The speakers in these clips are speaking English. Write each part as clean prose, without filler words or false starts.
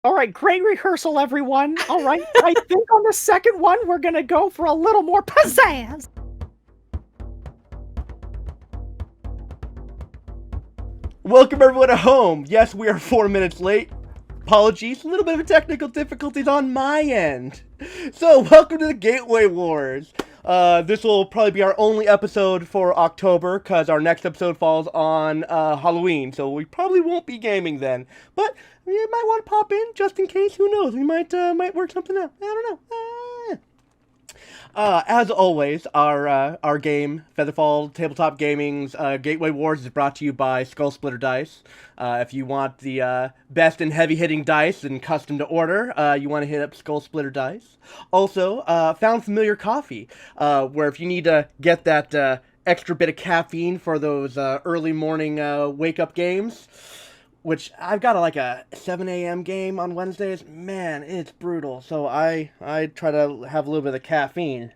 All right, great rehearsal, everyone. All right, I think on the second one, we're going to go for a little more pizzazz. Welcome everyone at home. Yes, we are 4 minutes late. Apologies, a little bit of technical difficulties on my end. So, welcome to the Gateway Wars. This will probably be our only episode for October, because our next episode falls on Halloween, so we probably won't be gaming then. But you might want to pop in, just in case, who knows, we might work something out. I don't know. As always, our game, FeatherFall Tabletop Gaming's Gateway Wars, is brought to you by Skull Splitter Dice. If you want the best and heavy-hitting dice and custom to order, you want to hit up Skull Splitter Dice. Also, Found Familiar Coffee, where if you need to get that extra bit of caffeine for those early morning wake-up games, which I've got like a 7 a.m. game on Wednesdays. Man, it's brutal. So I try to have a little bit of caffeine,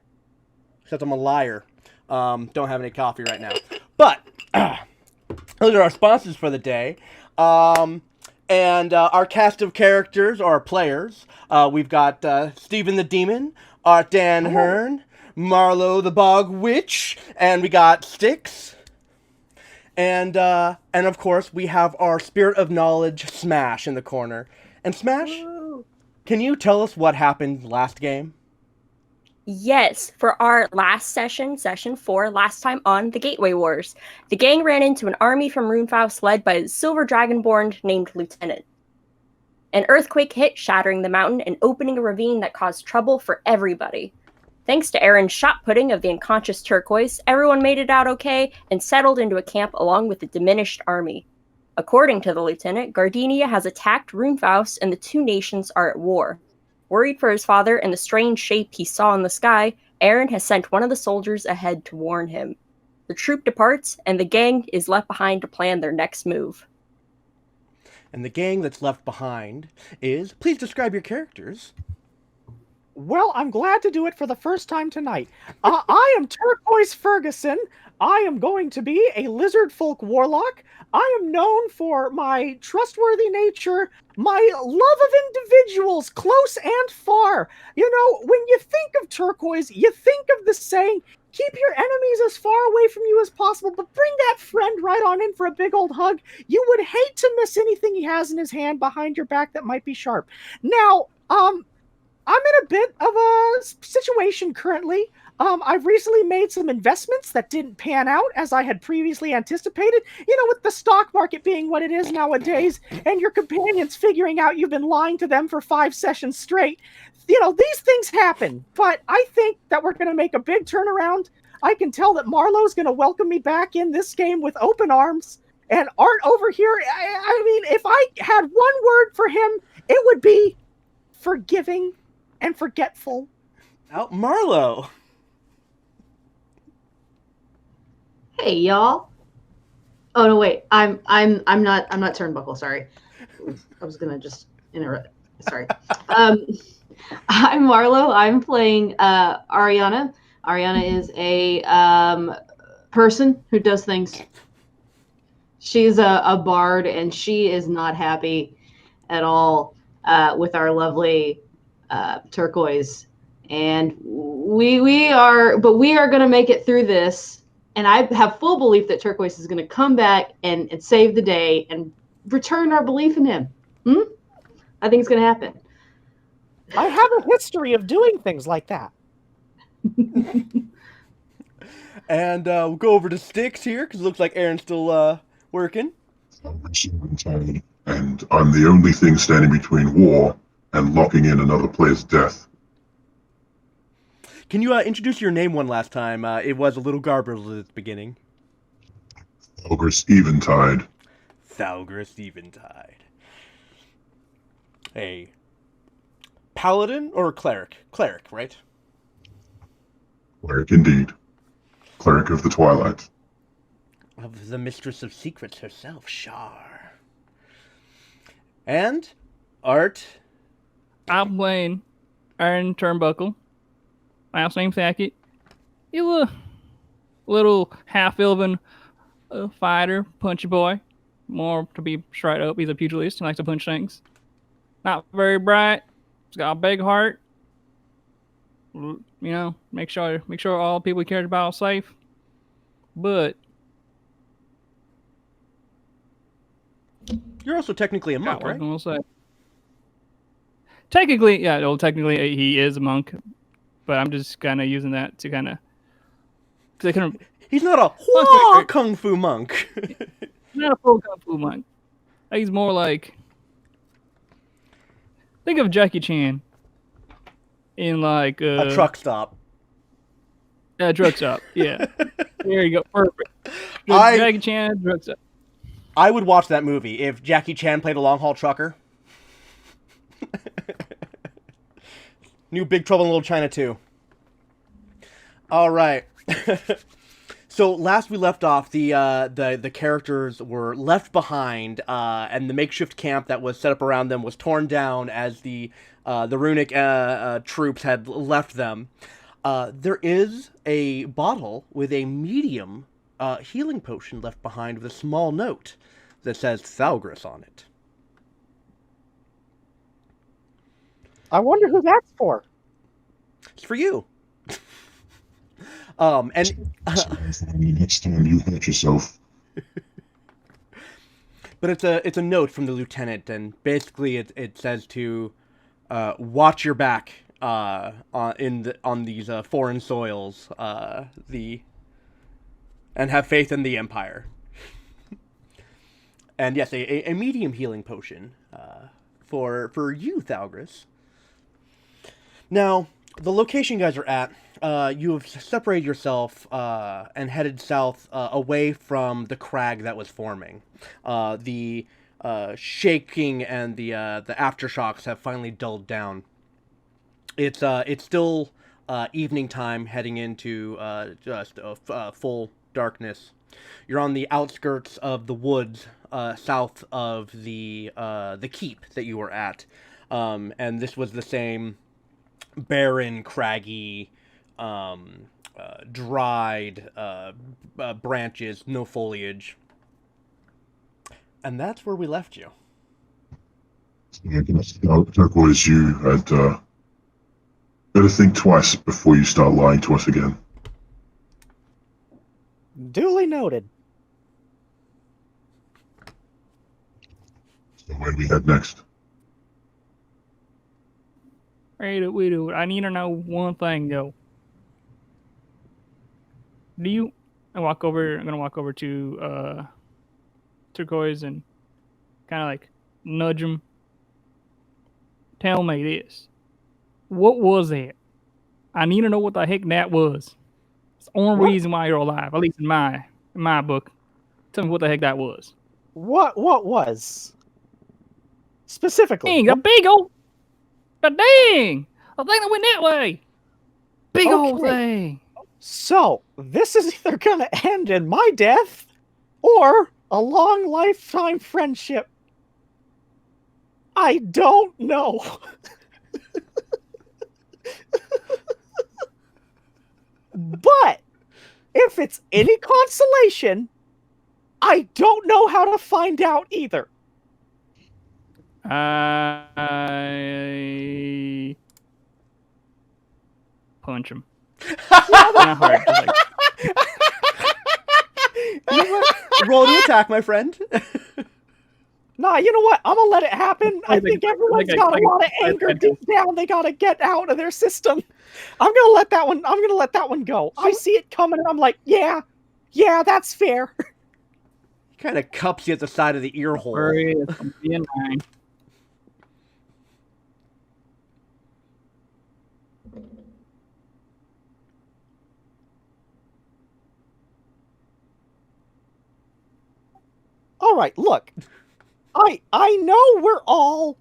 except I'm a liar. Don't have any coffee right now. But those are our sponsors for the day. And our cast of characters, or our players, we've got Stephen the Demon, Art Dan Hearn, Marlo the Bog Witch, and we got Styx. And of course, we have our Spirit of Knowledge, Smash, in the corner. And Smash, can you tell us what happened last game? Yes, for our last session 4, last time on the Gateway Wars, the gang ran into an army from Runefaust led by a silver dragonborn named Lieutenant. An earthquake hit, shattering the mountain and opening a ravine that caused trouble for everybody. Thanks to Aaron's shot putting of the unconscious Turquoise, everyone made it out okay and settled into a camp along with the diminished army. According to the lieutenant, Gardenia has attacked Runefaust and the two nations are at war. Worried for his father and the strange shape he saw in the sky, Aaron has sent one of the soldiers ahead to warn him. The troop departs, and the gang is left behind to plan their next move. And the gang that's left behind is... Please describe your characters. Well, I'm glad to do it for the first time tonight. I am Turquoise Ferguson. I am going to be a lizard folk warlock. I am known for my trustworthy nature, my love of individuals, close and far. You know, when you think of Turquoise, you think of the saying, keep your enemies as far away from you as possible, but bring that friend right on in for a big old hug. You would hate to miss anything he has in his hand behind your back that might be sharp. Now, I'm in a bit of a situation currently. I've recently made some investments that didn't pan out as I had previously anticipated. You know, with the stock market being what it is nowadays, and your companions figuring out you've been lying to them for 5 sessions straight. You know, these things happen. But I think that we're going to make a big turnaround. I can tell that Marlo's going to welcome me back in this game with open arms. And Art over here, I mean, if I had one word for him, it would be forgiving and forgetful. Out Marlo. Hey y'all. Oh no, wait. I'm not Turnbuckle, sorry. I was gonna just interrupt. Sorry. I'm Marlo. I'm playing Ariana. Ariana is a person who does things. She's a bard, and she is not happy at all with our lovely Turquoise, and we are going to make it through this, and I have full belief that Turquoise is going to come back and save the day and return our belief in him. I think it's going to happen. I have a history of doing things like that. And we'll go over to Styx here, because it looks like Aaron's still working. And I'm the only thing standing between war and locking in another player's death. Can you introduce your name one last time? It was a little garbled at the beginning. Thalgris Eventide. Thalgris Eventide. A paladin or a cleric? Cleric, right? Cleric indeed. Cleric of the Twilight. Of the Mistress of Secrets herself, Char. And Art... I'm playing Aaron Turnbuckle. Last name Thackett. He's a little half-elven fighter, punchy boy. More to be straight up, he's a pugilist. He likes to punch things. not very bright. It's got a big heart. You know, make sure all people he cares about are safe. But You're also technically a monk, what right? was I gonna say? Technically, yeah. Well, technically he is a monk, but I'm just kind of using that to kind of because I couldn't. He's not a kung fu monk. Not a full kung fu monk. He's more like think of Jackie Chan in like A truck stop. A truck stop. Yeah, there you go. Perfect. Jackie Chan truck stop. I would watch that movie if Jackie Chan played a long haul trucker. New Big Trouble in Little China 2. All right. So last we left off, the characters were left behind, and the makeshift camp that was set up around them was torn down as the runic troops had left them. There is a bottle with a medium healing potion left behind with a small note that says Thalgris on it. I wonder who that's for. It's for you. And next time you hurt yourself. but it's a note from the lieutenant, and basically it says to watch your back on these foreign soils, and have faith in the Empire. And yes, a medium healing potion for you, Thalgris. Now, the location you guys are at, you have separated yourself and headed south away from the crag that was forming. The shaking and the aftershocks have finally dulled down. It's still evening time, heading into just full darkness. You're on the outskirts of the woods, south of the keep that you were at, and this was the same barren, craggy, dried branches, no foliage, and that's where we left you. I can turquoise you had better think twice before you start lying to us again. Duly noted. So where do we head next? Wait, I need to know one thing though. I'm gonna walk over to Turquoise and kind of like nudge him. Tell me this. What was it? I need to know what the heck that was. It's the only reason why you're alive, at least in my book. Tell me what the heck that was. What was? Specifically. Dang, a big old... The thing that went that way. Big old thing. So, this is either going to end in my death or a long lifetime friendship. I don't know. But if it's any consolation, I don't know how to find out either. I punch him. Not hard. Roll to attack, my friend. Nah, you know what? I'm gonna let it happen. I think everyone's got a lot of anger deep down. They gotta get out of their system. I'm gonna let that one go. I see it coming, and I'm like, yeah, that's fair. He kind of cups you at the side of the ear hole. All right, look. I know we're all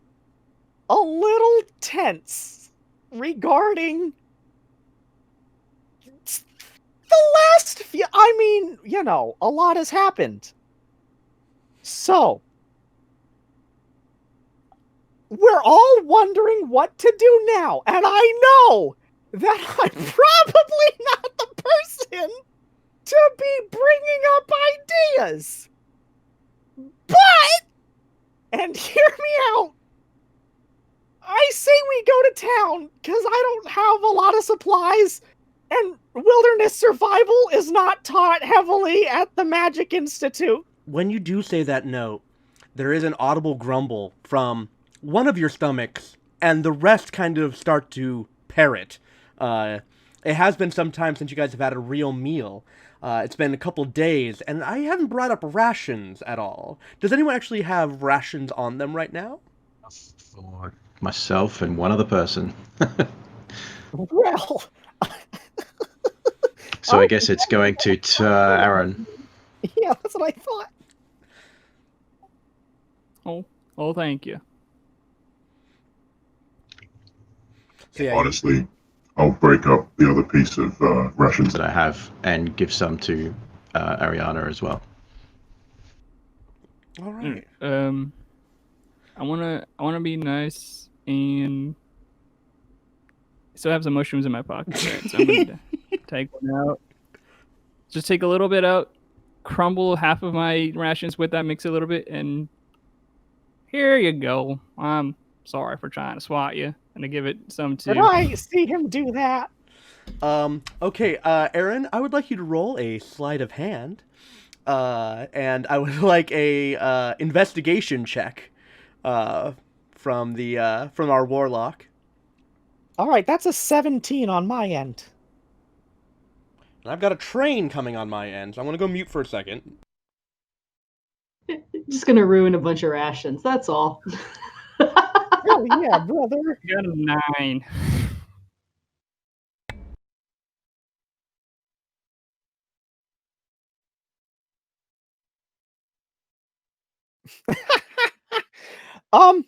a little tense regarding the last few... I mean, you know, a lot has happened. So, we're all wondering what to do now, and I know that I'm probably not the person to be bringing up ideas. But, and hear me out, go to town, because I don't have a lot of supplies, and wilderness survival is not taught heavily at the Magic Institute. When you do say that note, there is an audible grumble from one of your stomachs, and the rest kind of start to parrot. It has been some time since you guys have had a real meal. It's been a couple days, and I haven't brought up rations at all. Does anyone actually have rations on them right now? For myself and one other person. Well, So I guess it's going to Aaron. yeah, that's what I thought. Oh, thank you. So, yeah, Honestly, I'll break up the other piece of rations. That I have and give some to Ariana as well. all right. I wanna be nice and still have some mushrooms in my pocket, right? So I'm gonna take one out. Just take a little bit out, crumble half of my rations with that, mix it a little bit, and here you go. I'm sorry for trying to swat you and to give it some Did too. I see him do that? Okay, Aaron, I would like you to roll a sleight of hand, and I would like a investigation check, from our warlock. All right, that's a 17 on my end. And I've got a train coming on my end, so I'm gonna go mute for a second. Just gonna ruin a bunch of rations. That's all. Oh yeah, brother. I got a 9. I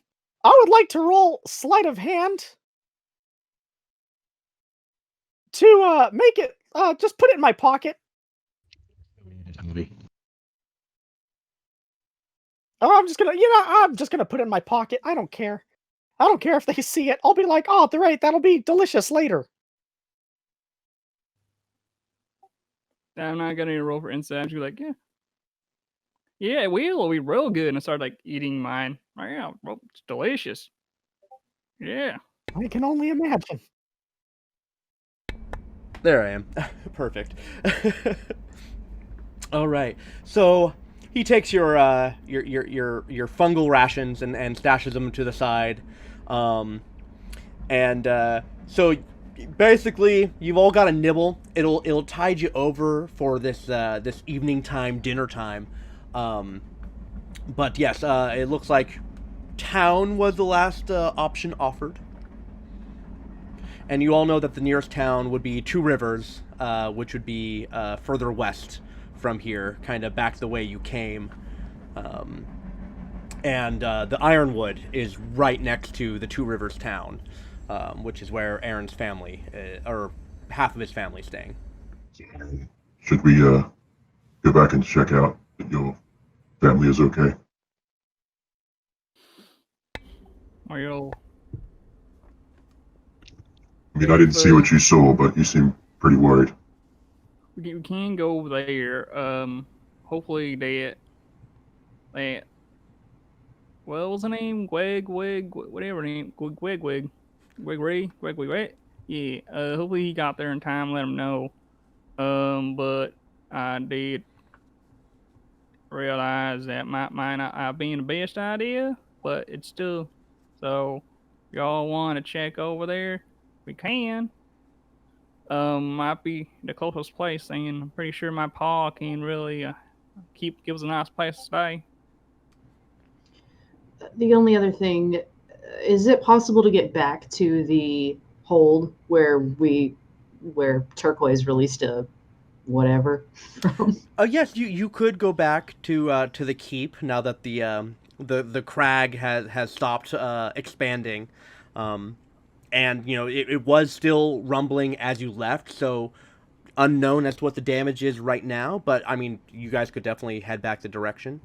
would like to roll sleight of hand to make it. Just put it in my pocket. Oh, I'm just gonna put it in my pocket. I don't care. I don't care if they see it. I'll be like, oh, they're right. That'll be delicious later. I'm not gonna roll for insight. I'm just like, yeah, it will be real good. And I started like eating mine. Oh, yeah, well, it's delicious. Yeah. I can only imagine. There I am. Perfect. All right. So he takes your fungal rations and stashes them to the side, so basically you've all got a nibble. It'll tide you over for this evening time, dinner time. But yes, it looks like town was the last option offered. And you all know that the nearest town would be Two Rivers, which would be further west from here, kind of back the way you came. And the Ironwood is right next to the Two Rivers town, which is where Aaron's family, or half of his family, is staying. Should we go back and check out that your family is okay? Well, I mean, I didn't see what you saw, but you seem pretty worried. we can go there. Hopefully that what was the name? Whatever name. Gwig, right? Yeah. Hopefully he got there in time. Let him know. But I did realize that might not have been the best idea, but it's still. So, y'all want to check over there? We can. Might be the closest place, and I'm pretty sure my paw can really give us a nice place to stay. The only other thing, is it possible to get back to the hold where Turquoise released a whatever from? Yes, you could go back to the keep now that the crag has stopped expanding, and it was still rumbling as you left, so unknown as to what the damage is right now. But I mean, you guys could definitely head back the direction.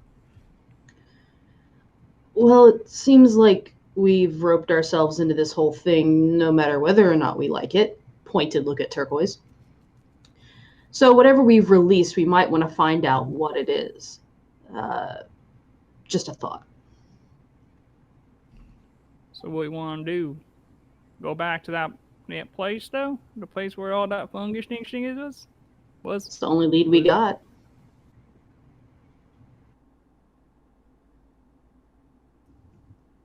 Well, it seems like we've roped ourselves into this whole thing, no matter whether or not we like it. Pointed look at Turquoise. So whatever we've released, we might want to find out what it is. Just a thought. So what you want to do? go back to that place though, the place where all that fungus thing was. It's the only lead we got.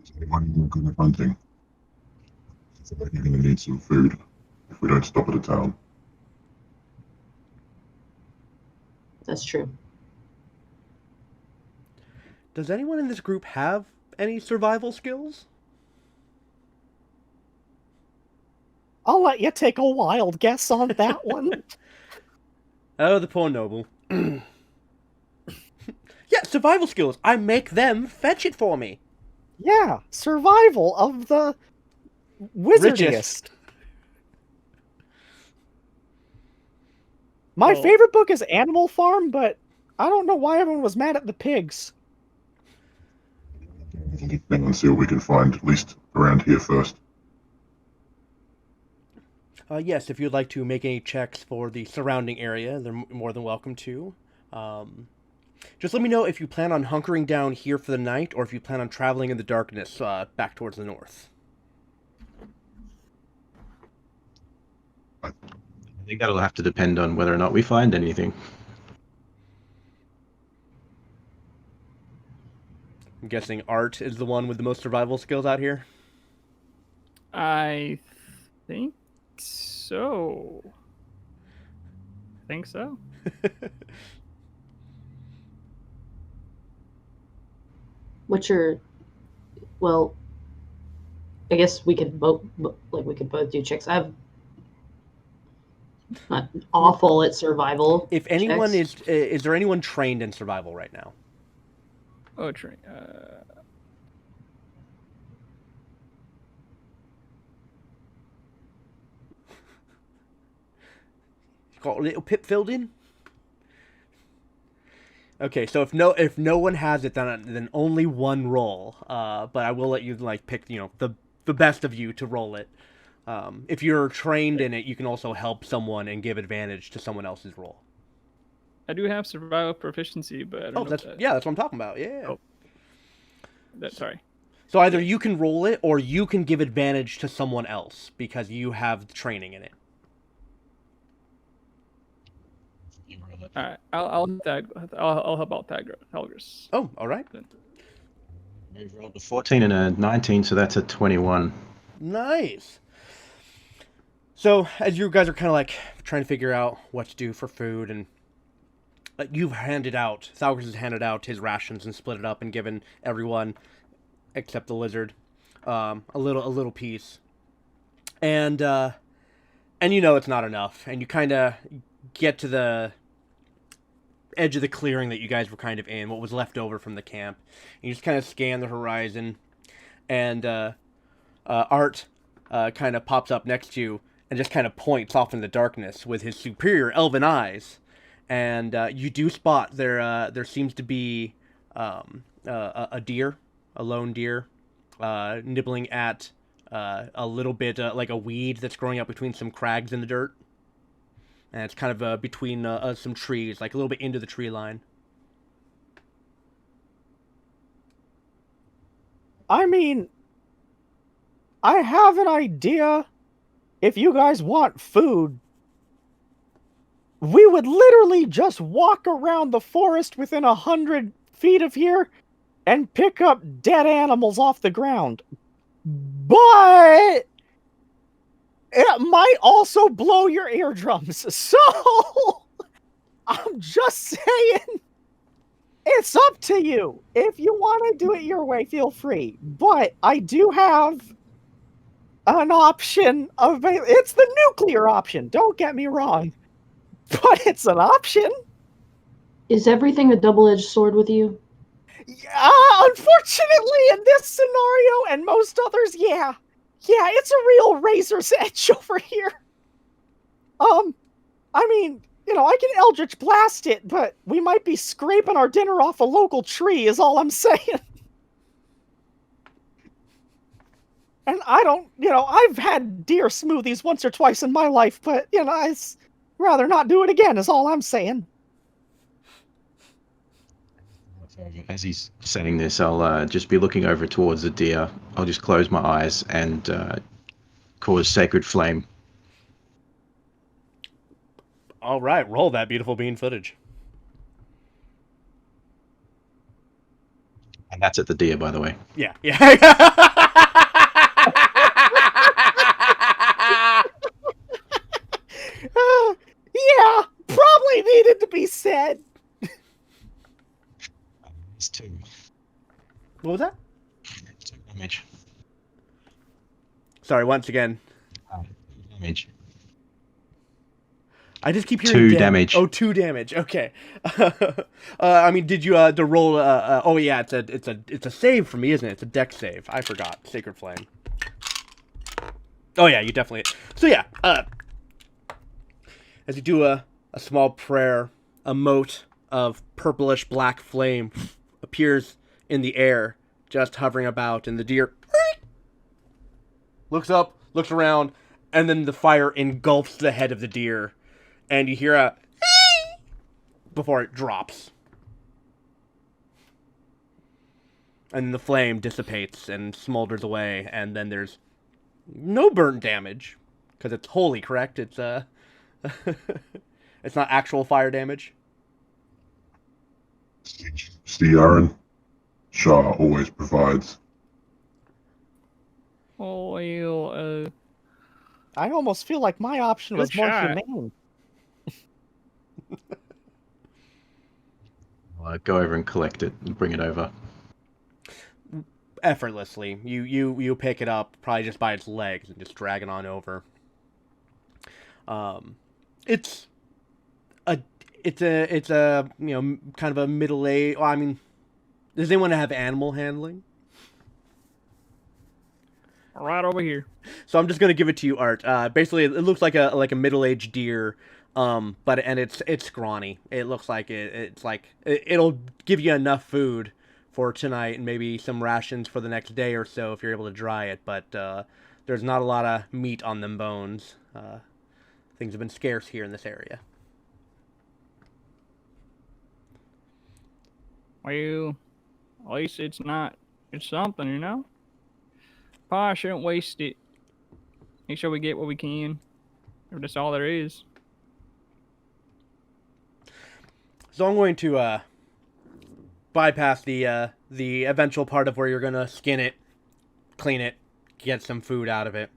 Is anyone good at hunting? I feel like you're going to need some food if we don't stop at a town. That's true. Does anyone in this group have any survival skills? I'll let you take a wild guess on that one. Oh, the poor noble. Yeah, survival skills. I make them fetch it for me. Yeah, survival of the wizardiest. Richest. My Oh. favorite book is Animal Farm, but I don't know why everyone was mad at the pigs. And see what we can find, at least around here first. Yes, if you'd like to make any checks for the surrounding area, they're more than welcome to. Just let me know if you plan on hunkering down here for the night, or if you plan on traveling in the darkness back towards the north. I think that'll have to depend on whether or not we find anything. I'm guessing Art is the one with the most survival skills out here. I think so. What's your? Well, I guess we could both do checks. I'm not awful at survival. If anyone checks. is there anyone trained in survival right now? Oh, train. Got a little pip filled in? Okay, so if no one has it, then only one roll. But I will let you pick the best of you to roll it. If you're trained in it, you can also help someone and give advantage to someone else's roll. I do have survival proficiency, but I don't know. That's what I'm talking about. Yeah. Oh. Sorry. So either you can roll it, or you can give advantage to someone else because you have training in it. All right, I'll help out Talgris. Oh, all right. We've rolled a 14 and a 19, so that's a 21. Nice. So as you guys are kind of trying to figure out what to do for food, and Thalgris has handed out his rations and split it up and given everyone, except the lizard, a little piece, and it's not enough, and you kind of get to the edge of the clearing that you guys were kind of in, what was left over from the camp. And you just kind of scan the horizon, and Art kind of pops up next to you and just kind of points off in the darkness with his superior elven eyes. And you do spot there seems to be a deer, a lone deer, nibbling at a little bit like a weed that's growing up between some crags in the dirt. And it's kind of between some trees, like a little bit into the tree line. I mean, I have an idea. If you guys want food, we would literally just walk around the forest within 100 feet of here and pick up dead animals off the ground. But it might also blow your eardrums. So I'm just saying, it's up to you. If you want to do it your way, feel free. But I do have an option available. It's the nuclear option. Don't get me wrong. But it's an option. Is everything a double-edged sword with you? Unfortunately, in this scenario and most others, yeah. Yeah, it's a real razor's edge over here. I mean, I can Eldritch Blast it, but we might be scraping our dinner off a local tree, is all I'm saying. And I don't, I've had deer smoothies once or twice in my life, but, I'd rather not do it again, is all I'm saying. As he's saying this, I'll just be looking over towards the deer. I'll just close my eyes and cause sacred flame. All right, roll that beautiful bean footage. And that's at the deer, by the way. Yeah, yeah. Yeah, probably needed to be said. It's 2. What was that? 2 damage. Sorry, once again. Damage. I just keep hearing 2 damage. Oh, 2 damage. Okay. I mean, did you to roll? Oh yeah, it's a save for me, isn't it? It's a dex save. I forgot. Sacred Flame. Oh yeah, you definitely. So yeah. As you do a small prayer, a mote of purplish black flame appears in the air, just hovering about, and the deer looks up, looks around, and then the fire engulfs the head of the deer. And you hear a before it drops. And the flame dissipates and smolders away, and then there's no burnt damage. Because it's holy, correct? It's it's not actual fire damage. It's the Aaron. Shah always provides. Oh, well, I almost feel like my option was Good more shot. humane. I'll go over and collect it and bring it over. Effortlessly. You pick it up, probably just by its legs, and just drag it on over. It's a kind of a middle-aged. Well, I mean, does anyone have animal handling? right over here. So I'm just gonna give it to you, Art. Basically, it looks like a middle-aged deer, but it's scrawny. It looks like it'll give you enough food for tonight and maybe some rations for the next day or so if you're able to dry it. But there's not a lot of meat on them bones. Things have been scarce here in this area. Well, at least it's something, you know? Probably shouldn't waste it. Make sure we get what we can. If that's all there is. So I'm going to bypass the eventual part of where you're gonna skin it, clean it, get some food out of it,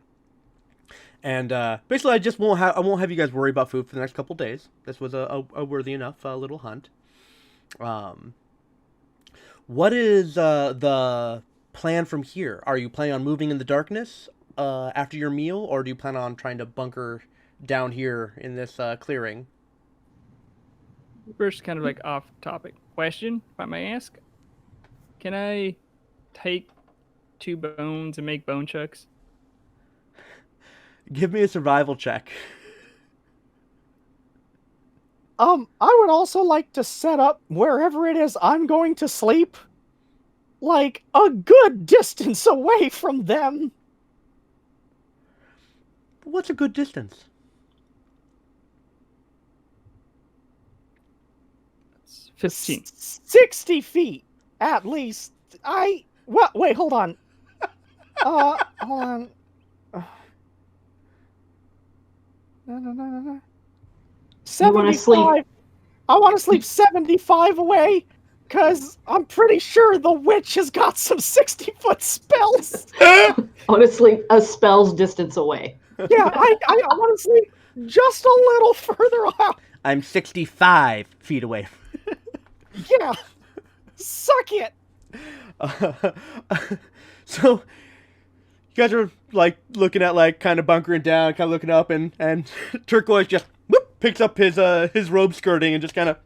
and basically I won't have you guys worry about food for the next couple days. This was a worthy enough little hunt. What is the plan from here? Are you planning on moving in the darkness after your meal, or do you plan on trying to bunker down here in this clearing? First, kind of like off-topic question, if I may ask. Can I take 2 bones and make bone chucks? Give me a survival check. I would also like to set up wherever it is I'm going to sleep, like a good distance away from them. What's a good distance? It's 15. 60 feet, at least. Wait, hold on. Hold on. No. You wanna sleep? 75. I want to sleep 75 away, because I'm pretty sure the witch has got some 60-foot spells. Honestly, a spell's distance away. Yeah, I want to sleep just a little further out. I'm 65 feet away. Yeah, suck it. So you guys are like looking at like kind of bunkering down, kind of looking up, and Turquoise just picks up his robe skirting and just kind of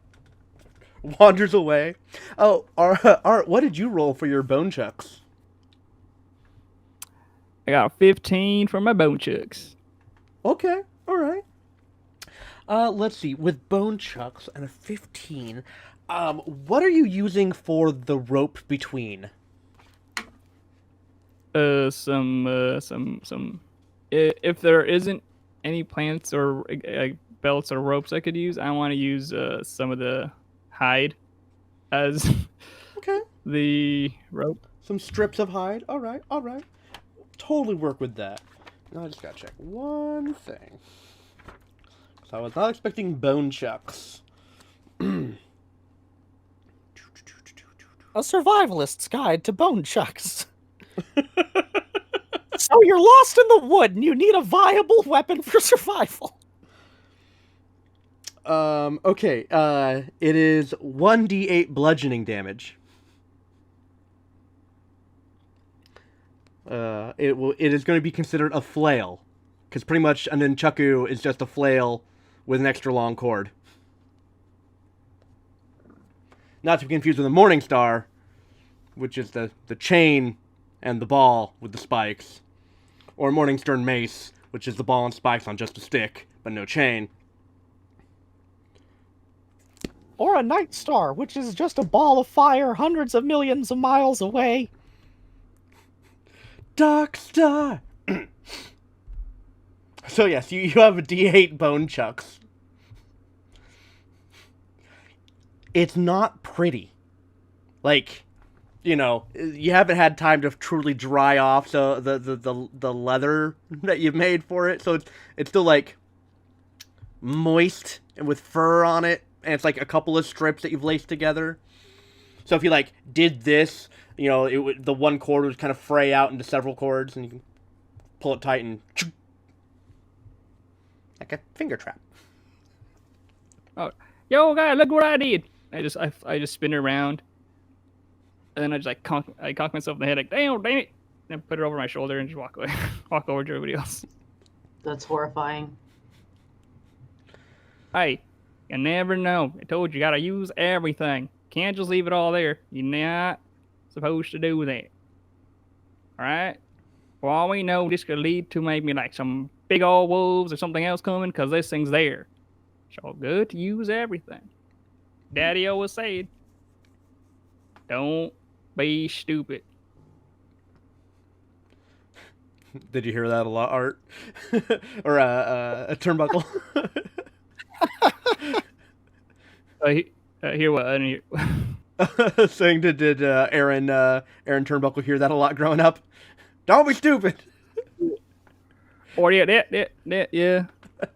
wanders away. Oh, Art, what did you roll for your bone chucks? I got 15 for my bone chucks. Okay, all right. Let's see. With bone chucks and a 15, what are you using for the rope between? Some. If there isn't any plants or belts or ropes I could use, I want to use some of the hide as Okay. the rope. Some strips of hide. All right. Totally work with that. I just gotta check one thing. So I was not expecting bone chucks. A survivalist's guide to bone chucks. So you're lost in the wood and you need a viable weapon for survival. Okay, it is 1d8 bludgeoning damage. It is going to be considered a flail, because pretty much an nunchaku is just a flail with an extra long cord. Not to be confused with a morning star, which is the chain and the ball with the spikes, or morning stern mace, which is the ball and spikes on just a stick but no chain. Or a night star, which is just a ball of fire hundreds of millions of miles away. Dark star. So yes, you have a D8 bone chucks. It's not pretty. Like, you know, you haven't had time to truly dry off the leather that you've made for it, so it's still like moist and with fur on it, and it's like a couple of strips that you've laced together. So if you like did this, you know, the one cord would kind of fray out into several cords, and you can pull it tight and like a finger trap. Oh, yo, guy, look what I did! I just spin it around, and then I just like conk myself in the head, like damn it, and put it over my shoulder and just walk away, walk over to everybody else. That's horrifying. Hey, you never know. I told you, gotta use everything. Can't just leave it all there. You're not supposed to do that. Alright? For all we know, this could lead to maybe like some big old wolves or something else coming, because this thing's there. So good to use everything. Daddy always said, don't be stupid. Did you hear that a lot, Art? Or a turnbuckle? Hear what? I didn't hear. Saying, did Aaron Turnbuckle hear that a lot growing up? Don't be stupid. Or yeah.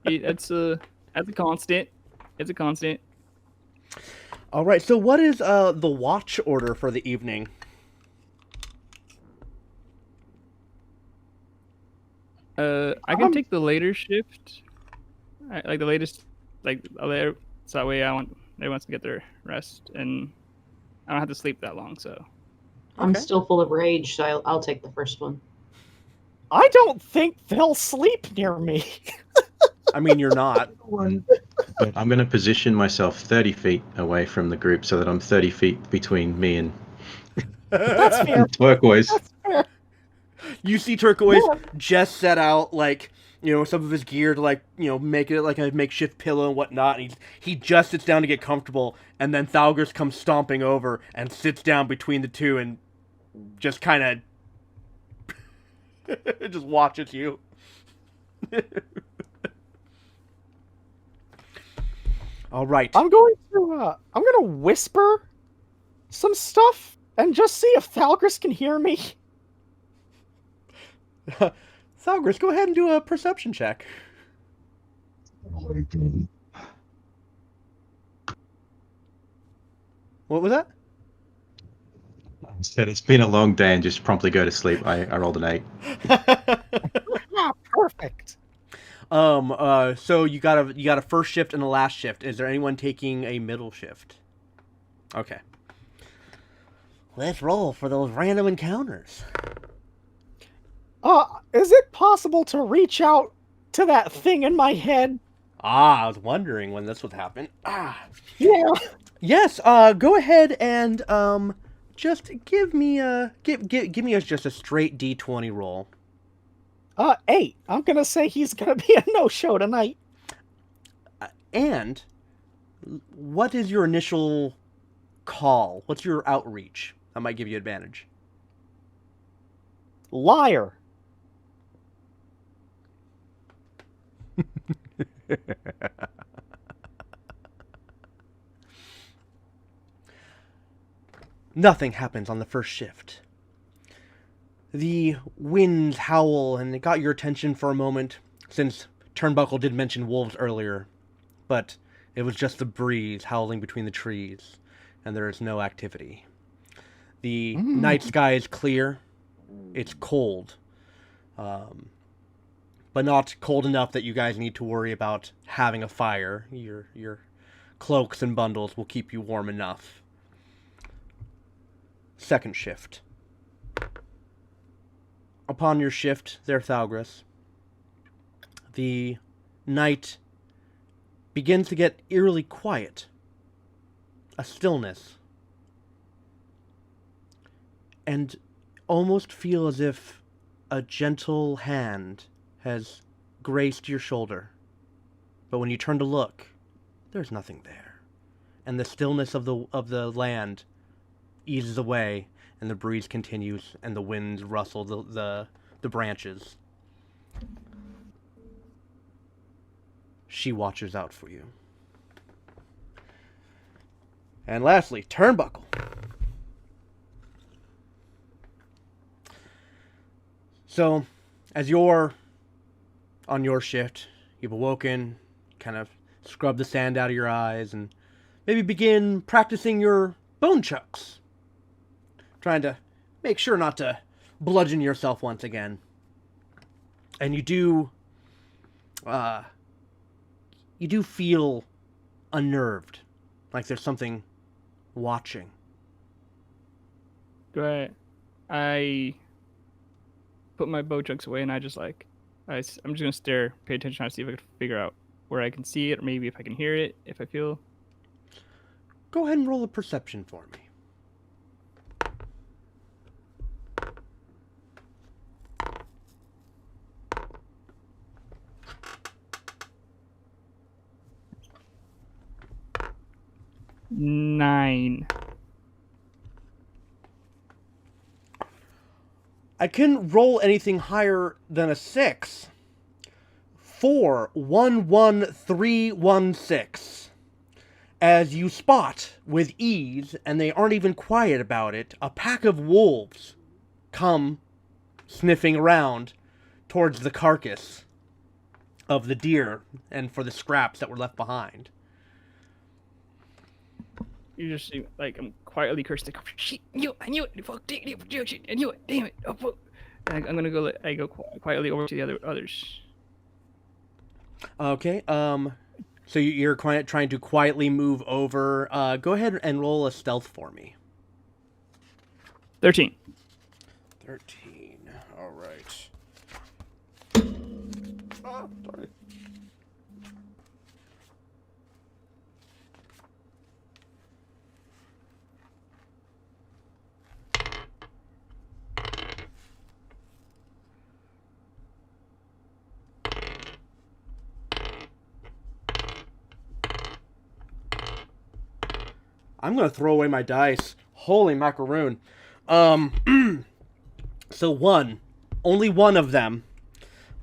That's a constant. It's a constant. All right. So, what is the watch order for the evening? I can take the later shift, like the latest, like later, so that way everyone wants to get their rest, and I don't have to sleep that long. So I'm still full of rage, so I'll take the first one. I don't think they'll sleep near me. I mean, you're not. But I'm going to position myself 30 feet away from the group so that I'm 30 feet between me and That's fair. Turquoise. That's fair. You see Turquoise just set out, like, you know, some of his gear to, like, you know, make it like a makeshift pillow and whatnot. And he just sits down to get comfortable, and then Thalgris comes stomping over and sits down between the two and just kind of just watches you. All right. I'm going to whisper some stuff and just see if Thalgris can hear me. Thalgris, go ahead and do a perception check. What was that? I said it's been a long day and just promptly go to sleep. I rolled an 8. Ah, perfect. So you got a first shift and a last shift. Is there anyone taking a middle shift? Okay. Let's roll for those random encounters. Is it possible to reach out to that thing in my head? I was wondering when this would happen. Yeah. Yes, go ahead and just give me just a straight D20 roll. 8. I'm gonna say he's gonna be a no-show tonight. And what is your initial call? What's your outreach? That might give you advantage. Liar. Nothing happens on the first shift. The winds howl, and it got your attention for a moment, since Turnbuckle did mention wolves earlier, but it was just the breeze howling between the trees, and there is no activity. The night sky is clear. It's cold, but not cold enough that you guys need to worry about having a fire. Your cloaks and bundles will keep you warm enough. Second shift. Upon your shift there, Thalgris, the night begins to get eerily quiet. A stillness. And almost feel as if a gentle hand has graced your shoulder. But when you turn to look, there's nothing there. And the stillness of the land eases away, and the breeze continues, and the winds rustle the branches. She watches out for you. And lastly, Turnbuckle. So, as you're on your shift, you've awoken, kind of scrub the sand out of your eyes, and maybe begin practicing your bone chucks. Trying to make sure not to bludgeon yourself once again. And you do feel unnerved, like there's something watching. Great. I put my bow chucks away, and I'm just gonna stare, pay attention, try to see if I can figure out where I can see it, or maybe if I can hear it, if I feel. Go ahead and roll a perception for me. Nine. I couldn't roll anything higher than a 6. 411316. As you spot with ease, and they aren't even quiet about it, a pack of wolves come sniffing around towards the carcass of the deer and for the scraps that were left behind. You just see, like, I'm quietly cursing. Oh, shit, I knew it. Fuck, I knew it. Damn it. Oh, fuck. And I'm gonna go. I go quietly over to the others. Okay. So you're trying to quietly move over. Go ahead and roll a stealth for me. 13. 13. All right. Oh, sorry. I'm gonna throw away my dice. Holy macaroon. So only one of them,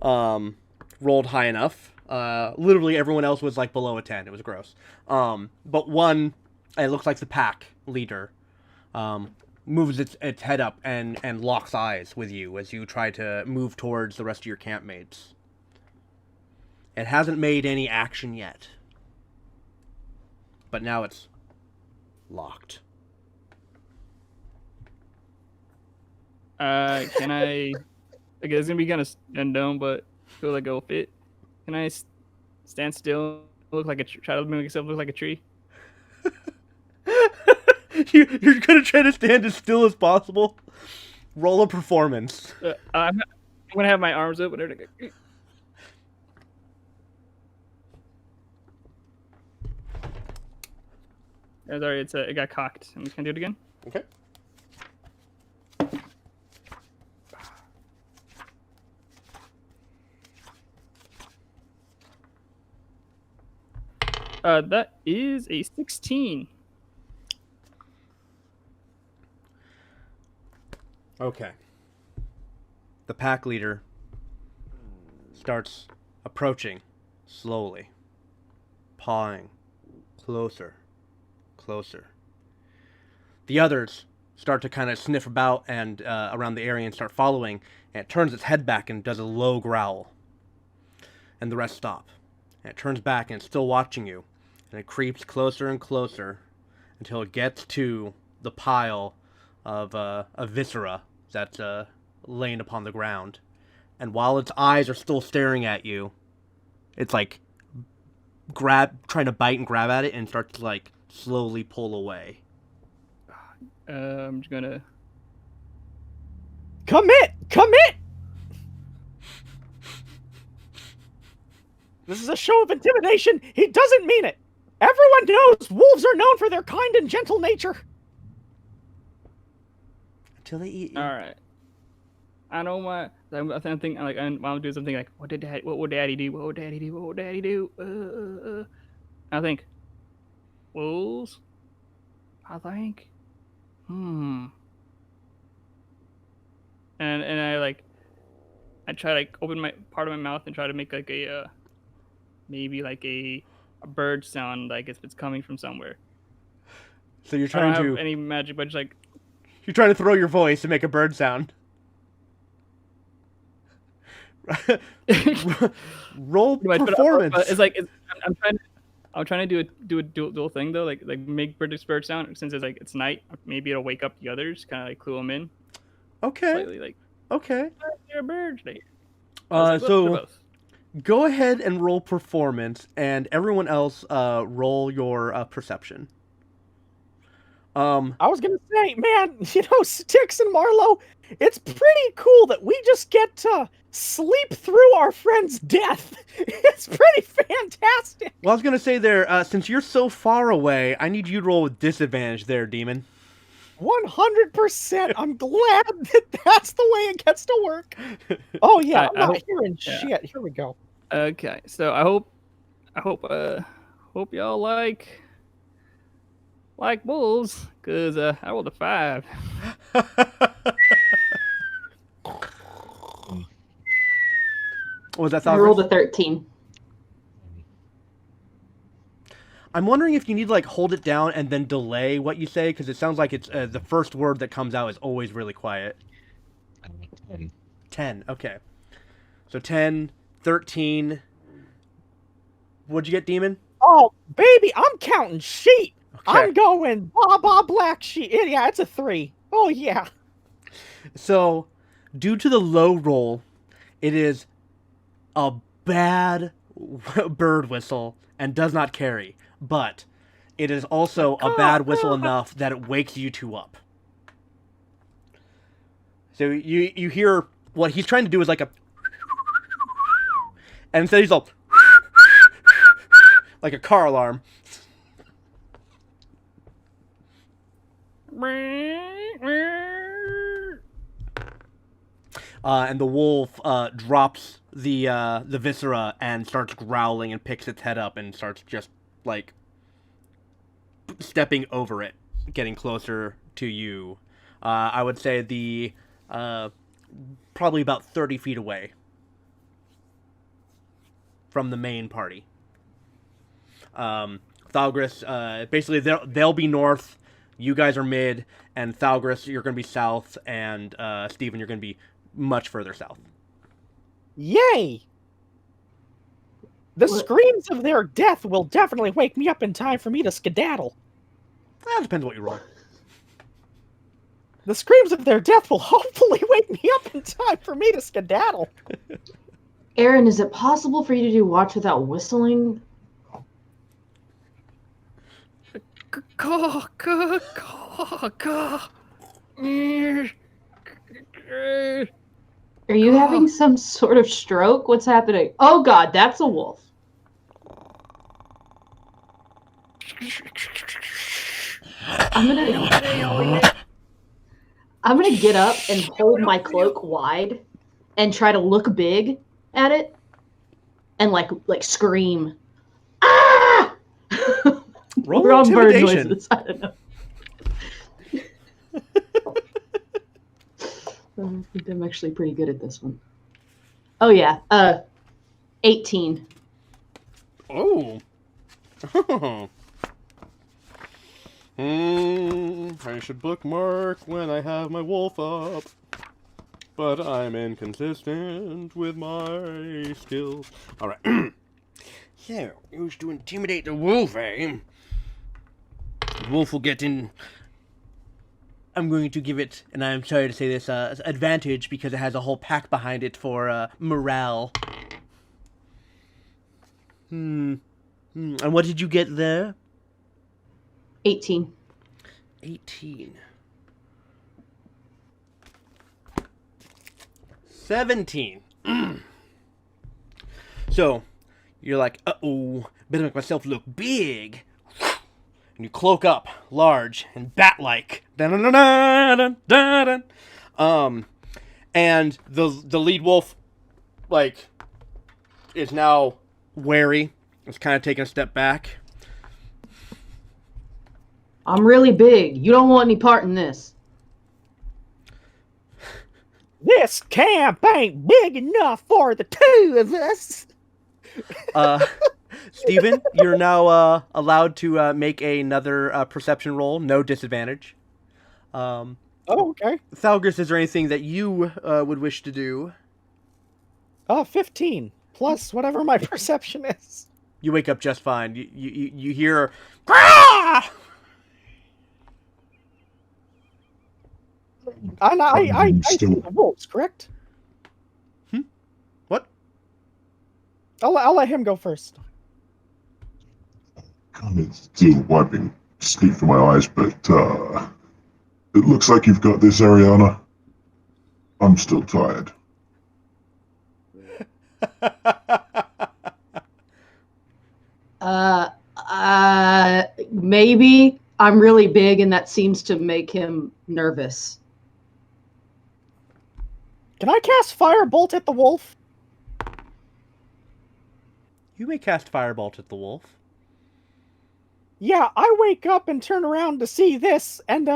rolled high enough. Literally everyone else was like below a 10. It was gross. But one, it looks like the pack leader, moves its head up and locks eyes with you as you try to move towards the rest of your campmates. It hasn't made any action yet. But now it's locked. Can I? Okay, it's gonna be kind of unknown, but I feel like it'll fit. Can I stand still? Look like try to make myself look like a tree. You're gonna try to stand as still as possible. Roll a performance. I'm gonna have my arms up and everything. Sorry, it got cocked. I'm just gonna do it again. Okay. That is a 16. Okay. The pack leader starts approaching slowly, pawing closer. The others start to kind of sniff about and around the area and start following, and it turns its head back and does a low growl. And the rest stop. And it turns back and it's still watching you. And it creeps closer and closer until it gets to the pile of viscera that's laying upon the ground. And while its eyes are still staring at you, it's like trying to bite and grab at it and starts to like slowly pull away. I'm just gonna Commit! This is a show of intimidation. He doesn't mean it. Everyone knows wolves are known for their kind and gentle nature. Until they eat you. All right. I know my. I think like I'll do something like, what would Daddy do? What would Daddy do? What would Daddy do? I think wolves. I think. And I try to like open my part of my mouth and try to make like a maybe like a bird sound, like if it's coming from somewhere. So you're I don't trying have to any magic, but just like you're trying to throw your voice to make a bird sound. Roll performance. But it's like I'm trying to do a dual thing though, like make bird sound since it's night. Maybe it'll wake up the others, kind of like clue them in. Okay. Slightly, like, okay. They're birds. So go ahead and roll performance, and everyone else roll your perception. I was gonna say, man, Styx and Marlowe, it's pretty cool that we just get to sleep through our friend's death. It's pretty fantastic. Well, I was gonna say there, since you're so far away, I need you to roll with disadvantage there, Demon. 100%. I'm glad that that's the way it gets to work. Oh yeah, I'm not hearing shit. Here we go. Okay, so I hope y'all like wolves, cause I rolled a 5. What was that? I rolled a 13. I'm wondering if you need to like hold it down and then delay what you say, because it sounds like it's the first word that comes out is always really quiet. 10. Okay. So 10, 13. What'd you get, Demon? Oh, baby, I'm counting sheep. Okay. I'm going black sheep. Yeah, it's a 3. Oh, yeah. So, due to the low roll, it is a bad bird whistle and does not carry. But it is also a bad whistle enough that it wakes you two up. So you hear what he's trying to do is like a... And instead he's all... like a car alarm. And the wolf drops the viscera and starts growling and picks its head up and starts just like stepping over it, getting closer to you. I would say the probably about 30 feet away from the main party. Thalgris, basically they'll be north, you guys are mid, and Thalgris, you're going to be south, and Steven, you're going to be much further south. Yay! The screams of their death will definitely wake me up in time for me to skedaddle. That depends what you roll. The screams of their death will hopefully wake me up in time for me to skedaddle. Aaron, is it possible for you to do watch without whistling? Are you having some sort of stroke? What's happening? Oh god, that's a wolf. I'm gonna get up and hold my cloak wide and try to look big at it and like scream. Ah! Roll intimidation. Noises. I don't know. I think I'm actually pretty good at this one. Oh yeah, 18. Oh. I should bookmark when I have my wolf up. But I'm inconsistent with my skills. Alright. So, used to intimidate the wolf, eh? The wolf will get in. I'm going to give it, and I'm sorry to say this, advantage because it has a whole pack behind it for morale. And what did you get there? 18. 18. 17. So, you're like, uh-oh, better make myself look big. And you cloak up, large, and bat-like. Dun-dun-dun-dun-dun-dun. And the lead wolf, like, is now wary. It's kind of taking a step back. I'm really big. You don't want any part in this. This camp ain't big enough for the two of us. Steven, you're now allowed to make another perception roll, no disadvantage. Oh, okay. Thalgris, is there anything that you would wish to do? 15 plus whatever my perception is. You wake up just fine. You hear, "Ah!" I see the wolves, correct? What? I'll let him go first. Kind of still wiping sleep from my eyes, but it looks like you've got this, Ariana. I'm still tired. Maybe I'm really big and that seems to make him nervous. Can I cast Firebolt at the wolf? You may cast Firebolt at the wolf. Yeah, I wake up and turn around to see this, and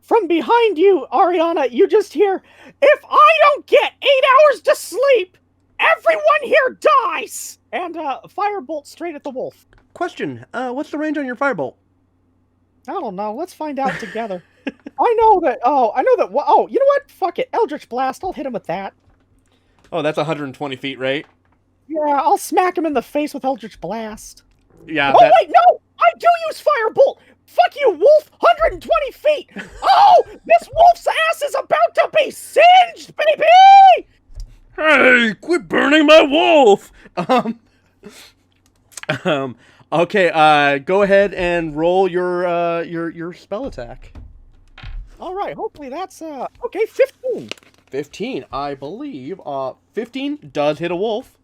from behind you, Ariana, you just hear, "If I don't get 8 hours to sleep, everyone here dies!" And Firebolt straight at the wolf. Question, what's the range on your Firebolt? I don't know. Let's find out together. I know that, you know what? Fuck it. Eldritch Blast. I'll hit him with that. Oh, that's 120 feet, right? Yeah, I'll smack him in the face with Eldritch Blast. Yeah. Oh, wait, no! I do use Firebolt! Fuck you, wolf! 120 feet! Oh! This wolf's ass is about to be singed, baby! Hey, quit burning my wolf! Okay, go ahead and roll your spell attack. Alright, hopefully that's, okay, 15. 15, I believe. 15 does hit a wolf.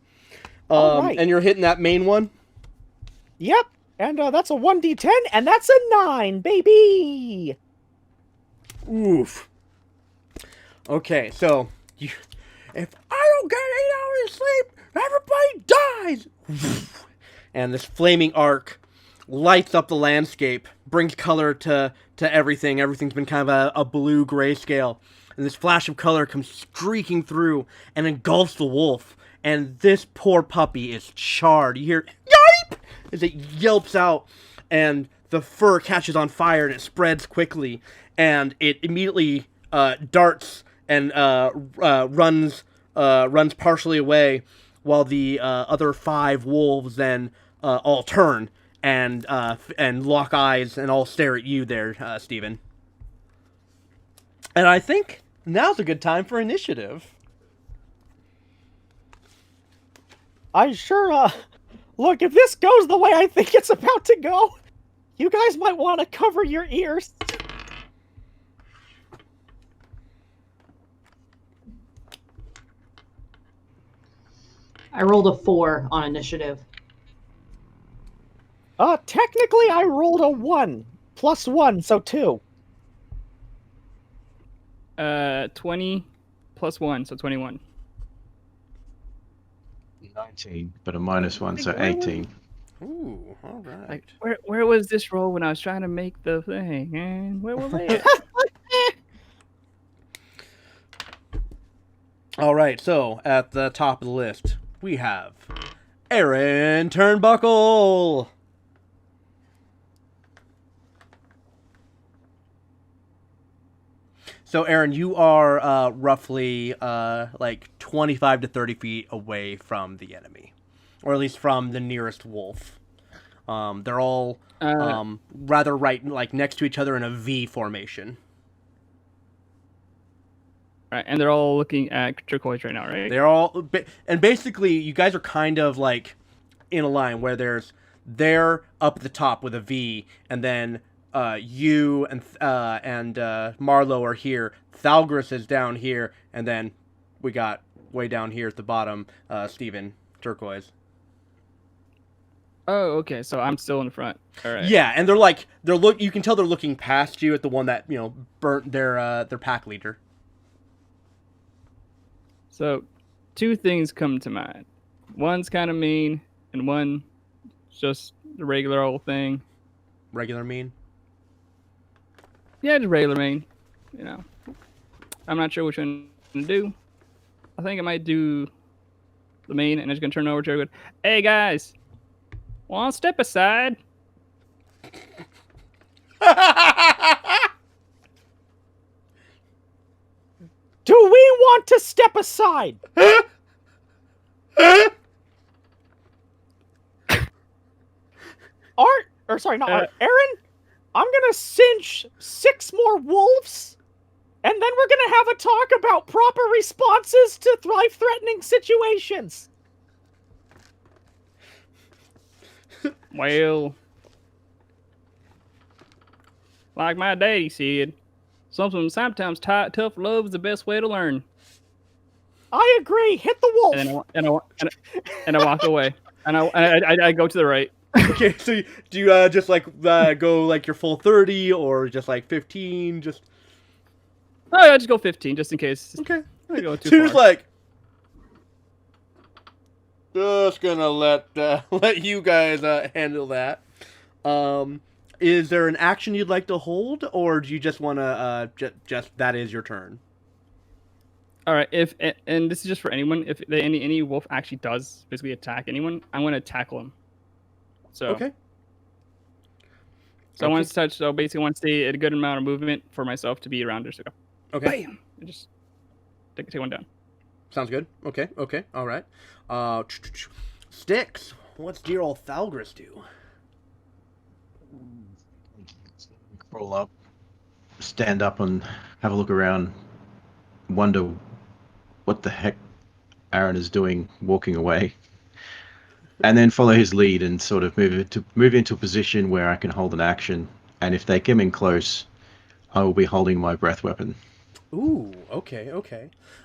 Alright. And you're hitting that main one? Yep, and that's a 1d10, and that's a 9, baby! Oof. Okay, so, if I don't get 8 hours of sleep, everybody dies! And this flaming arc lights up the landscape, brings color to everything. Everything's been kind of a blue grayscale. And this flash of color comes streaking through and engulfs the wolf. And this poor puppy is charred. You hear, "Yipe!" as it yelps out, and the fur catches on fire and it spreads quickly. And it immediately darts and runs partially away, while the other 5 wolves then all turn and lock eyes and all stare at you there, Steven. And I think now's a good time for initiative. I sure, look, if this goes the way I think it's about to go, you guys might want to cover your ears. I rolled a 4 on initiative. Technically I rolled a 1, plus 1, so 2. 20 plus 1, so 21. 19, but a -1, so 18. Ooh, all right. Like, where was this roll when I was trying to make the thing? And where was it? All right, so at the top of the list, we have Aaron Turnbuckle. So, Aaron, you are roughly like 25 to 30 feet away from the enemy, or at least from the nearest wolf. They're all rather right, like next to each other in a V formation. Right, and they're all looking at Turquoise right now, right? They're all, and basically, you guys are kind of like in a line where they're up at the top with a V, and then you and Marlowe are here. Thalgris is down here, and then we got way down here at the bottom, Steven, Turquoise. Oh, okay. So I'm still in front. All right. Yeah, and you can tell they're looking past you at the one that burnt their pack leader. So, two things come to mind. One's kind of mean, and one just the regular old thing. Regular mean. Yeah, just regular mean. I'm not sure which one to do. I think I might do the mean, and I'm just gonna turn over to her and go, "Hey guys, want to step aside?" Do we want to step aside? Aaron, I'm gonna cinch 6 more wolves, and then we're gonna have a talk about proper responses to life-threatening situations. Well, like my daddy said, sometimes tough love is the best way to learn. I agree. Hit the wolf. And I walk away. And I go to the right. Okay, so do you just go like your full 30 or just like 15? Just I just go 15 just in case. okay. I go too So you're just far. like just gonna let you guys handle that. Is there an action you'd like to hold, or do you just want to just that is your turn? All right. And this is just for anyone. If any wolf actually does basically attack anyone, I'm going to tackle him. So Okay. So I want to touch. So basically, I want to stay at a good amount of movement for myself to be around her. So go. Okay. Bam! And just take one down. Sounds good. Okay. All right. Sticks. What's dear old Thalgris do? Roll up, stand up, and have a look around. Wonder what the heck Aaron is doing, walking away, and then follow his lead and sort of move into a position where I can hold an action. And if they come in close, I will be holding my breath weapon. Ooh. Okay.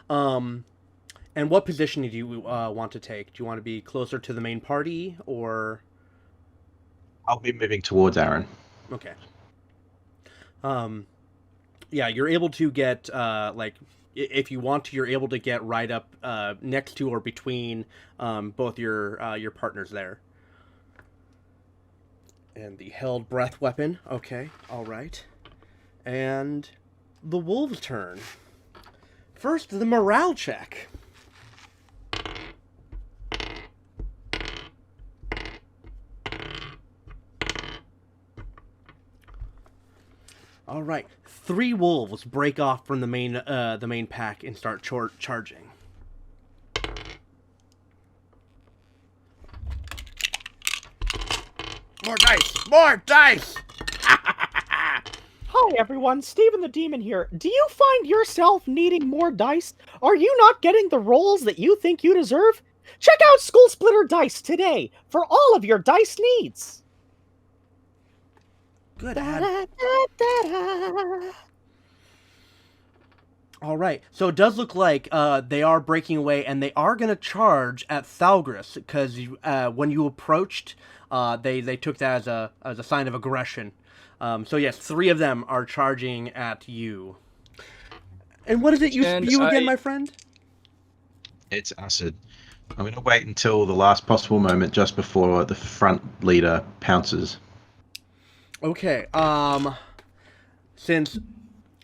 And what position do you want to take? Do you want to be closer to the main party, or? I'll be moving towards Aaron. Okay. Yeah, you're able to get if you want to, you're able to get right up next to or between both your partners there. And the held breath weapon. Okay, all right. And the wolves' turn. First, the morale check. All right, 3 wolves break off from the main pack and start charging. More dice! Hi everyone, Steven the Demon here. Do you find yourself needing more dice? Are you not getting the rolls that you think you deserve? Check out Skull Splitter Dice today for all of your dice needs. Good. All right. So it does look like they are breaking away, and they are going to charge at Thalgris because when you approached, they took that as a sign of aggression. So yes, 3 of them are charging at you. And what is it you spew again, my friend? It's acid. I'm going to wait until the last possible moment just before the front leader pounces. Okay. Since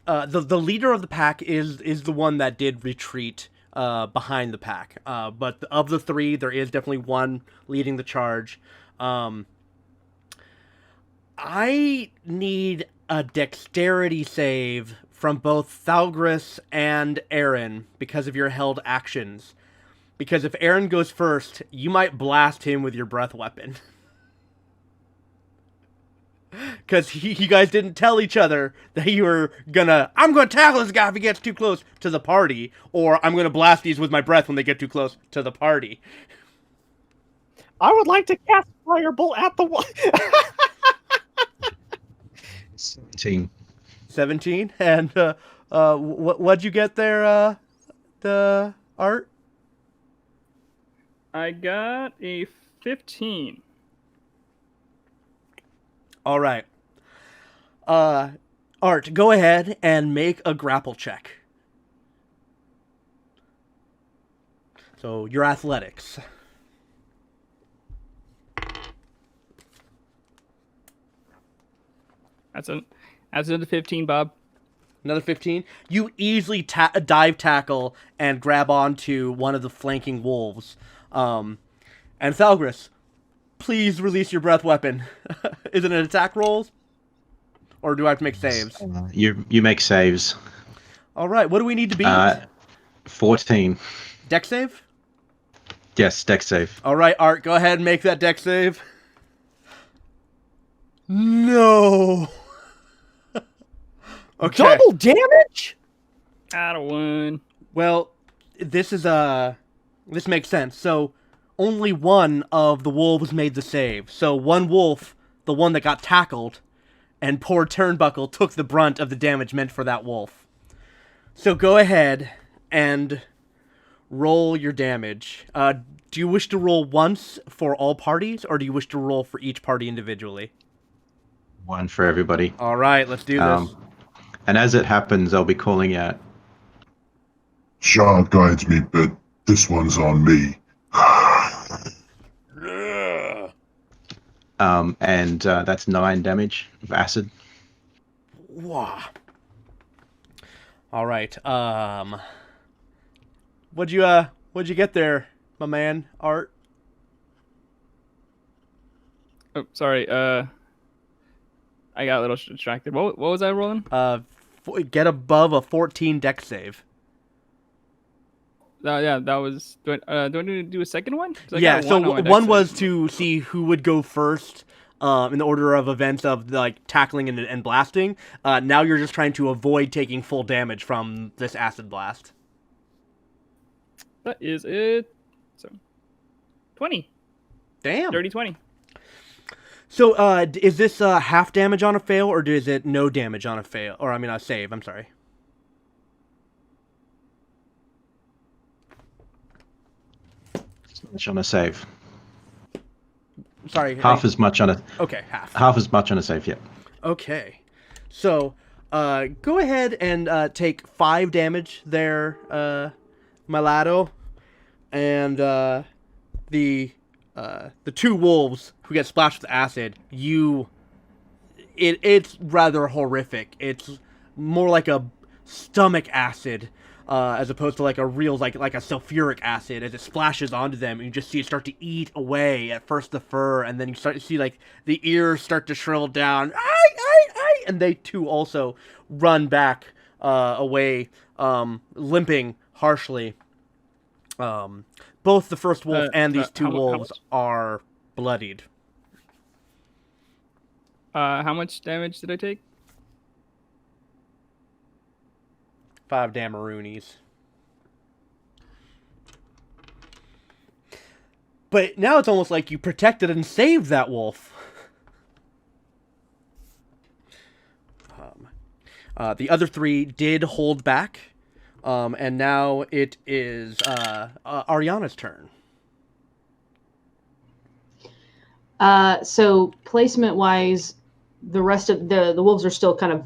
the leader of the pack is the one that did retreat behind the pack, but of the 3, there is definitely one leading the charge. I need a dexterity save from both Thalgris and Aaron because of your held actions. Because if Aaron goes first, you might blast him with your breath weapon. Because you guys didn't tell each other that you were I'm gonna tackle this guy if he gets too close to the party, or I'm gonna blast these with my breath when they get too close to the party. I would like to cast Firebolt at the wall. 17. 17? And what'd you get there, the Art? I got a 15. All right. Art, go ahead and make a grapple check. So, your athletics. That's another 15, Bob. Another 15. You easily dive tackle and grab onto one of the flanking wolves. And Thalgris, please release your breath weapon. Is it an attack roll? Or do I have to make saves? You make saves. All right. What do we need to beat? 14. Dex save? Yes, dex save. All right, Art, go ahead and make that dex save. No. Okay. Double damage? Out of one. Well, this makes sense. So, only one of the wolves made the save. So, one wolf, the one that got tackled, and poor Turnbuckle took the brunt of the damage meant for that wolf. So, go ahead and roll your damage. Do you wish to roll once for all parties, or do you wish to roll for each party individually? One for everybody. All right, let's do this. And as it happens, I'll be calling out. Shard guides me, but this one's on me. And that's 9 damage of acid. Wow. All right. What'd you get there, my man, Art? Oh, sorry. I got a little distracted. What was I rolling? Get above a 14 dex save. Yeah, that was. Do I need to do a second one? Yeah, so one was to see who would go first in the order of events of like tackling and blasting. Now you're just trying to avoid taking full damage from this acid blast. That is it. So, 20. Damn. Dirty 20. So, is this half damage on a fail, or is it no damage on a fail? Or, I mean, a save, I'm sorry. Much on a save. Sorry. Half as much on a... Okay, half. Half as much on a save, yeah. Okay. So, go ahead and take 5 damage there, Milado. And, the 2 wolves who get splashed with acid, it's rather horrific. It's more like a stomach acid, as opposed to like a real, like a sulfuric acid. As it splashes onto them, you just see it start to eat away at first the fur, and then you start to see like the ears start to shrivel down. And they too also run back away, limping harshly. Both the first wolf and these 2 wolves are bloodied. How much damage did I take? 5 damaroonies. But now it's almost like you protected and saved that wolf. The other 3 did hold back. And now it is Ariana's turn. So placement-wise, the rest of the wolves are still kind of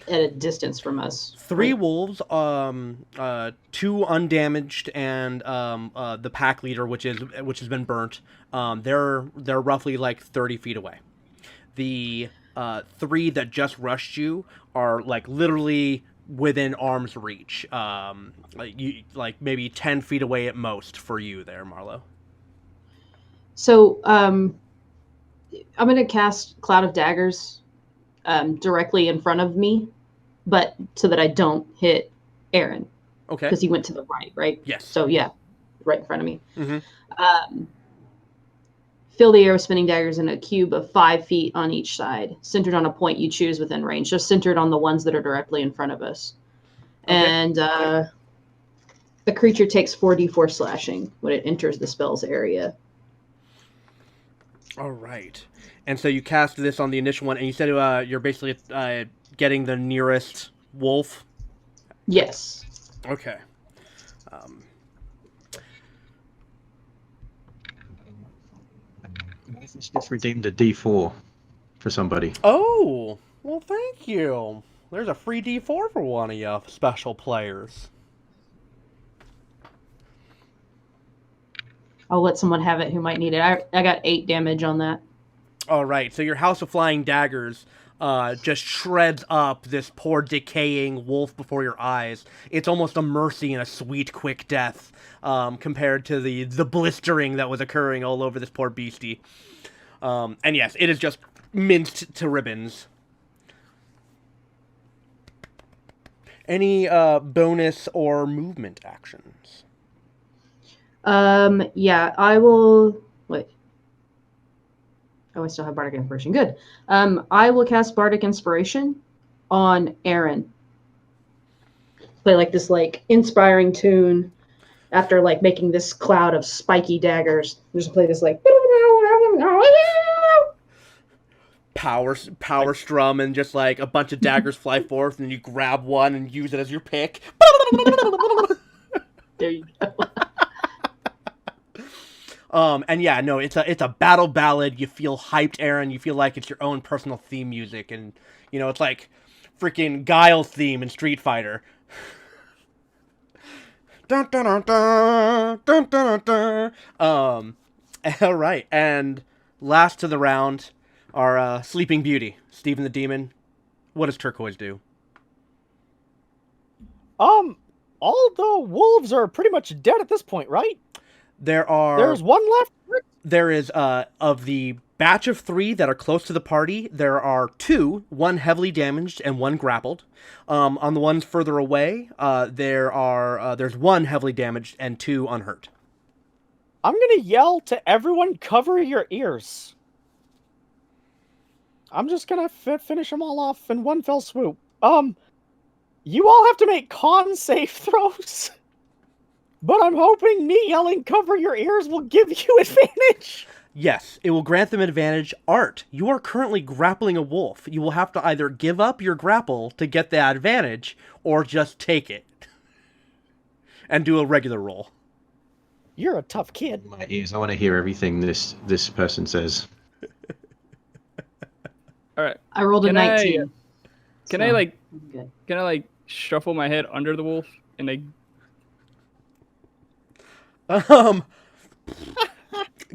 at a distance from us. 3 right? wolves, 2 undamaged, and the pack leader, which has been burnt. They're roughly like 30 feet away. The 3 that just rushed you are like literally within arm's reach, like maybe 10 feet away at most for you there, Marlo. So I'm going to cast Cloud of Daggers directly in front of me, but so that I don't hit Aaron. Okay. Because he went to the right? Yes. So yeah, right in front of me. Mm-hmm. Fill the air with spinning daggers in a cube of 5 feet on each side, centered on a point you choose within range. Just centered on the ones that are directly in front of us. Okay. And the creature takes 4d4 slashing when it enters the spell's area. All right. And so you cast this on the initial one, and you said you're basically getting the nearest wolf? Yes. Okay. Just redeemed a D4 for somebody. Oh, well, thank you. There's a free D4 for one of you special players. I'll let someone have it who might need it. I got 8 damage on that. All right, so your House of Flying Daggers just shreds up this poor decaying wolf before your eyes. It's almost a mercy and a sweet, quick death compared to the blistering that was occurring all over this poor beastie. And yes, it is just minced to ribbons. Any bonus or movement actions? Yeah, I will... Wait. Oh, I still have Bardic Inspiration. Good. I will cast Bardic Inspiration on Aaron. Play like this inspiring tune after making this cloud of spiky daggers. Just play this power strum, and just a bunch of daggers fly forth, and you grab one and use it as your pick. There you go. And yeah, no, it's a battle ballad. You feel hyped, Aaron. You feel like it's your own personal theme music, and it's like freaking Guile's theme in Street Fighter. Dun, dun, dun, dun, dun, dun, dun. All right, and last to the round, our Sleeping Beauty, Stephen the Demon. What does Turquoise do? All the wolves are pretty much dead at this point, right? There's one left? There is, of the batch of 3 that are close to the party, there are 2, one heavily damaged and one grappled. On the ones further away, there's 1 heavily damaged and 2 unhurt. I'm gonna yell to everyone, cover your ears. I'm just gonna finish them all off in one fell swoop. You all have to make con save throws. But I'm hoping me yelling cover your ears will give you advantage. Yes, it will grant them advantage. Art, you are currently grappling a wolf. You will have to either give up your grapple to get the advantage, or just take it. And do a regular roll. You're a tough kid. My ears, I want to hear everything this person says. Alright. I rolled a 19. Can I shuffle my head under the wolf and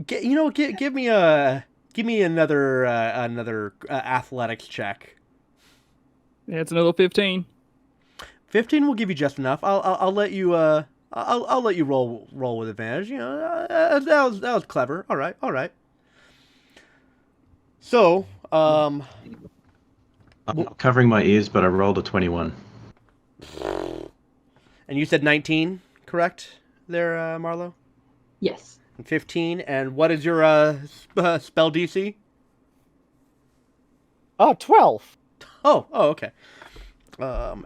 give me another athletics check. Yeah, it's another 15. 15 will give you just enough. I'll let you I'll let you roll with advantage. That was clever. All right. So, I'm not covering my ears, but I rolled a 21. And you said 19, correct? There, Marlo? Yes. 15, and what is your spell DC? 12. Oh, okay.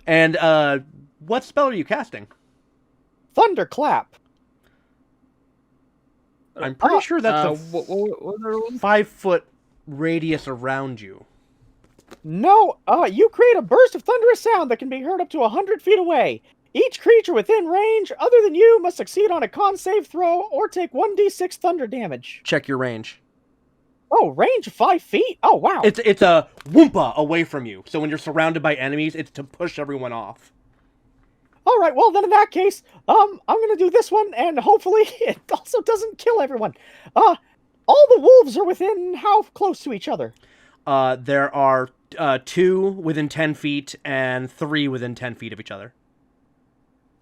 And what spell are you casting? Thunderclap. I'm pretty sure that's a what 5-foot radius around you. No, you create a burst of thunderous sound that can be heard up to 100 feet away. Each creature within range, other than you, must succeed on a con save throw or take 1d6 thunder damage. Check your range. Oh, range of 5 feet? Oh, wow. It's a whoompa away from you. So when you're surrounded by enemies, it's to push everyone off. All right, well, then in that case, I'm going to do this one, and hopefully it also doesn't kill everyone. All the wolves are within how close to each other? There are 2 within 10 feet and 3 within 10 feet of each other.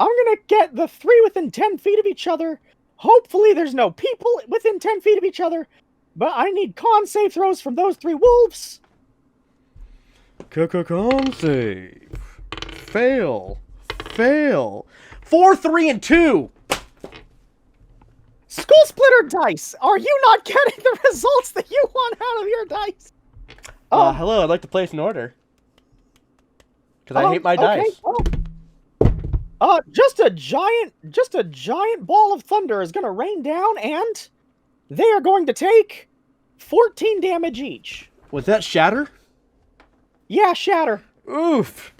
I'm going to get the 3 within 10 feet of each other. Hopefully there's no people within 10 feet of each other. But I need con save throws from those 3 wolves. Con save. Fail. 4, 3, and 2. Skull Splitter dice! Are you not getting the results that you want out of your dice? Hello, I'd like to place an order. Because I hate my dice. Well, just a giant ball of thunder is going to rain down, and they are going to take 14 damage each. Was that shatter? Yeah, shatter. Oof.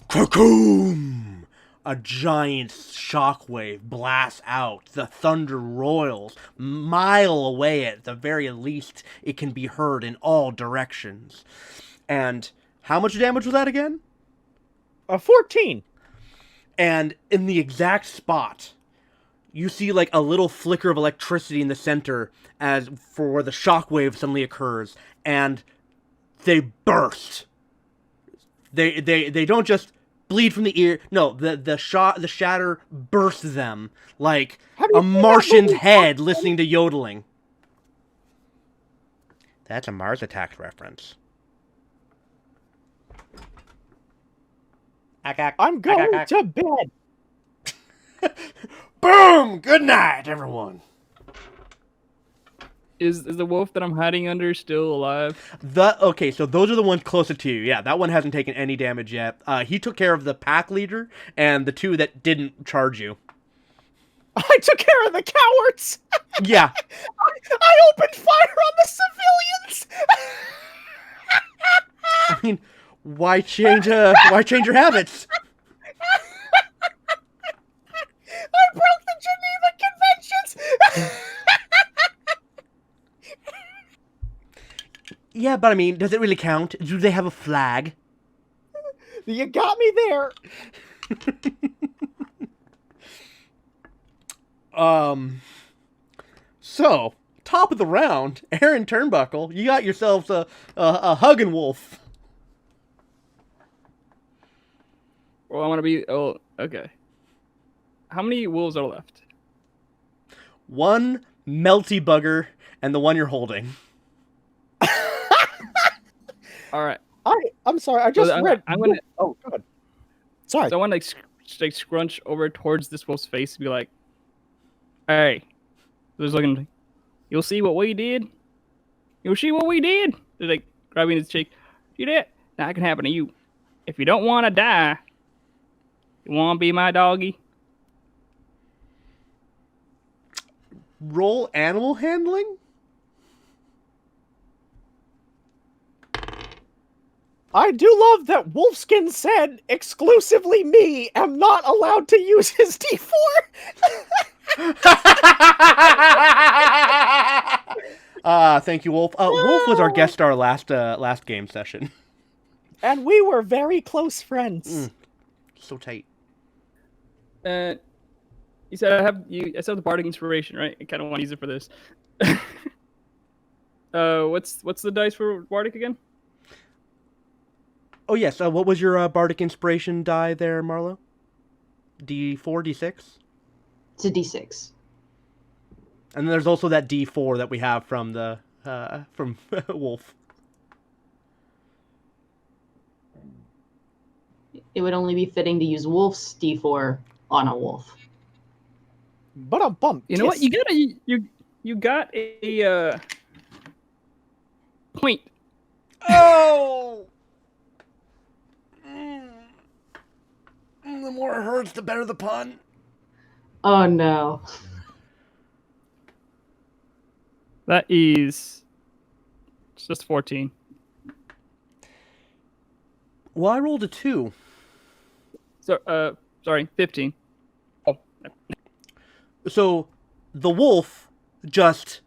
Cocoon! A giant shockwave blasts out. The thunder roils. Mile away at the very least, it can be heard in all directions. And how much damage was that again? 14. And in the exact spot, you see like a little flicker of electricity in the center as for where the shockwave suddenly occurs, and they burst. They don't just bleed from the ear. No, the shatter bursts them like a Martian's head listening to yodeling. That's a Mars Attacks reference. I'm going to bed. Boom! Good night, everyone. Is the wolf that I'm hiding under still alive? Okay, so those are the ones closest to you. Yeah, that one hasn't taken any damage yet. He took care of the pack leader and the 2 that didn't charge you. I took care of the cowards. Yeah. I opened fire on the civilians. I mean, why change your habits? I broke the Geneva Conventions. Yeah, but I mean, does it really count? Do they have a flag? You got me there. So, top of the round, Aaron Turnbuckle, you got yourselves a hugging wolf. Well, I want to be... Oh, okay. How many wolves are left? 1 melty bugger and the one you're holding. All right. I'm sorry. I just read. I'm gonna. Oh, good. Sorry. So I want to like scrunch over towards this wolf's face and be like, "Hey, just looking. You'll see what we did. You'll see what we did." They're like grabbing his cheek. See that? That can happen to you. If you don't want to die, you want to be my doggy. Roll animal handling? I do love that Wolfskin said exclusively me am not allowed to use his D4. Thank you, Wolf. Wolf was our guest star last game session. And we were very close friends. So tight. You said I said the bardic inspiration, right? I kind of want to use it for this. What's the dice for bardic again? Oh yes. What was your bardic inspiration die there, Marlo? D4, D6. It's a D6. And then there's also that D4 that we have from the from Wolf. It would only be fitting to use Wolf's D4 on a wolf. But a bump. You know what? You got a point. Oh. The more it hurts, the better the pun. Oh no. That is just 14. Well, I rolled a 2. So, sorry, 15. Oh. So, the wolf just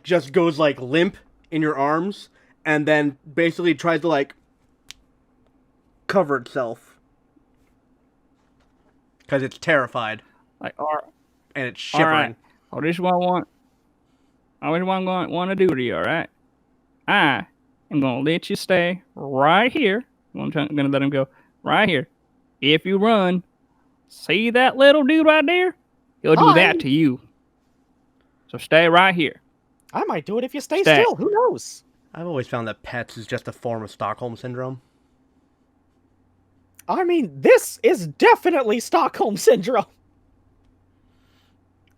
just goes like limp in your arms, and then basically tries to like cover itself because it's terrified Like, and it's shivering. All right. Oh, this is what I want to do to you, all right? I am going to let you stay right here. I'm going to let him go right here. If you run, see that little dude right there? He'll do that to you. So stay right here. I might do it if you stay Stay. still. Who knows? I've always found that pets is just a form of Stockholm Syndrome. I mean, this is definitely Stockholm Syndrome.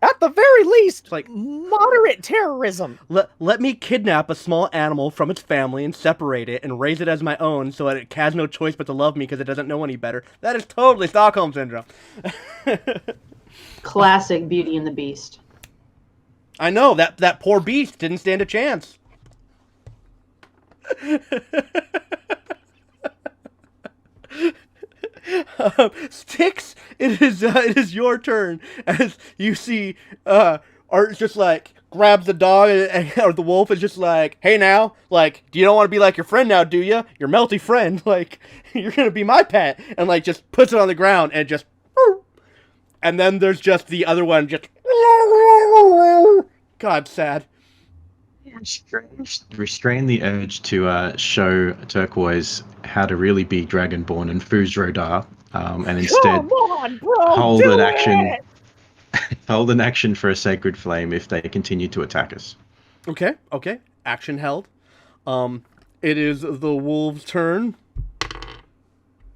At the very least, It's like, moderate terrorism. let me kidnap a small animal from its family and separate it and raise it as my own so that it has no choice but to love me because it doesn't know any better. That is totally Stockholm Syndrome. Classic Beauty and the Beast. I know, that poor beast didn't stand a chance. Styx, it is your turn. As you see, Art just like grabs the dog, or the wolf is just like, "Hey now, like, you don't want to be like your friend now, do you? Your melty friend, like, you're gonna be my pet," and like just puts it on the ground and just, and then there's just the other one just, God, sad. Restrain the urge to show Turquoise how to really be Dragonborn and Fuz Rodar, and instead Come on, bro, hold do an action. it! Hold an action for a Sacred Flame if they continue to attack us. Okay. Action held. It is the wolf's turn.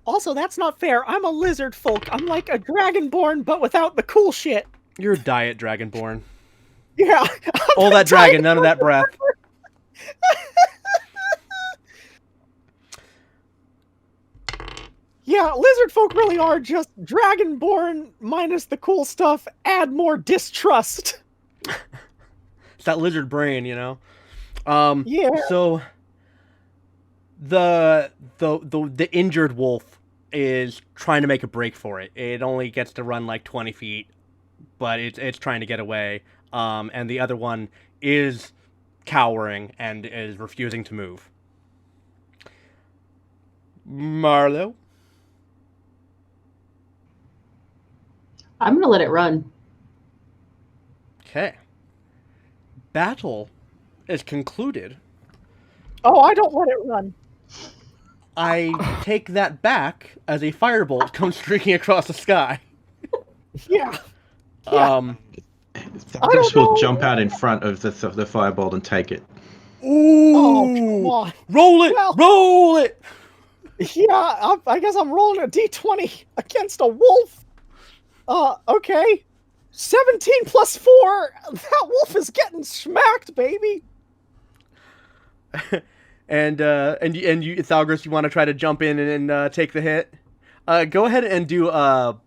Also, that's not fair. I'm a lizard folk. I'm like a dragonborn, but without the cool shit. You're a diet Dragonborn. Yeah. All that dragon, none of that breath. Yeah, lizard folk really are just dragonborn minus the cool stuff, add more distrust. It's that lizard brain, you know. Yeah. So the injured wolf is trying to make a break for it. It only gets to run like 20 feet, but it's trying to get away. And the other one is cowering and is refusing to move. Marlo. I'm gonna let it run. Okay. Battle is concluded. Oh, I don't let it run. I take that back as a firebolt comes streaking across the sky. Yeah. Thaddeus will jump out in front of the firebolt and take it. Ooh! Oh, come on. Roll it! Well- Roll it! Yeah, I guess I'm rolling a d20 against a wolf. Okay. 17 plus 4. That wolf is getting smacked, baby. And you, Thalgris, you want to try to jump in and take the hit? Go ahead and do a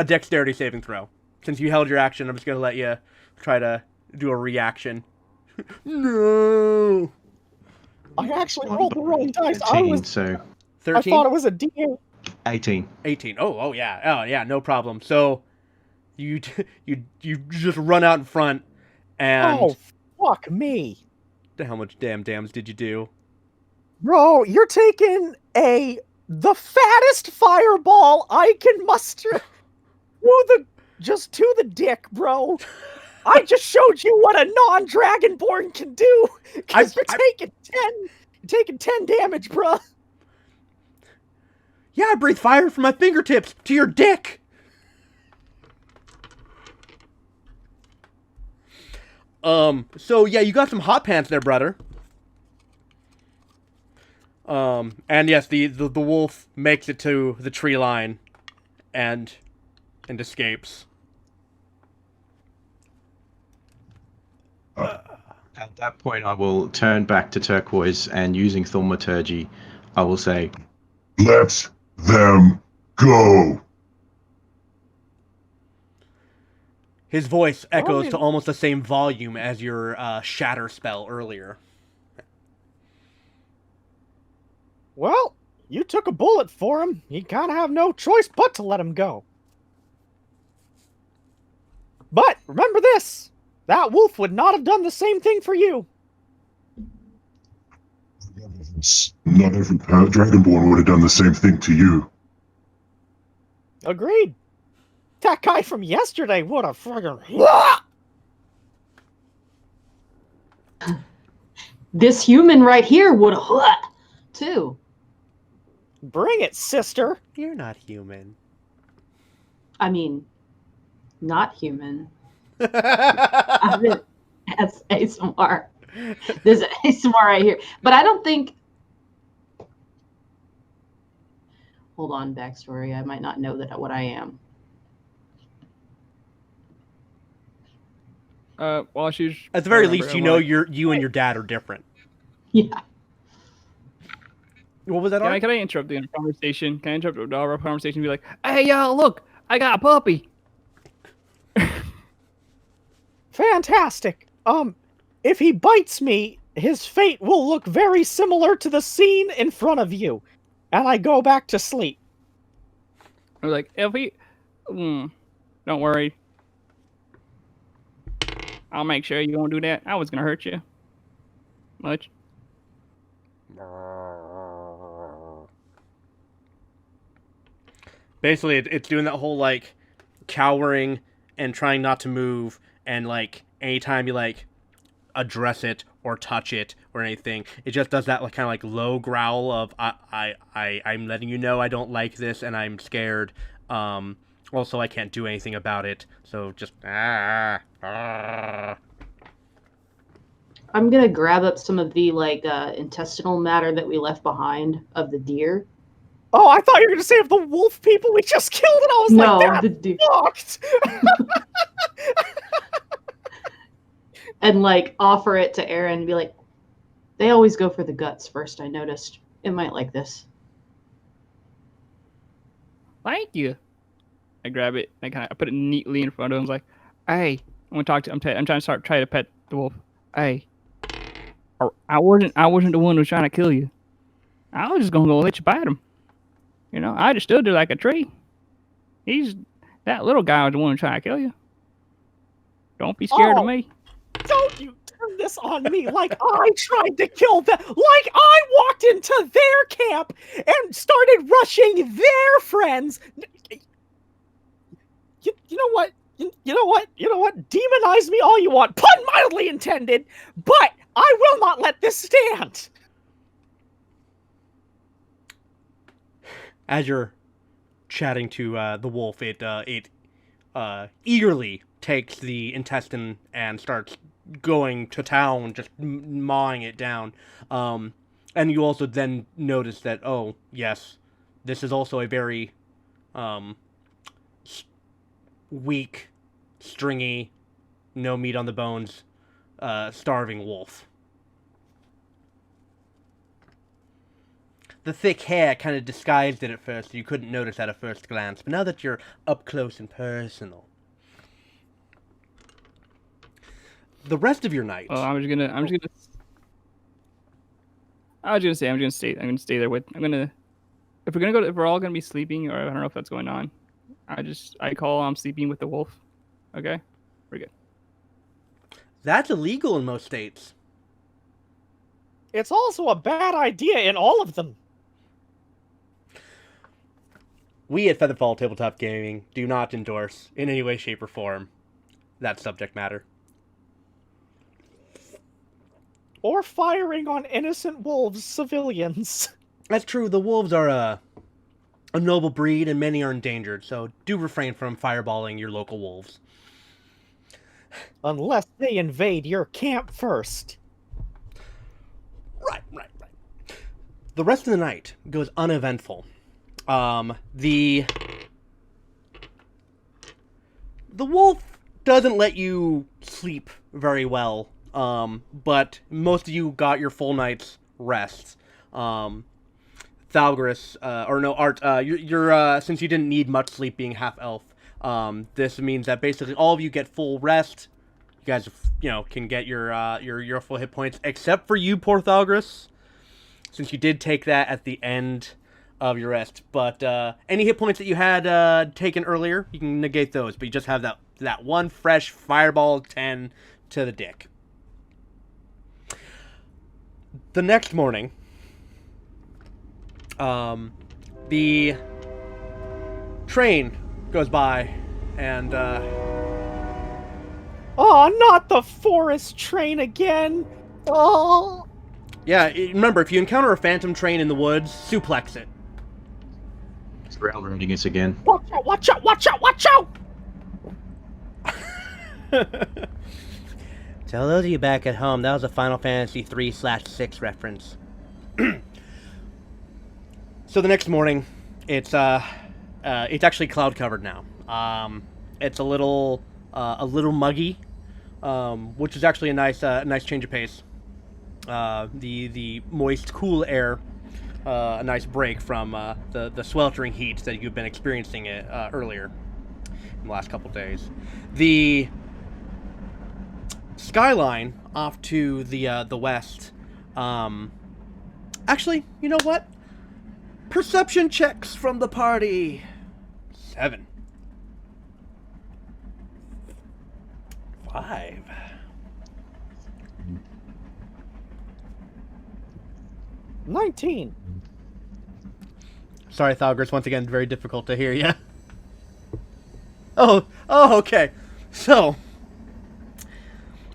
dexterity saving throw. Since you held your action, I'm just gonna let you try to do a reaction. No. I actually rolled the wrong dice. 13, so I 13? thought it was a d8. 18. 18. Oh yeah, no problem. So you just run out in front, and Oh, fuck me. how much damage did you do? Bro, you're taking the fattest fireball I can muster just to the dick, bro. I just showed you what a non-dragonborn can do. Because you're taking 10 damage, bro. Yeah, I breathe fire from my fingertips to your dick. So yeah, you got some hot pants there, brother. And yes, the wolf makes it to the tree line and escapes. At that point, I will turn back to Turquoise and using Thaumaturgy, I will say, Let them go. His voice echoes to almost the same volume as your shatter spell earlier. Well, you took a bullet for him. You kind of have no choice but to let him go. But remember this. That wolf would not have done the same thing for you. Not every Dragonborn would have done the same thing to you. Agreed. That guy from yesterday would have friggin'... This human right here would have too. Bring it, sister. You're not human. I mean, not human. I mean, that's ASMR. There's ASMR right here. But I don't think... Hold on, backstory. I might not know what I am. Well, she's At the very least, you know you and your dad are different. Yeah. What was that? Can I interrupt the conversation? Can I interrupt our conversation and be like, "Hey, y'all, look, I got a puppy." Fantastic. If he bites me, his fate will look very similar to the scene in front of you. And I go back to sleep. I was like, if he, don't worry, I'll make sure you won't do that. I was gonna hurt you much. Basically, it's doing that whole, like, cowering and trying not to move, and, like, anytime you, like, address it or touch it or anything, it just does that, like, kind of, like, low growl of, I'm letting you know I don't like this and I'm scared. Also, I can't do anything about it, so just, I'm gonna grab up some of the, like, intestinal matter that we left behind of the deer. Oh, I thought you were going to say of the wolf people we just killed, and I was like, the deer. Fucked! And, like, offer it to Aaron and be like, they always go for the guts first, I noticed. It might like this. Thank you. I grab it. I put it neatly in front of him. I was like, "Hey, I'm gonna talk to. I'm trying to try to pet the wolf. Hey, I wasn't the one who was trying to kill you. I was just gonna go let you bite him. You know, I just stood there like a tree. That little guy was the one who tried to kill you. Don't be scared of me." Don't you turn this on me like I tried to kill them, like I walked into their camp and started rushing their friends. You know what? You know what? Demonize me all you want. Pun mildly intended, but I will not let this stand. as you're chatting to the wolf, it eagerly takes the intestine and starts going to town, just mawing it down. And you also then notice that, oh, yes, this is also a very weak, stringy, no meat on the bones, starving wolf. The thick hair kind of disguised it at first, so you couldn't notice at a first glance. But now that you're up close and personal, the rest of your night. Well, I'm gonna stay there with. If we're all gonna be sleeping, or I don't know if that's going on. I call I'm sleeping with the wolf. Okay, we're good. That's illegal in most states. It's also a bad idea in all of them. We at FeatherFall Tabletop Gaming do not endorse, in any way, shape, or form, that subject matter. Or firing on innocent wolves, civilians. That's true, the wolves are a noble breed and many are endangered, so do refrain from fireballing your local wolves. Unless they invade your camp first. Right. The rest of the night goes uneventful. The wolf doesn't let you sleep very well, but most of you got your full night's rest. Thalgris, Art, you're since you didn't need much sleep being half elf, this means that basically all of you get full rest. You guys, can get your full hit points, except for you, poor Thalgris, since you did take that at the end of your rest. But any hit points that you had taken earlier, you can negate those, but you just have that one fresh fireball 10 to the dick. The next morning, the train goes by, and oh, not the forest train again. Oh. Yeah, remember, if you encounter a phantom train in the woods, suplex it. It's railroading us again. Watch out! Tell those of you back at home, that was a Final Fantasy 3/6 reference. So the next morning, it's actually cloud covered now. It's a little muggy, which is actually a nice change of pace. The moist, cool air, a nice break from the sweltering heat that you've been experiencing earlier in the last couple days. The skyline off to the west. Actually, you know what? Perception checks from the party. 7. 5. $19. Sorry, Thalgris, once again, very difficult to hear you. Oh, okay. So,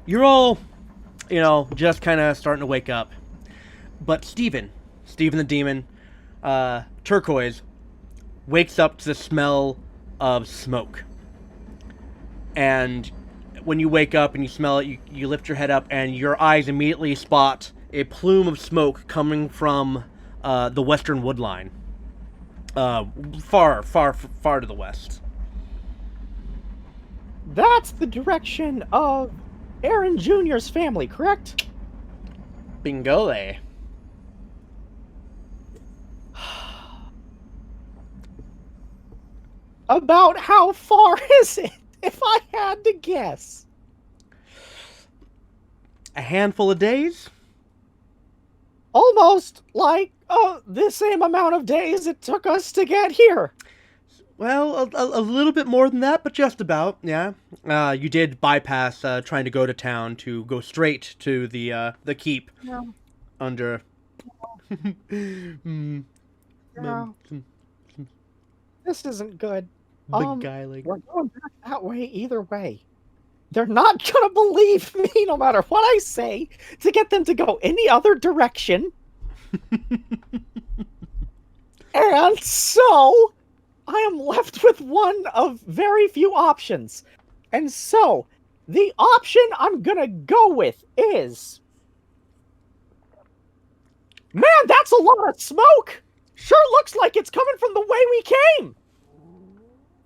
you're all, just kind of starting to wake up. But Steven the demon, Turquoise, wakes up to the smell of smoke. And when you wake up and you smell it, you lift your head up and your eyes immediately spot a plume of smoke coming from the western wood line. Far to the west. That's the direction of Aaron Jr.'s family, correct? Bingo there. About how far is it, if I had to guess? A handful of days? Almost like the same amount of days it took us to get here. Well, a little bit more than that, but just about, yeah. You did bypass trying to go to town to go straight to the keep. No. Under... No. This isn't good. Beguiling. We're going back that way either way. They're not gonna believe me no matter what I say to get them to go any other direction. And so, I am left with one of very few options. And so, the option I'm gonna go with is... Man, that's a lot of smoke! Sure looks like it's coming from the way we came!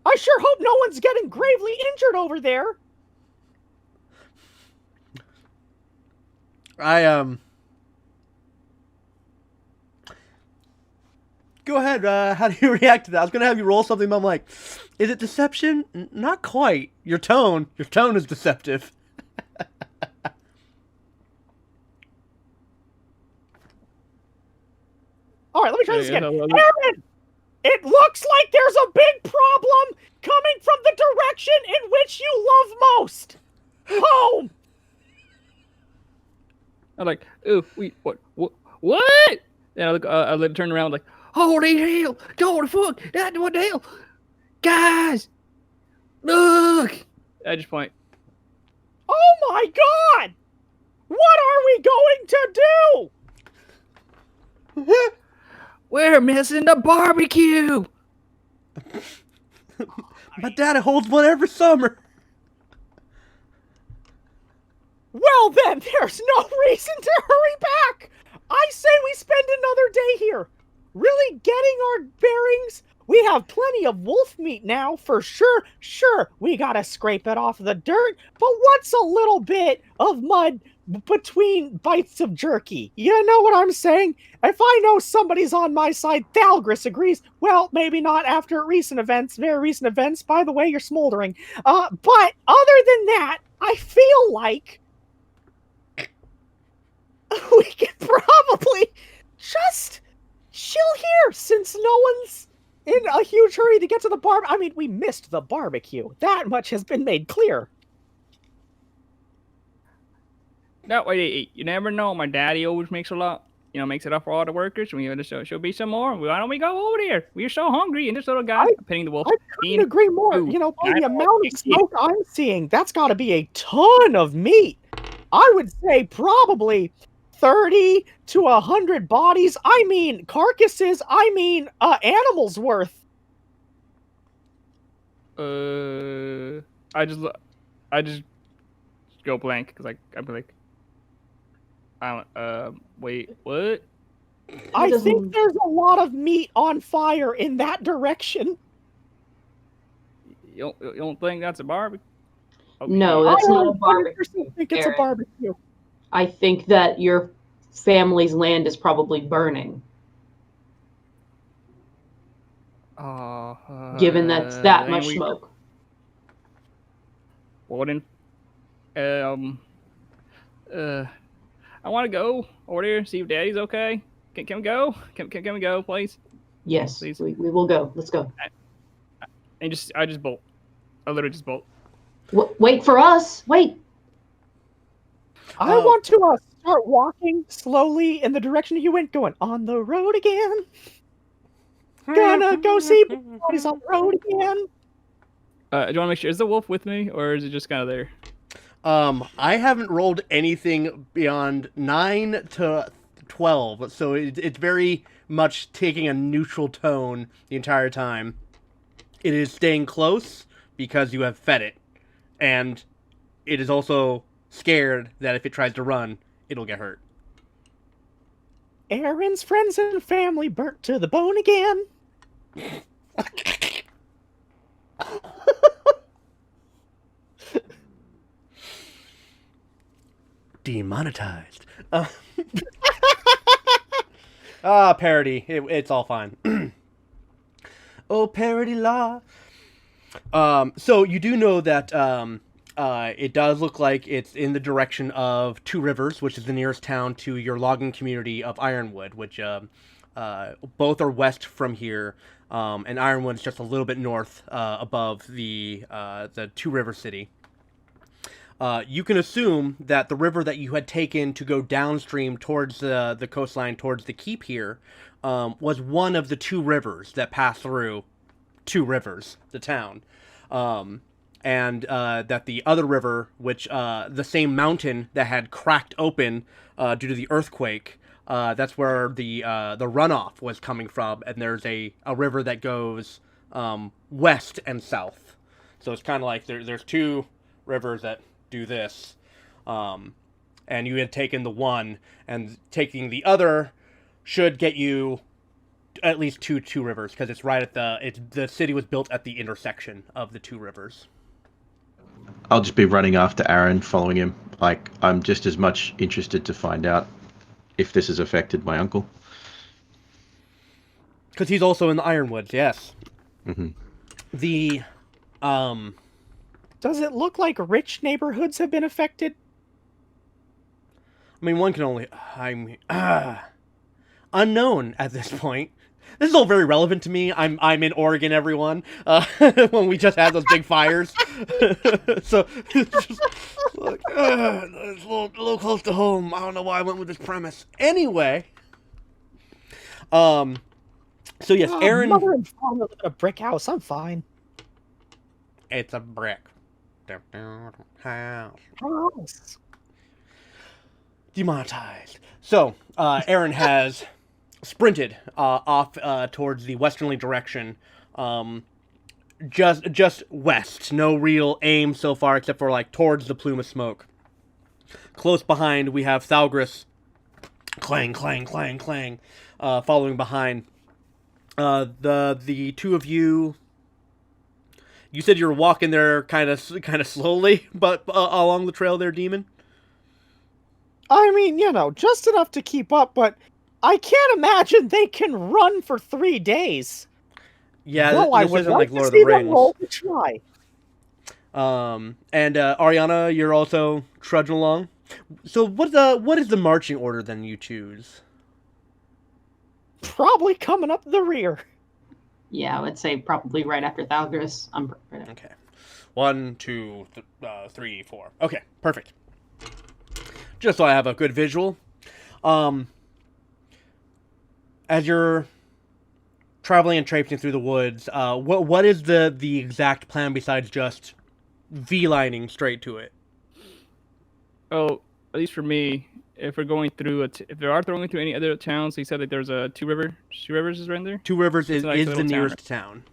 I sure hope no one's getting gravely injured over there! Go ahead, how do you react to that? I was gonna have you roll something, but I'm like, is it deception? Not quite. Your tone is deceptive. Alright, let me try this again. Aaron! It looks like there's a big problem coming from the direction in which you love most! Home! I'm like, ooh, what? And I turn around like, holy hell, holy fuck, what the hell? Guys, look! I just point. Oh my god! What are we going to do? We're missing the barbecue! My daddy holds one every summer. Well then, there's no reason to hurry back! I say we spend another day here. Really getting our bearings? We have plenty of wolf meat now, for sure. Sure, we gotta scrape it off the dirt, but what's a little bit of mud between bites of jerky? You know what I'm saying? If I know somebody's on my side, Thalgris agrees. Well, maybe not after recent events, very recent events. By the way, you're smoldering. But other than that, I feel like we could probably just chill here since no one's in a huge hurry to get to the bar. I mean, we missed the barbecue. That much has been made clear. No, wait, you never know. My daddy always makes a lot. Makes it up for all the workers. She'll be some more. Why don't we go over there? We're so hungry. And this little guy, pinning the wolf. I couldn't agree more. Food. By the amount of smoke I'm seeing, that's got to be a ton of meat. I would say probably 30 to 100 bodies. I mean carcasses. I mean animals worth. I just go blank because I'd be like, wait, what? I doesn't- think there's a lot of meat on fire in that direction. You don't think that's a barbecue? Okay. No, that's I not a 100% barbecue. think it's a Aaron. barbecue. I think that your family's land is probably burning, given that's that then much we- smoke. Well then, I want to go over there see if Daddy's okay. Can we go? Can we go, please? Yes, Please. we will go. Let's go. And I just bolt. I literally just bolt. Wait for us. Wait. I want to start walking slowly in the direction you went, going, on the road again. Gonna go see boys on the road again. Do you want to make sure, is the wolf with me, or is it just kind of there? I haven't rolled anything beyond 9 to 12, so it's very much taking a neutral tone the entire time. It is staying close because you have fed it, and it is also scared that if it tries to run, it'll get hurt. Aaron's friends and family burnt to the bone again. Demonetized. Parody. It's all fine. Oh, parody law. So you do know that it does look like it's in the direction of Two Rivers, which is the nearest town to your logging community of Ironwood, which both are west from here, and Ironwood's just a little bit north above the Two River City. You can assume that the river that you had taken to go downstream towards the coastline, towards the keep here, was one of the two rivers that passed through Two Rivers, the town. And that the other river, which the same mountain that had cracked open due to the earthquake, that's where the runoff was coming from, and there's a river that goes west and south. So it's kind of like there's two rivers that do this, and you had taken the one, and taking the other should get you at least two rivers, because it's right at the city was built at the intersection of the two rivers. I'll just be running after Aaron, following him. Like, I'm just as much interested to find out if this has affected my uncle. Because he's also in the Ironwoods, yes. Mm-hmm. The Does it look like rich neighborhoods have been affected? I mean, one can only... unknown at this point. This is all very relevant to me. I'm in Oregon, everyone. When we just had those big fires, so it's just like, it's a little close to home. I don't know why I went with this premise. Anyway, so yes, Aaron. Mother and father live in a brick house. I'm fine. It's a brick house. House. Demonetized. So Aaron has sprinted off towards the westerly direction, just west. No real aim so far, except for like towards the plume of smoke. Close behind, we have Thalgris, clang, clang, clang, clang, following behind. The two of you. You said you were walking there kind of slowly, but along the trail there, Demon. I mean, just enough to keep up, but I can't imagine they can run for 3 days. Yeah, Though I this would isn't like like Lord to of see the them roll Rings. to try. And Ariana, you're also trudging along. So what is the marching order then you choose? Probably coming up the rear. Yeah, I would say probably right after Thalgris. Okay. 1, 2, 3, 4. Okay, perfect. Just so I have a good visual. As you're traveling and traipsing through the woods, what is the exact plan besides just V-lining straight to it? Oh, at least for me, if we're going through if there are going through any other towns, he said that there's a Two Rivers is right there. Two Rivers is like a the little nearest town.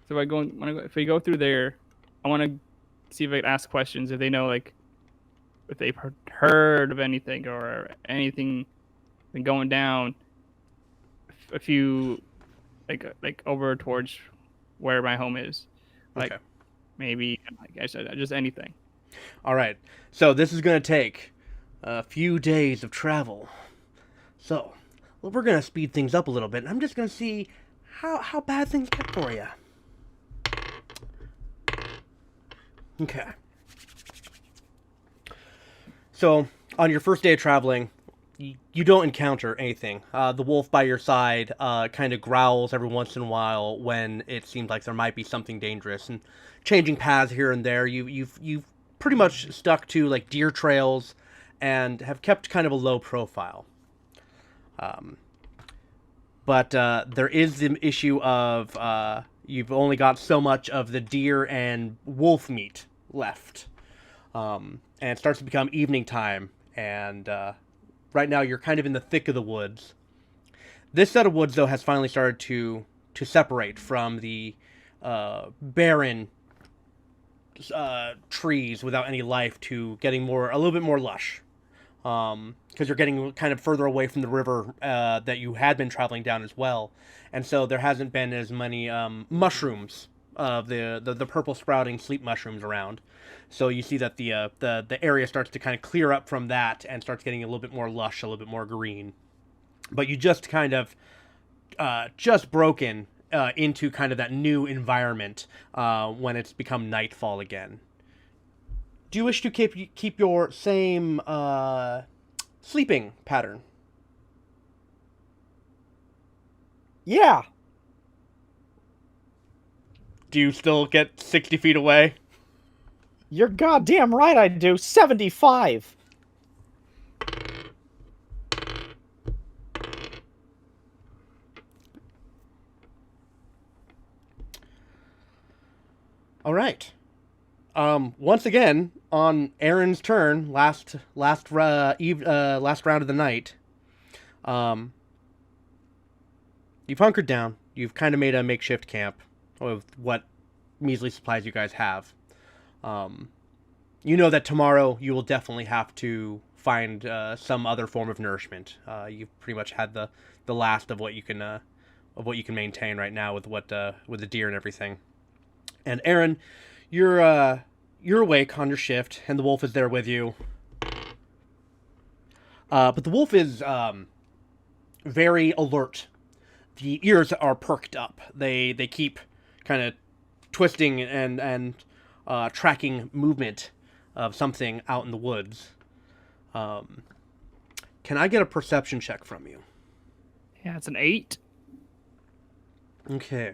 So if we go through there, I want to see if I could ask questions if they know, like, if they've heard of anything or anything been going down. A few, like over towards where my home is, like Okay. maybe like I said, just anything. All right. So this is going to take a few days of travel. So we're going to speed things up a little bit. And I'm just going to see how bad things get for you. Okay. So on your first day of traveling, you don't encounter anything. The wolf by your side kind of growls every once in a while when it seems like there might be something dangerous, and changing paths here and there. You've pretty much stuck to like deer trails and have kept kind of a low profile. But there is the issue of you've only got so much of the deer and wolf meat left, and it starts to become evening time, and right now you're kind of in the thick of the woods. This set of woods, though, has finally started to separate from the barren trees without any life to getting a little bit more lush. Because you're getting kind of further away from the river that you had been traveling down as well. And so there hasn't been as many mushrooms, the purple sprouting sleep mushrooms around. So you see that the area starts to kind of clear up from that and starts getting a little bit more lush, a little bit more green. But you just kind of just broken into kind of that new environment when it's become nightfall again. Do you wish to keep your same sleeping pattern? Yeah. Do you still get 60 feet away? You're goddamn right I do. 75. All right. Once again, on Aaron's turn, last round of the night, you've hunkered down. You've kind of made a makeshift camp with what measly supplies you guys have. You know that tomorrow you will definitely have to find some other form of nourishment. You've pretty much had the last of what you can maintain right now with the deer and everything. And Aaron, you're awake on your shift, and the wolf is there with you. But the wolf is very alert. The ears are perked up. They keep kind of twisting and tracking movement of something out in the woods. Can I get a perception check from you? Yeah, it's an 8. Okay.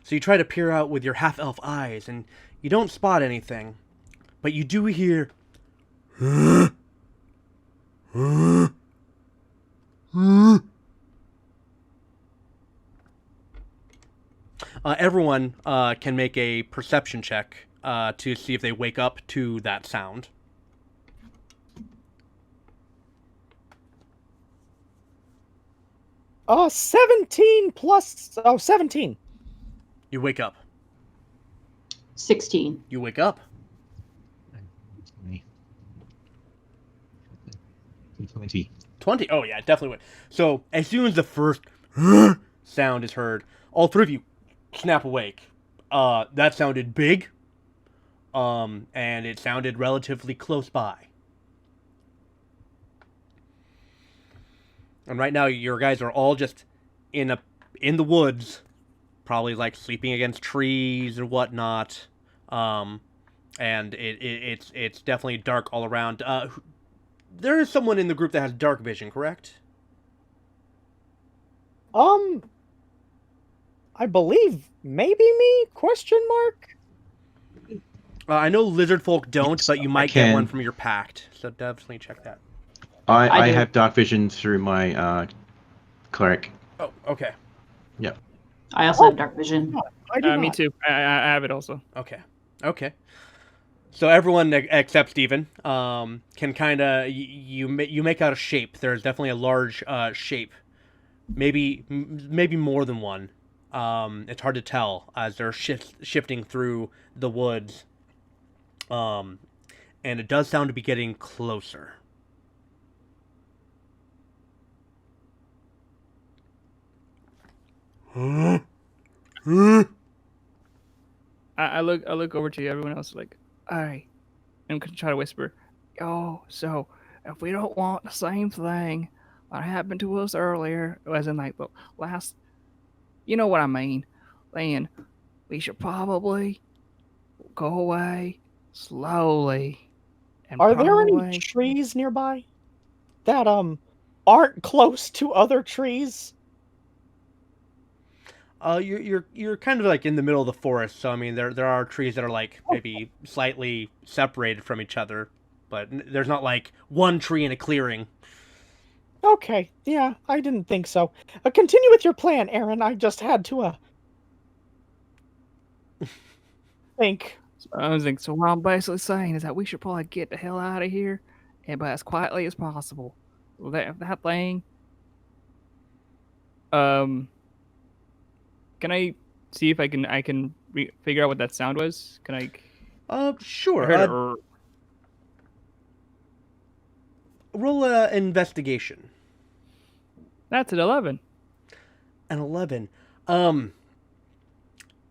So you try to peer out with your half-elf eyes, and you don't spot anything, but you do hear... everyone can make a perception check to see if they wake up to that sound. Oh, 17 plus... Oh, 17. You wake up. 16. You wake up. 20. 20. Oh, yeah, definitely would. So, as soon as the first sound is heard, all three of you snap awake. That sounded big, and it sounded relatively close by. And right now, your guys are all just in the woods, probably like sleeping against trees and whatnot. And it's definitely dark all around. There is someone in the group that has dark vision, correct? I believe maybe me? Question mark? I know lizard folk don't, Yes, but you might get one from your pact. So definitely check that. I do. have dark vision through my cleric. Oh, okay. Yep. I also have dark vision. I do Me not. too. I have it also. Okay. So everyone except Steven can kind of you make out a shape. There's definitely a large shape, maybe more than one. It's hard to tell as they're shifting through the woods. and it does sound to be getting closer. I look over to everyone else like, "Hey," I'm gonna try to whisper, "Yo, so if we don't want the same thing that happened to us earlier, as in like the last, you know what I mean, then we should probably go away slowly and Are there any probably." trees nearby that aren't close to other trees? You're kind of like in the middle of the forest, so I mean there are trees that are like maybe slightly separated from each other, but there's not like one tree in a clearing. Okay, yeah, I didn't think so. Continue with your plan, Aaron. I just had to think. I was thinking, so what I'm basically saying is that we should probably get the hell out of here, and but as quietly as possible. Well, that thing. Can I see if I can figure out what that sound was? Can I? Sure. I heard a Roll a investigation. That's an 11. An 11.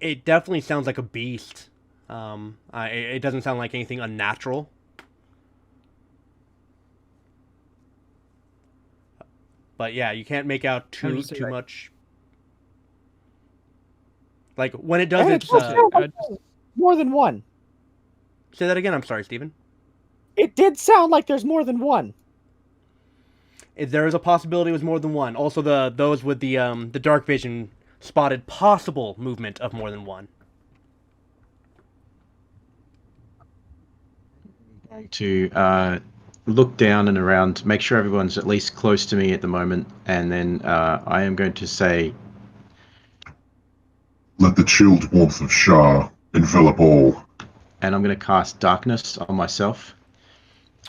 It definitely sounds like a beast. It doesn't sound like anything unnatural. But yeah, you can't make out too much. Like when it does, And it's. it does sound like there's more than one. Say that again. I'm sorry, Stephen. It did sound like there's more than one. There is a possibility it was more than one. Also, those with the dark vision spotted possible movement of more than one. Going to look down and around, make sure everyone's at least close to me at the moment, and then I am going to say, Let the chilled warmth of Shah envelop all. and I'm going to cast darkness on myself,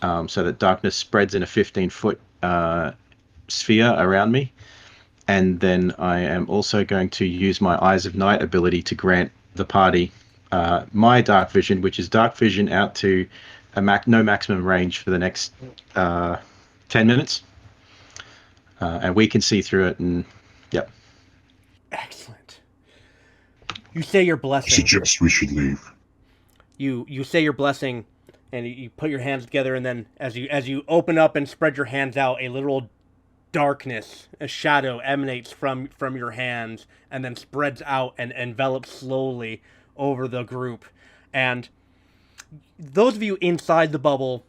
so that darkness spreads in a 15-foot sphere around me. And then I am also going to use my Eyes of Night ability to grant the party my dark vision, which is dark vision out to no maximum range for the next 10 minutes. And we can see through it, and yep. Excellent. You say your I blessing. suggest we should leave. You say your blessing, and you put your hands together, and then as you open up and spread your hands out, a literal darkness, a shadow emanates from your hands, and then spreads out and envelops slowly over the group. And those of you inside the bubble,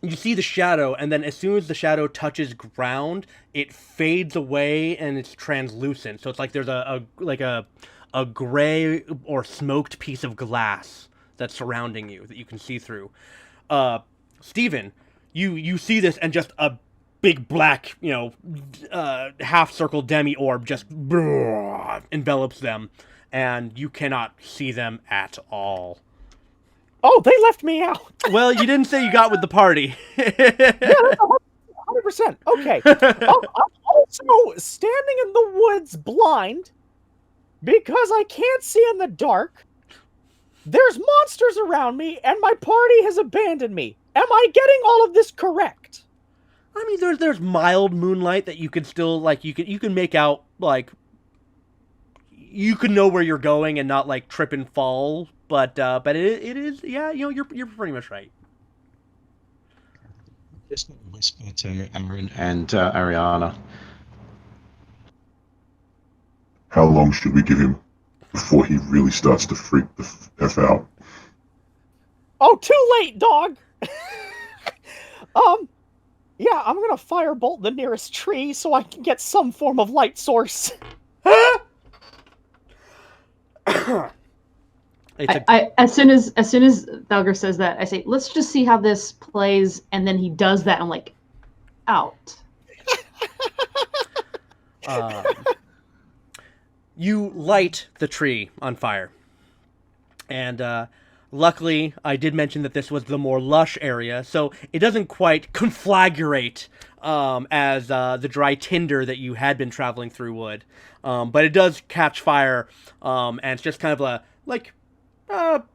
you see the shadow, and then as soon as the shadow touches ground, it fades away and it's translucent. So it's like there's a gray or smoked piece of glass that's surrounding you that you can see through. Stephen, you see this, and just a big black, half circle demi orb just envelops them, and you cannot see them at all. Oh, they left me out. Well, you didn't say you got with the party. Yeah, that's 100%. Okay. I'm also standing in the woods blind because I can't see in the dark. There's monsters around me, and my party has abandoned me. Am I getting all of this correct? I mean, there's mild moonlight that you can still, like, you can make out, like, you can know where you're going and not, like, trip and fall, but it is, yeah, you're pretty much right. Just whisper to Aaron and Ariana. How long should we give him before he really starts to freak the F out? Oh, too late, dog! Yeah, I'm gonna firebolt the nearest tree so I can get some form of light source. As soon as Thalgr says that, I say, let's just see how this plays, and then he does that, and I'm like, out. You light the tree on fire. And luckily, I did mention that this was the more lush area, so it doesn't quite conflagrate as the dry tinder that you had been traveling through would. But it does catch fire, and it's just kind of about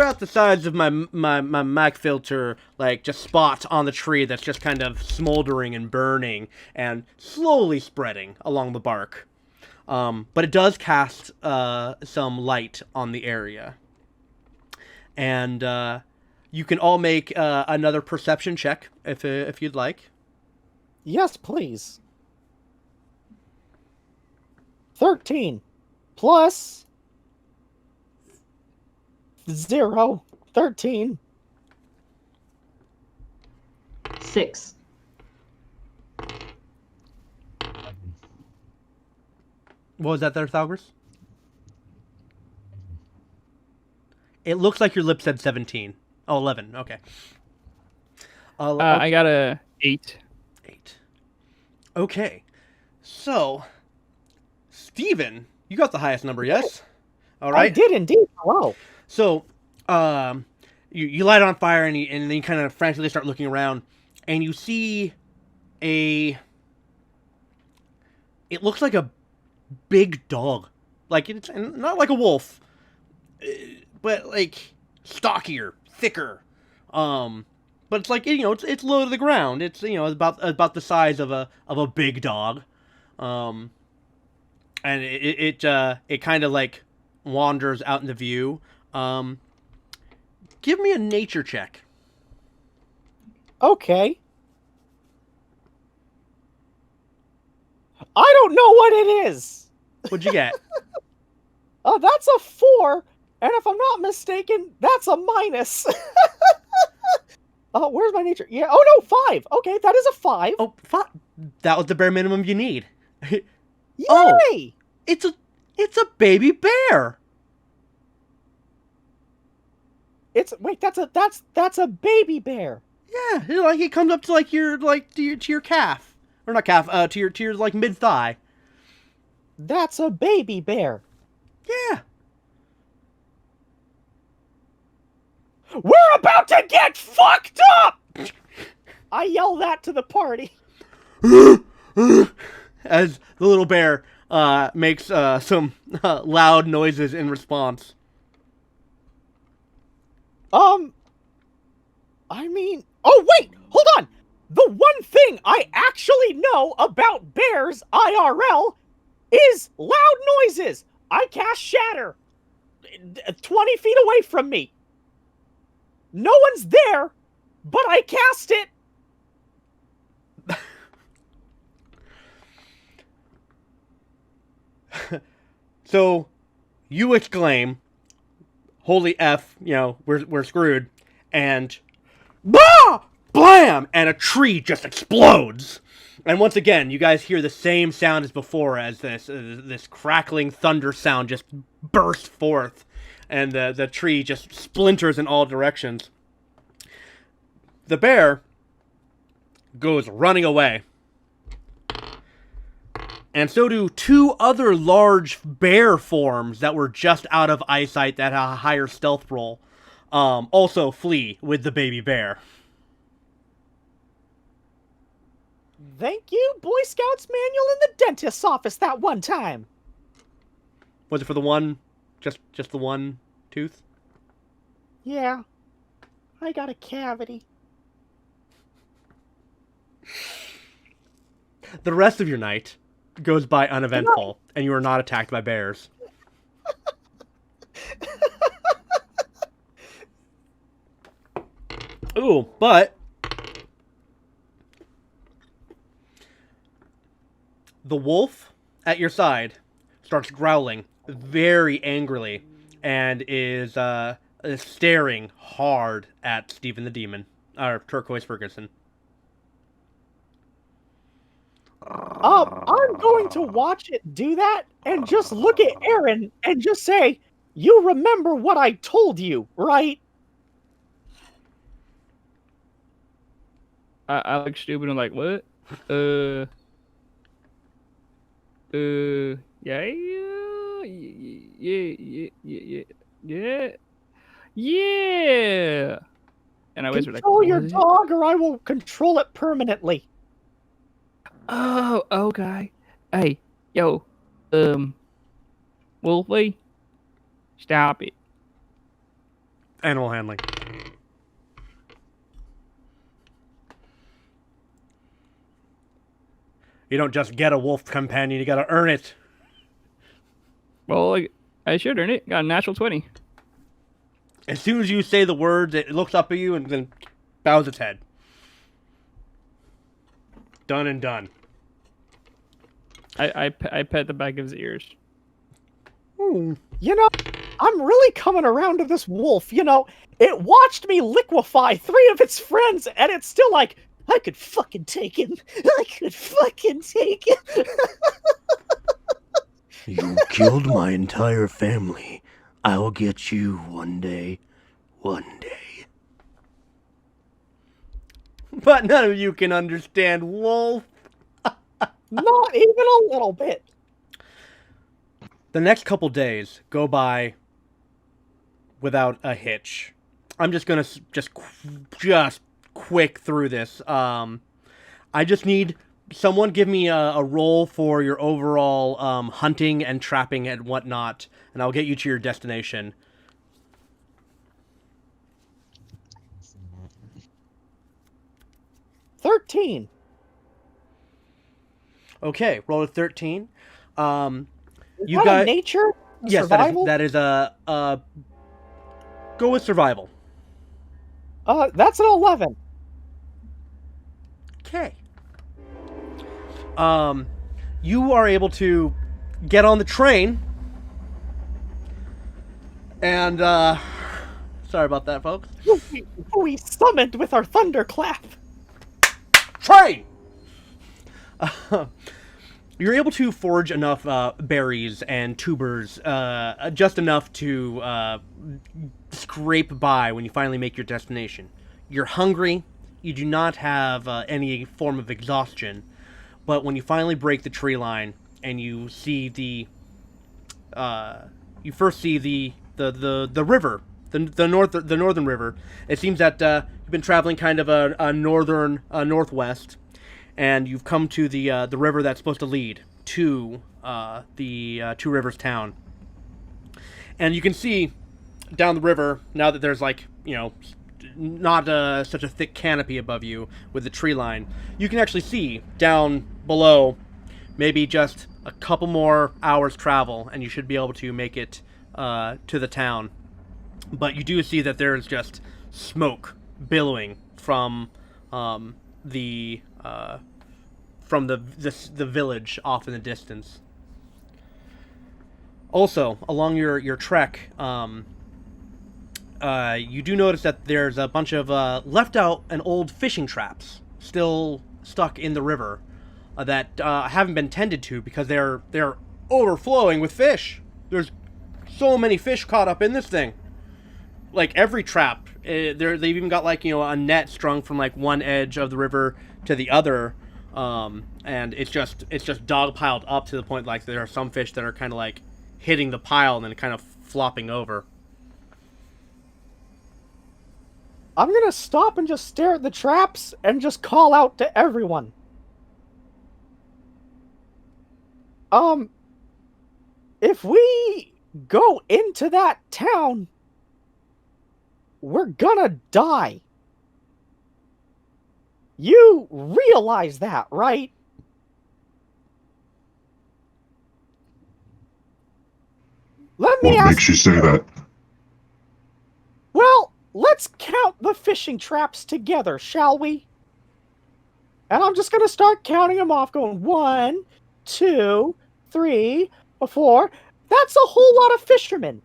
about the size of my mic filter, like just spots on the tree that's just kind of smoldering and burning and slowly spreading along the bark. But it does cast some light on the area. And you can all make another perception check if you'd like. Yes, please. 13 plus 0. 13. 6. What was that there, Thalgris? It looks like your lip said 17. Oh, 11. Okay. I got a 8. 8. Okay. So, Steven, you got the highest number, yes? All right. I did indeed. Hello. So, you light it on fire and then you kind of frantically start looking around, and you see it looks like a big dog. Like, it's not like a wolf, but like stockier, thicker. But it's like, it's low to the ground. It's, about the size of a big dog. And it kind of like wanders out into view. Give me a nature check. Okay. I don't know what it is. What'd you get? That's a 4, and if I'm not mistaken, that's a minus. Where's my nature? Yeah. Oh no, 5. Okay, that is a 5. Oh, 5. That was the bare minimum you need. Yay! Oh, it's a baby bear. That's a baby bear. Yeah, like it comes up to like to your calf, or not calf, to your like mid thigh. That's a baby bear. Yeah. We're about to get fucked up! I yell that to the party. As the little bear makes some loud noises in response. I mean... Oh, wait! Hold on! The one thing I actually know about bears IRL is loud noises! I cast Shatter 20 feet away from me. No one's there, but I cast it! So, you exclaim, "Holy F, we're screwed," and bah! Blam! And a tree just explodes. And once again, you guys hear the same sound as before, as this crackling thunder sound just bursts forth, and the tree just splinters in all directions. The bear goes running away. And so do 2 other large bear forms that were just out of eyesight that had a higher stealth roll. Also flee with the baby bear. Thank you, Boy Scouts manual in the dentist's office that one time. Was it for the one, just the one tooth? Yeah, I got a cavity. The rest of your night goes by uneventful, and you are not attacked by bears. Ooh, but the wolf at your side starts growling very angrily and is staring hard at Stephen the Demon, or Turquoise Ferguson. I'm going to watch it do that and just look at Aaron and just say, "You remember what I told you, right?" I look stupid and like, what? Yeah. And I whisper like, Control your "What?" dog or I will control it permanently. Oh, okay. Hey, yo, Wolfie, stop it. Animal handling. You don't just get a wolf companion, you gotta earn it. Well, like, I should earn it. Got a natural 20. As soon as you say the words, it looks up at you and then bows its head. Done and done. I pet the back of his ears. You know, I'm really coming around to this wolf. You know, it watched me liquefy 3 of its friends, and it's still like, I could fucking take him. I could fucking take him. You killed my entire family. I'll get you one day. One day. But none of you can understand wolf. Not even a little bit. The next couple days go by without a hitch. I'm just gonna just quick through this. I just need someone give me a roll for your overall hunting and trapping and whatnot, and I'll get you to your destination. $13. Okay, roll a 13. You got nature? Yes, survival? that is a go with survival. That's an 11. Okay. You are able to get on the train, and sorry about that, folks. We summoned with our thunderclap. Train. You're able to forage enough berries and tubers, just enough to scrape by when you finally make your destination. You're hungry. You do not have any form of exhaustion, but when you finally break the tree line and you see the, you first see the river, the northern river. It seems that you've been traveling kind of a northwest. And you've come to the river that's supposed to lead to the Two Rivers town. And you can see down the river, now that there's like, you know, not such a thick canopy above you with the tree line, you can actually see down below maybe just a couple more hours travel, and you should be able to make it to the town. But you do see that there's just smoke billowing from the village off in the distance. Also, along your trek, you do notice that there's a bunch of left out and old fishing traps still stuck in the river that haven't been tended to because they're overflowing with fish. There's so many fish caught up in this thing. Like every trap, they've even got like, you know, a net strung from like one edge of the river to the other, and it's just dog piled up to the point like there are some fish that are kind of like hitting the pile and then kind of flopping over. I'm gonna stop and just stare at the traps and just call out to everyone. If we go into that town, we're gonna die. You realize that, right? Let me What ask. makes you say that? Well, let's count the fishing traps together, shall we? And I'm just gonna start counting them off, going 1, 2, 3, 4. That's a whole lot of fishermen.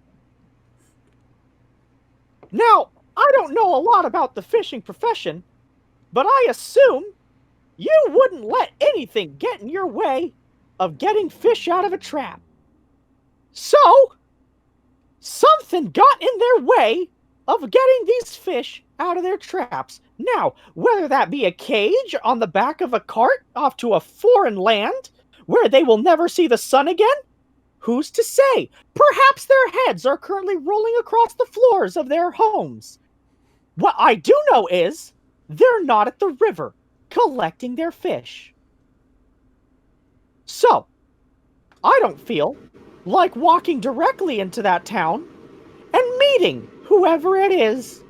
Now, I don't know a lot about the fishing profession, but I assume you wouldn't let anything get in your way of getting fish out of a trap. So, something got in their way of getting these fish out of their traps. Now, whether that be a cage on the back of a cart off to a foreign land where they will never see the sun again, who's to say? Perhaps their heads are currently rolling across the floors of their homes. What I do know is they're not at the river collecting their fish. So, I don't feel like walking directly into that town and meeting whoever it is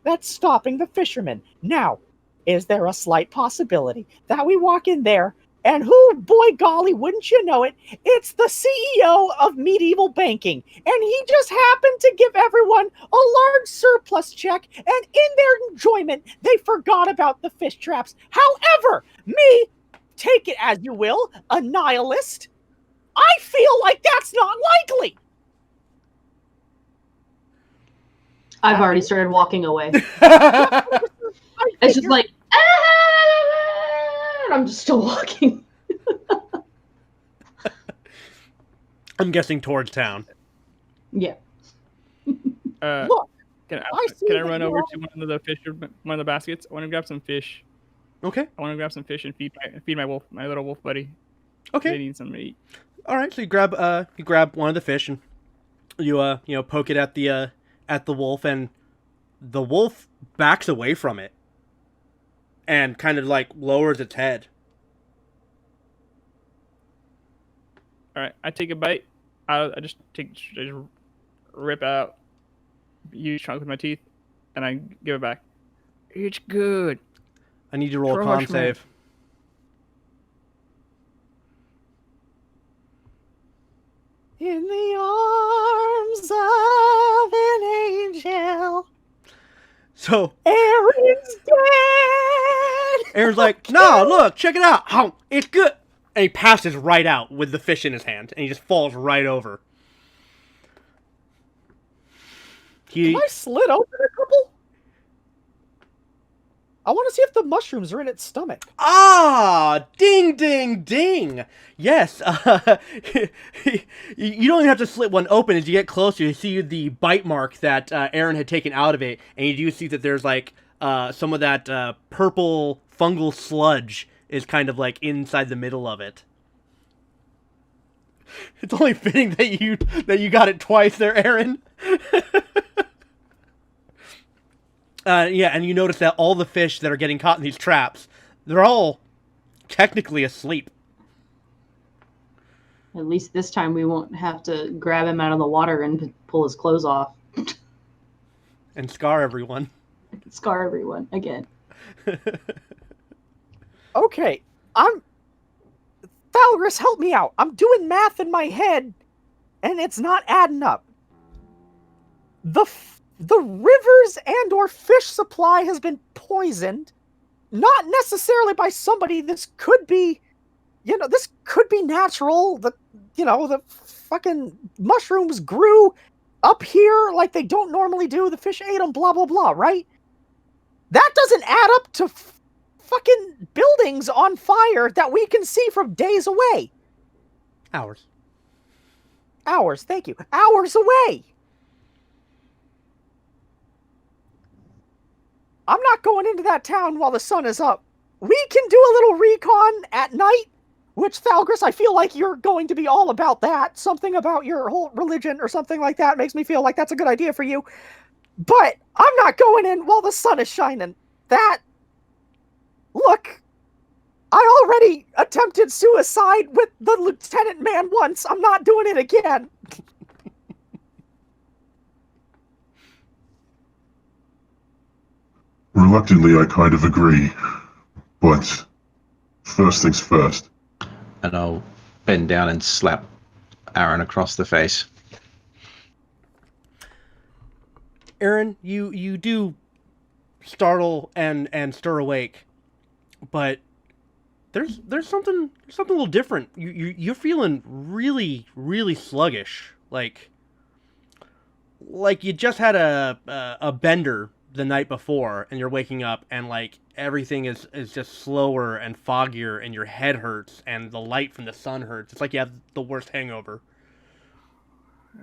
that's stopping the fishermen. Now, is there a slight possibility that we walk in there and who, boy golly, wouldn't you know it, it's the CEO of Medieval Banking, and he just happened to give everyone a large surplus check, and in their enjoyment, they forgot about the fish traps. However, me, take it as you will, a nihilist, I feel like that's not likely. I've already started walking away. I It's just figured- like, and I'm just still walking. I'm guessing towards town. Yeah. Look, Can I see can I that run you over all- to one of the baskets? I want to grab some fish. Okay. I want to grab some fish and feed my wolf, my little wolf buddy. Okay. They need something to eat. All right. So you grab one of the fish and you poke it at the wolf, and the wolf backs away from it and kind of like lowers its head. All right, I take a bite. I just rip out a huge chunk with my teeth, and I give it back. It's good. I need you to roll a Crush con me. save. in the arms of an angel, So Aaron's dead. Aaron's like, no, look, check it out. Oh, it's good. And he passes right out with the fish in his hand, and he just falls right over. He Can I slit open a couple? I want to see if the mushrooms are in its stomach. ding, ding, ding. Yes, you don't even have to slit one open. As you get closer, you see the bite mark that Aaron had taken out of it, and you do see that there's like some of that purple fungal sludge is kind of like inside the middle of it. It's only fitting that you got it twice there, Aaron. Yeah, and you notice that all the fish that are getting caught in these traps, they're all technically asleep. At least this time we won't have to grab him out of the water and pull his clothes off. And scar everyone. Scar everyone again. Okay, Falgris, help me out. I'm doing math in my head, and it's not adding up. The rivers and or fish supply has been poisoned, not necessarily by somebody. This could be, this could be natural. The fucking mushrooms grew up here like they don't normally do. The fish ate them, blah, blah, blah, right? That doesn't add up to fucking buildings on fire that we can see from days away. Hours, thank you. Hours away. I'm not going into that town while the sun is up. We can do a little recon at night, which, Falgris, I feel like you're going to be all about that. Something about your whole religion or something like that makes me feel like that's a good idea for you. But I'm not going in while the sun is shining. Look, I already attempted suicide with the lieutenant man once. I'm not doing it again. Reluctantly, I kind of agree. But first things first. And I'll bend down and slap Aaron across the face. Aaron, you do startle and stir awake, but there's something a little different. You're feeling really, really sluggish, like you just had a bender the night before, and you're waking up and like everything is just slower and foggier, and your head hurts, and the light from the sun hurts. It's like you have the worst hangover.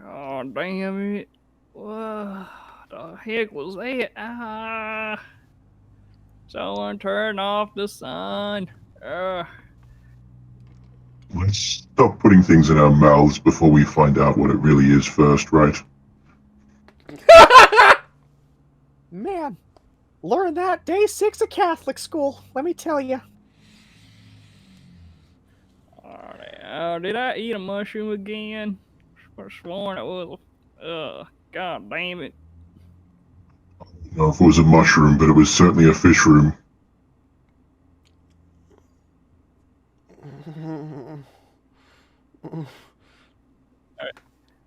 Oh, damn it. What the heck was that? Someone turn off the sun. Let's stop putting things in our mouths before we find out what it really is first, right? Man, learned that day 6 of Catholic school, let me tell you. Did I eat a mushroom again? I sworn it was. God damn it. know if it was a mushroom, but it was certainly a fish room.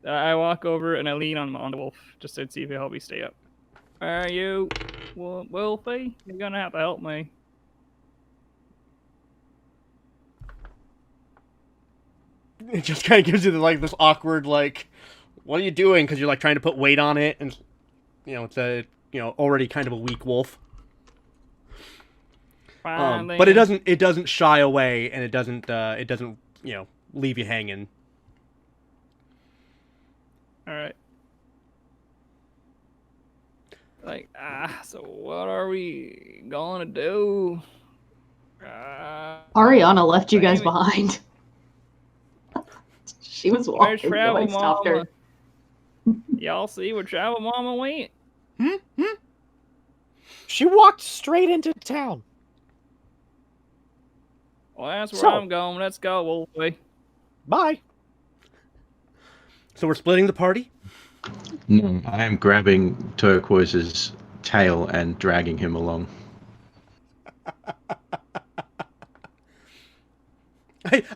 I walk over and I lean on the wolf just to see if he'll help me stay up. Are you, Wolfie? You're gonna have to help me. It just kind of gives you this awkward what are you doing? Because you're trying to put weight on it, and it's a already kind of a weak wolf. But it doesn't shy away, and it doesn't leave you hanging. All right. So what are we gonna do? Ariana left you guys behind. She was Where's walking. Travel Nobody stopped Mama? her. Y'all see where Travel Mama went? She walked straight into town. Well, that's where So- I'm going. Let's go, Wolfie. Bye. So we're splitting the party? No, I am grabbing Turquoise's tail and dragging him along.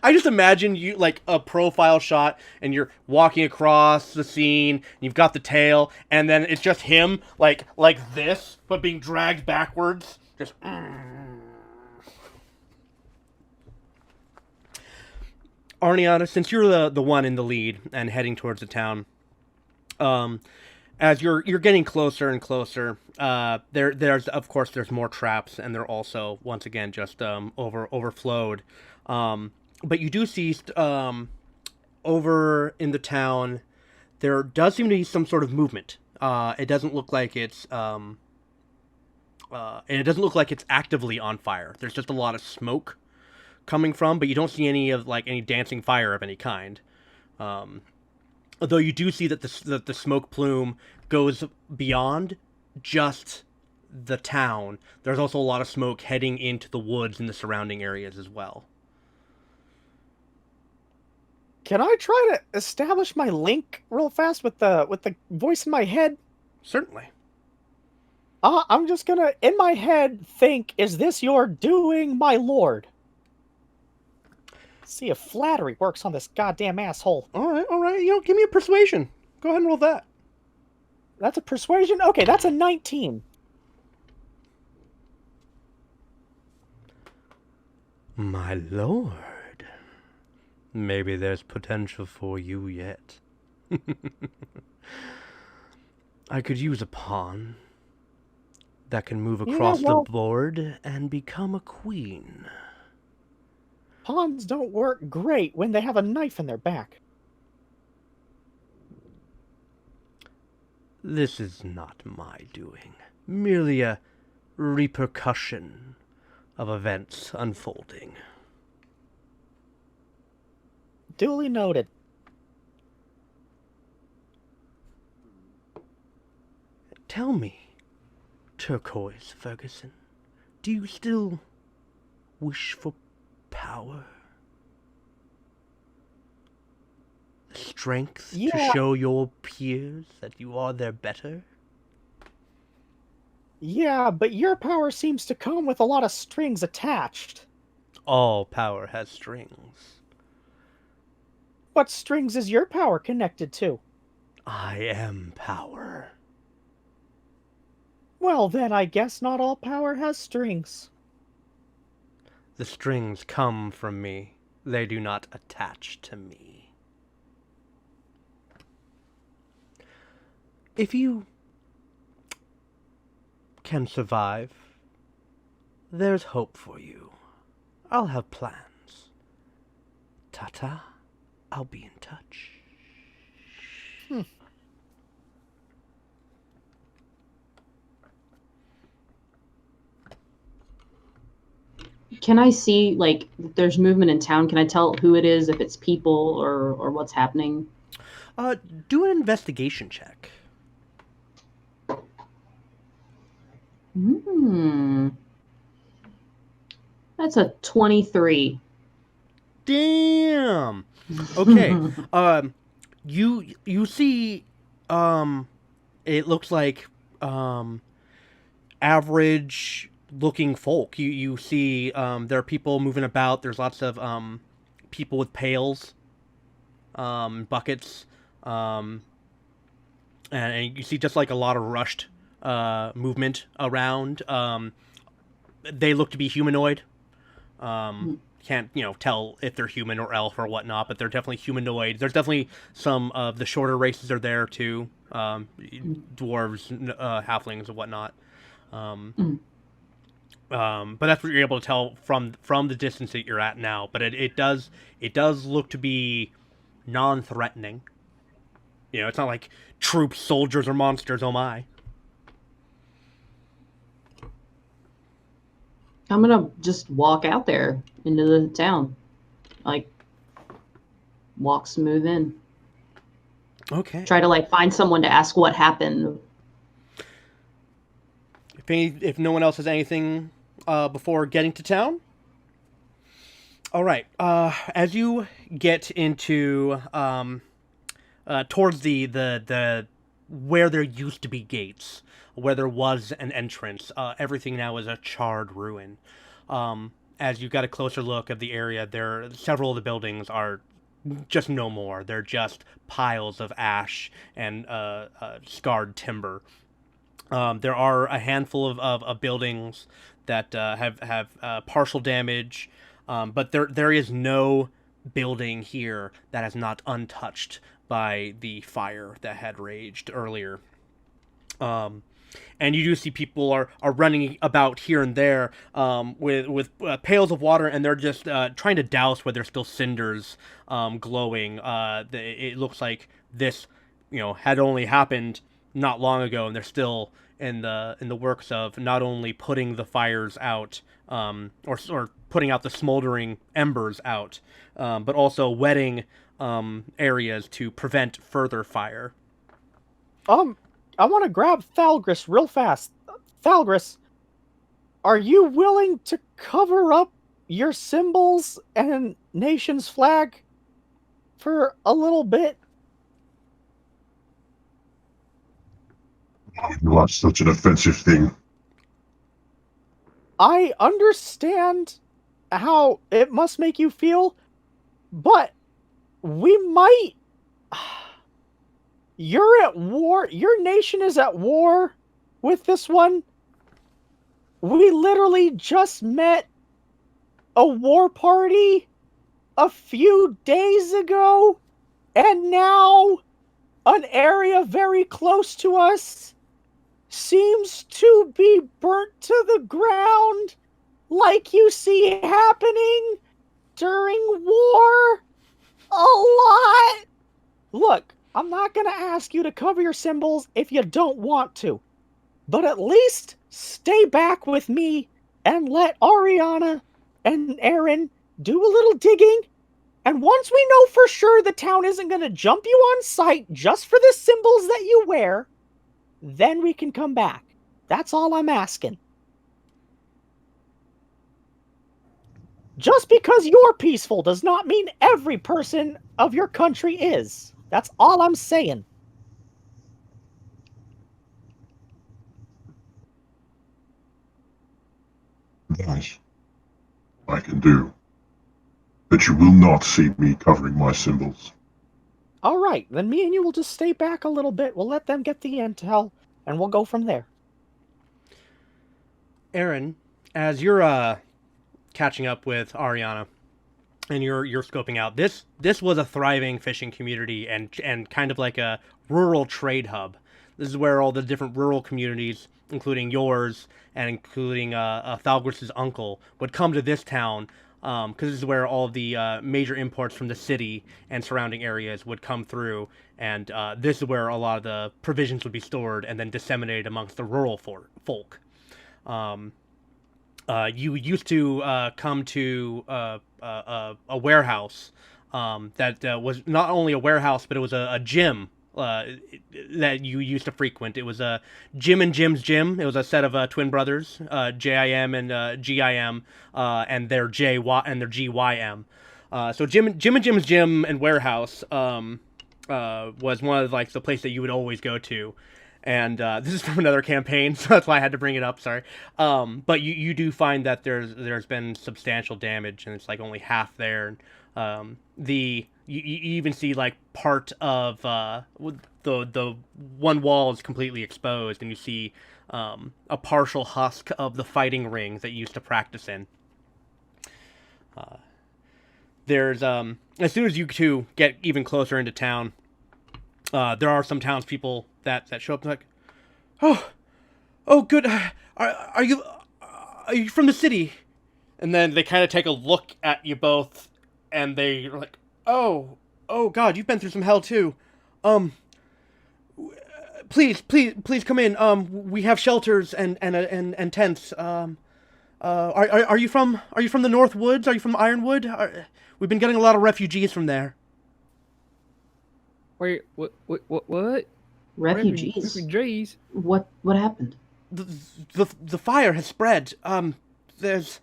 I just imagine you a profile shot, and you're walking across the scene, and you've got the tail, and then it's just him like this, but being dragged backwards. Just Arniana, since you're the one in the lead and heading towards the town, as you're getting closer and closer, there's of course there's more traps, and they're also once again just overflowed. But you do see over in the town, there does seem to be some sort of movement. It doesn't look like it's actively on fire. There's just a lot of smoke coming from, but you don't see any dancing fire of any kind. Although you do see that the smoke plume goes beyond just the town. There's also a lot of smoke heading into the woods and the surrounding areas as well. Can I try to establish my link real fast with the voice in my head? Certainly. I'm just gonna, in my head, think, is this your doing, my lord? See if flattery works on this goddamn asshole. All right. Give me a persuasion. Go ahead and roll that. That's a persuasion? Okay, that's a 19. My lord. Maybe there's potential for you yet. I could use a pawn that can move across the board and become a queen. Pawns don't work great when they have a knife in their back. This is not my doing, merely a repercussion of events unfolding. Duly noted. Tell me, Turquoise Ferguson, do you still wish for power? The strength to show your peers that you are their better? Yeah, but your power seems to come with a lot of strings attached. All power has strings. What strings is your power connected to? I am power. Well, then I guess not all power has strings. The strings come from me. They do not attach to me. If you can survive, there's hope for you. I'll have plans. Ta-ta. I'll be in touch. Can I see, there's movement in town? Can I tell who it is, if it's people or what's happening? Do an investigation check. That's a 23. Damn. Okay. You see it looks like average looking folk. You see there are people moving about. There's lots of people with pails, buckets, and you see just like a lot of rushed movement around. They look to be humanoid. Can't tell if they're human or elf or whatnot, but they're definitely humanoid. There's definitely some of the shorter races are there too, dwarves, halflings, and whatnot. But that's what you're able to tell from the distance that you're at now. But it does look to be non-threatening. It's not like troops, soldiers, or monsters. Oh my! I'm gonna just walk out there into the town, like walk smooth in. Okay. Try to like find someone to ask what happened. If no one else has anything before getting to town. All right. As you get into towards the where there used to be gates, where there was an entrance, everything now is a charred ruin. As you got a closer look of the area, several of the buildings are just no more. They're just piles of ash and scarred timber. There are a handful of buildings that have partial damage, but there is no building here that is not untouched by the fire that had raged earlier. And you do see people are running about here and there with pails of water, and they're just trying to douse where there's still cinders glowing. It looks like this, had only happened not long ago, and they're still in the works of not only putting the fires out, or putting out the smoldering embers out, but also wetting areas to prevent further fire. I want to grab Thalgris real fast. Thalgris, are you willing to cover up your symbols and nation's flag for a little bit? You are such an offensive thing. I understand how it must make you feel, but we might... You're at war. Your nation is at war with this one. We literally just met a war party a few days ago, and now an area very close to us seems to be burnt to the ground, like you see happening during war a lot. Look, I'm not going to ask you to cover your symbols if you don't want to, but at least stay back with me and let Ariana and Aaron do a little digging. And once we know for sure the town isn't going to jump you on sight just for the symbols that you wear, then we can come back. That's all I'm asking. Just because you're peaceful does not mean every person of your country is. That's all I'm saying. Nice. I can do. But you will not see me covering my symbols. All right, then me and you will just stay back a little bit. We'll let them get the intel, and we'll go from there. Aaron, as you're catching up with Ariana, and you're scoping out, this was a thriving fishing community and kind of like a rural trade hub. This is where all the different rural communities, including yours and including Thalgris' uncle, would come to this town, because this is where all of the major imports from the city and surrounding areas would come through, and this is where a lot of the provisions would be stored and then disseminated amongst the rural folk. You used to come to a warehouse that was not only a warehouse, but it was a gym that you used to frequent. It was a Jim and Jim's gym. It was a set of twin brothers, JIM and GIM, and their JY and their GYM. So Jim and Jim's gym and warehouse was one of like the place that you would always go to. And this is from another campaign, so that's why I had to bring it up. Sorry, but you do find that there's been substantial damage, and it's like only half there. You even see like part of the one wall is completely exposed, and you see a partial husk of the fighting ring that you used to practice in. There's as soon as you two get even closer into town, there are some townspeople that show up and like, oh, good. Are you from the city? And then they kind of take a look at you both, and they're like, oh God, you've been through some hell too. Please come in. We have shelters and tents. Are you from the North Woods? Are you from Ironwood? We've been getting a lot of refugees from there. Wait, what? Refugees. Refugees? What happened? The fire has spread. There's.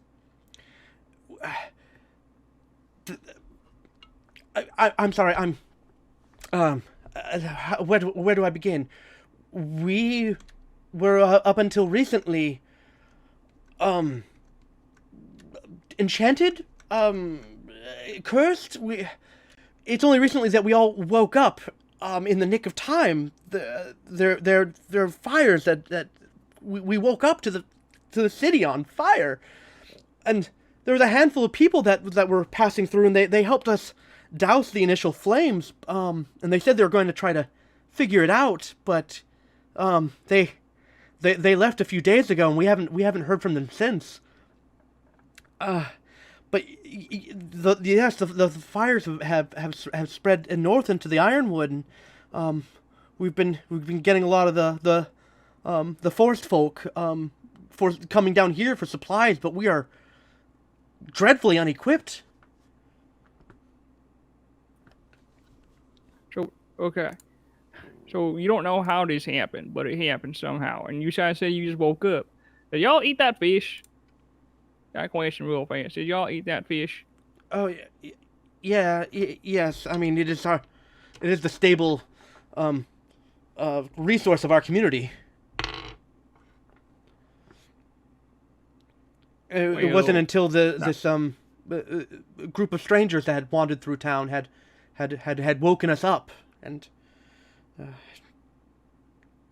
I'm sorry. Where do I begin? We were up until recently. Enchanted. Cursed. It's only recently that we all woke up. In the nick of time. There are fires that we woke up to the city on fire, and there was a handful of people that were passing through, and they helped us douse the initial flames. And they said they were going to try to figure it out, but they left a few days ago, and we haven't heard from them since. But the fires have spread north into the Ironwood, and we've been getting a lot of the forest folk for coming down here for supplies, but we are dreadfully unequipped. So okay, so you don't know how this happened, but it happened somehow, and you say you just woke up. Did y'all eat that fish? Got a question real fast. Did y'all eat that fish? Oh yes. I mean, it is the stable resource of our community. It wasn't until this group of strangers that had wandered through town had woken us up, and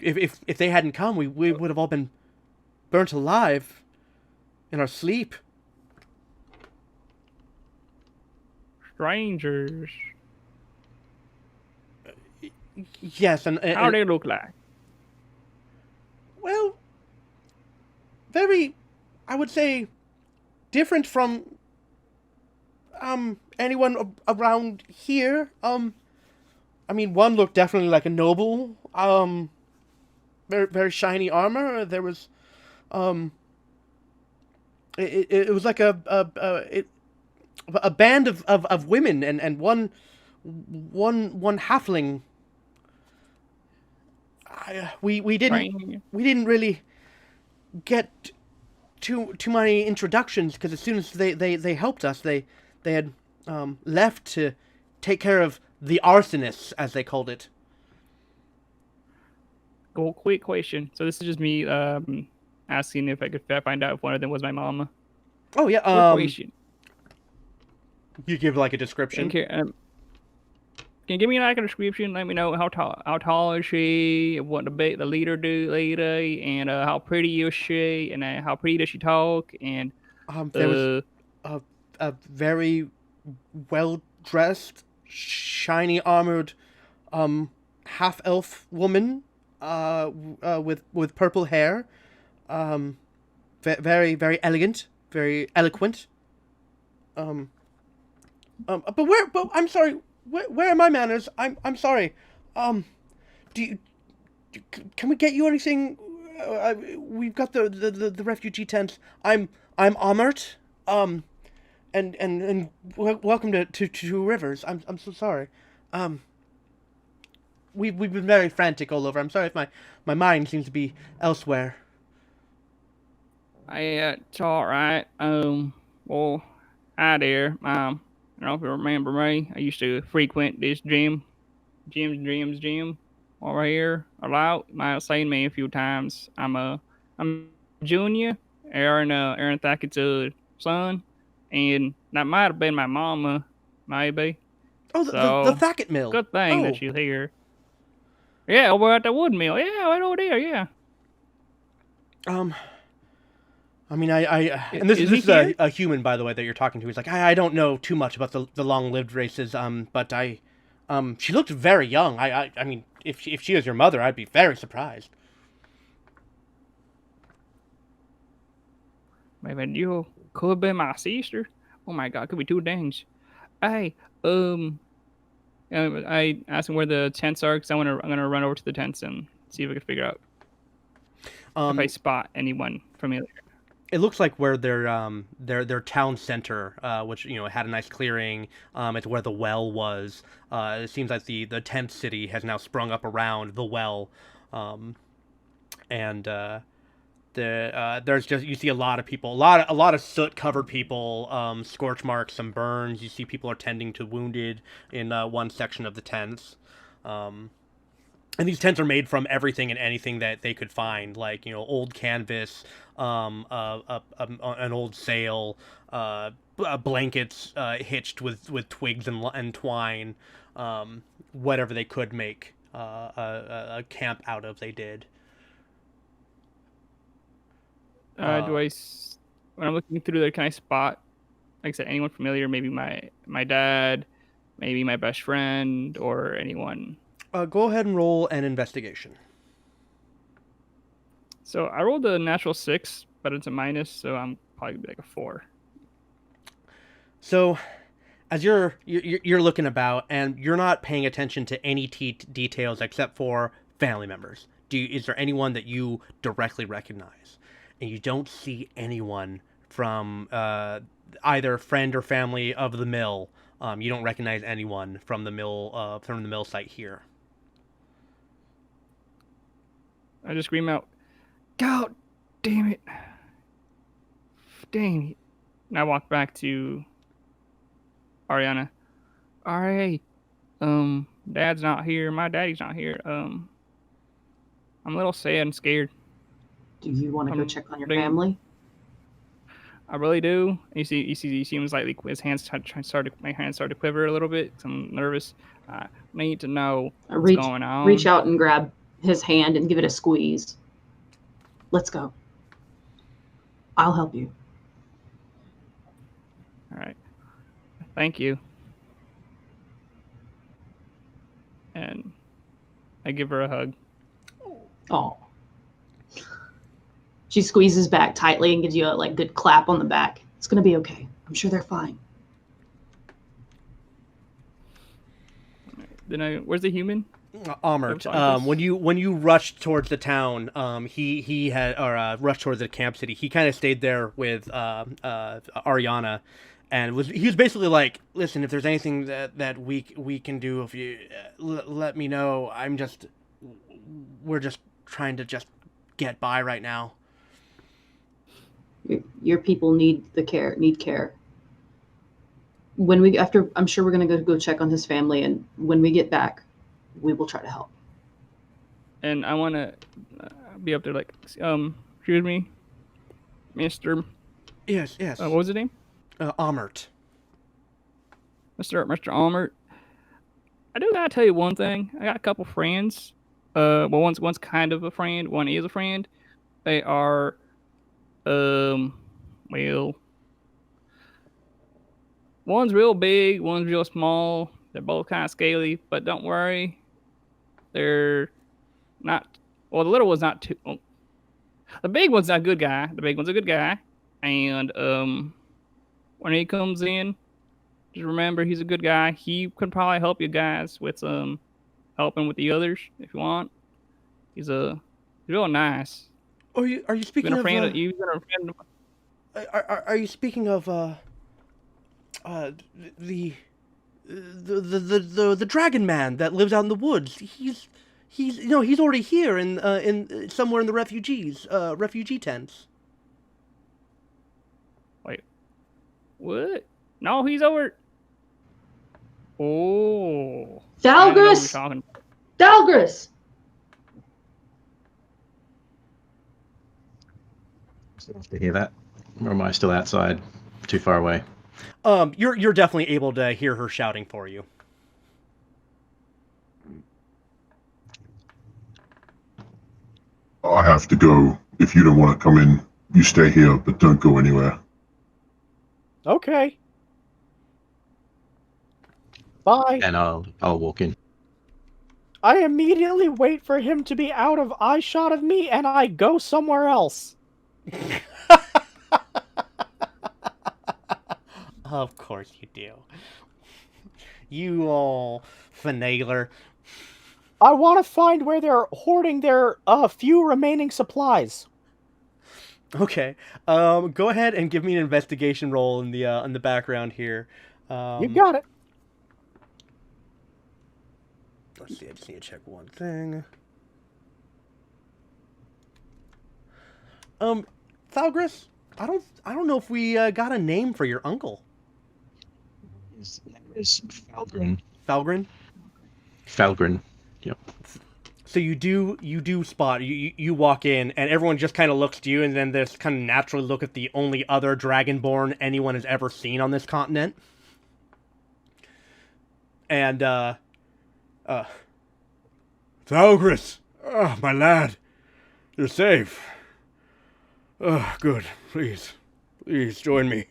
if they hadn't come, we would have all been burnt alive in our sleep. Strangers. Yes, and how they look like? Well, very, I would say, different from anyone around here. I mean, one looked definitely like a noble. Very very shiny armor. There was it was like a band of women and one halfling. We didn't really get too many introductions, because as soon as they helped us, they had left to take care of the arsonists, as they called it. Cool. Quick question. So this is just me asking if I could find out if one of them was my mama. Oh yeah. Quick question. You give like a description. Okay. Can you give me like a description? Let me know how tall is she, what the lady, and how pretty is she, and how pretty does she talk, and there was a very well dressed, shiny armored, half elf woman, with purple hair, very very elegant, very eloquent. But I'm sorry. Where are my manners? I'm sorry. Can we get you anything? We've got the refugee tent. I'm Amart. And welcome to Two Rivers. I'm so sorry. We've been very frantic all over. I'm sorry if my mind seems to be elsewhere. It's all right. Well, hi there. I don't know if you remember me. I used to frequent this gym. over here a lot. You might have seen me a few times. I'm Junior, Aaron Thackett's son, and that might have been my mama, maybe. Oh, the So Thackett mill. good thing that she's here. Yeah, over at the wood mill. Yeah, right over there. Yeah. I mean, and this is a human, by the way, that you're talking to. He's like, I don't know too much about the long-lived races, but she looked very young. I mean, if she was your mother, I'd be very surprised. Maybe you could be my sister. Oh my God, could be two things. Hey, I asked him where the tents are because I'm gonna run over to the tents and see if I can figure out if I spot anyone familiar. It looks like where their town center, which had a nice clearing. It's where the well was. It seems like the tent city has now sprung up around the well, and there's just, you see a lot of people, a lot of soot covered people, scorch marks, some burns. You see people are tending to wounded in one section of the tents. And these tents are made from everything and anything that they could find, like old canvas, an old sail, blankets hitched with twigs and twine, whatever they could make a camp out of. They did. When I'm looking through there, can I spot, like I said, anyone familiar? Maybe my dad, maybe my best friend, or anyone. Go ahead and roll an investigation. So I rolled a natural 6, but it's a minus, so I'm probably gonna be like a 4. So, as you're looking about, and you're not paying attention to any details except for family members. Is there anyone that you directly recognize? And you don't see anyone from either friend or family of the mill. You don't recognize anyone from the mill site here. I just scream out, "God damn it! Dang it!" And I walk back to Ariana. Alright, Dad's not here. My daddy's not here. I'm a little sad and scared. Do you want to go check on your family? I really do. You see, he seems like his hands my hands start to quiver a little bit. I'm nervous. I need to know what's going on. Reach out and grab his hand and give it a squeeze. Let's go. I'll help you. All right. Thank you. And I give her a hug. Oh. She squeezes back tightly and gives you a good clap on the back. It's gonna be okay. I'm sure they're fine. Then where's the human? Amert. When you rushed towards the town, he had rushed towards the camp city. He kind of stayed there with Ariana, and he was basically like, "Listen, if there's anything that we can do, if you let me know. We're just trying to just get by right now." Your people need care. I'm sure we're gonna go check on his family, and when we get back, we will try to help. And I want to be up there like, excuse me, Mr. Yes. What was his name? Amert. Mr. Amert. I do gotta tell you one thing. I got a couple friends. Well, one's kind of a friend. One is a friend. They are, well, one's real big, one's real small. They're both kind of scaly, but don't worry. They're not. Well, the little one's not too. Well, the big one's not a good guy. The big one's a good guy, and when he comes in, just remember he's a good guy. He can probably help you guys with helping with the others if you want. He's real nice. Are you speaking of? You've been a friend. Are you speaking of the dragon man that lives out in the woods? He's already here in somewhere in the refugee tents. Wait, what? No, he's over. Oh, Dalgris! Still have to hear that, or am I still outside, too far away? You're definitely able to hear her shouting for you. I have to go. If you don't want to come in, you stay here, but don't go anywhere. Okay. Bye. And I'll walk in. I immediately wait for him to be out of eyeshot of me, and I go somewhere else. Of course you do. You all finagler. I want to find where they're hoarding their few remaining supplies. Okay. Go ahead and give me an investigation roll in the background here. You got it. Let's see. I just need to check one thing. Thalgris, I don't know if we got a name for your uncle. His name is Falgren. Falgren? Falgren. Yep. So you do spot, you walk in, and everyone just kind of looks to you, and then there's kind of naturally look at the only other Dragonborn anyone has ever seen on this continent. And, Thalgris! My lad! You're safe. Good. Please join me.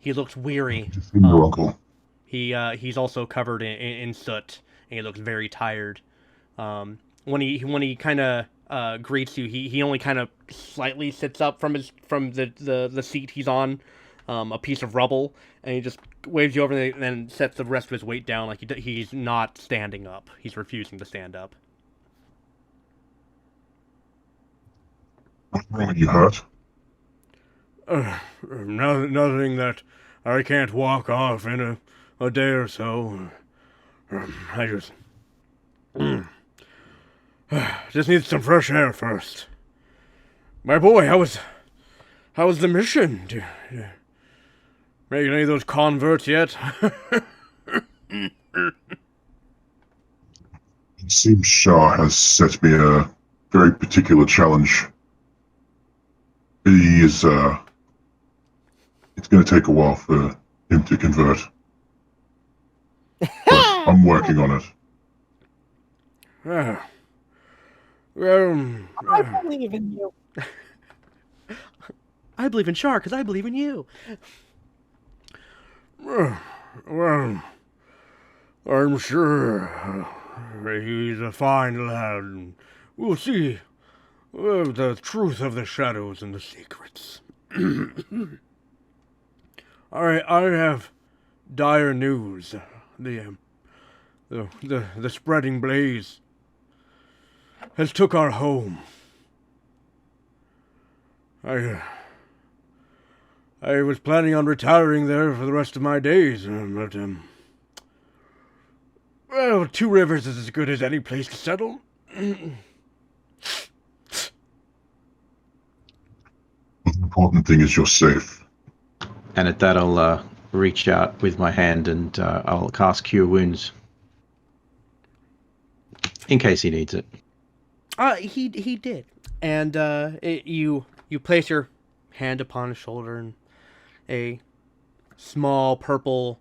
he looks weary. Your uncle. He's also covered in soot, and he looks very tired. When he kind of greets you, he only kind of slightly sits up from the seat he's on, a piece of rubble, and he just waves you over and then sets the rest of his weight down like he's not standing up. He's refusing to stand up. What's wrong? You hurt? Nothing that I can't walk off in a day or so. I just need some fresh air first. My boy, how was the mission? Did you make any of those converts yet? It seems Shah has set me a very particular challenge. He is, it's going to take a while for him to convert. But I'm working on it. Well, I believe in you. I believe in Char because I believe in you. well, I'm sure he's a fine lad. We'll see the truth of the shadows and the secrets. I have dire news. The spreading blaze has took our home. I was planning on retiring there for the rest of my days, but well, Two Rivers is as good as any place to settle. The important thing is you're safe. And at that, I'll reach out with my hand and I'll cast Cure Wounds. In case he needs it. He did. And you place your hand upon his shoulder, and a small purple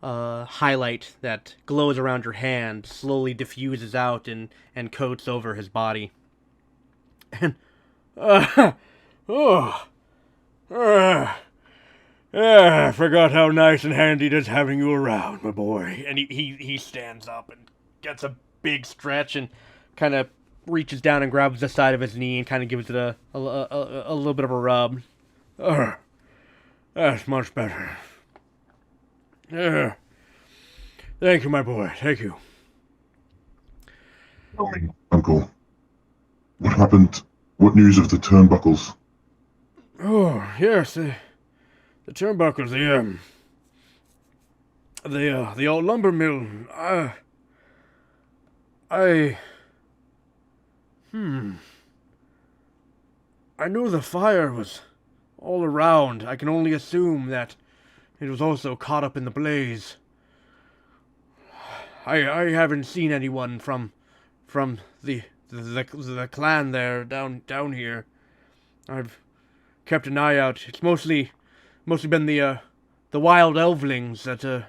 highlight that glows around your hand slowly diffuses out and coats over his body. And I forgot how nice and handy it is having you around, my boy. and he stands up and gets a big stretch and kind of reaches down and grabs the side of his knee and kind of gives it a little bit of a rub. That's much better. Thank you, my boy. Thank you. Tell me, Uncle, what happened? What news of the turnbuckles? Oh, yes, the turnbuckles, the old lumber mill. I knew the fire was all around. I can only assume that it was also caught up in the blaze. I haven't seen anyone from the the clan there down here. I've kept an eye out. It's mostly been the wild elvelings that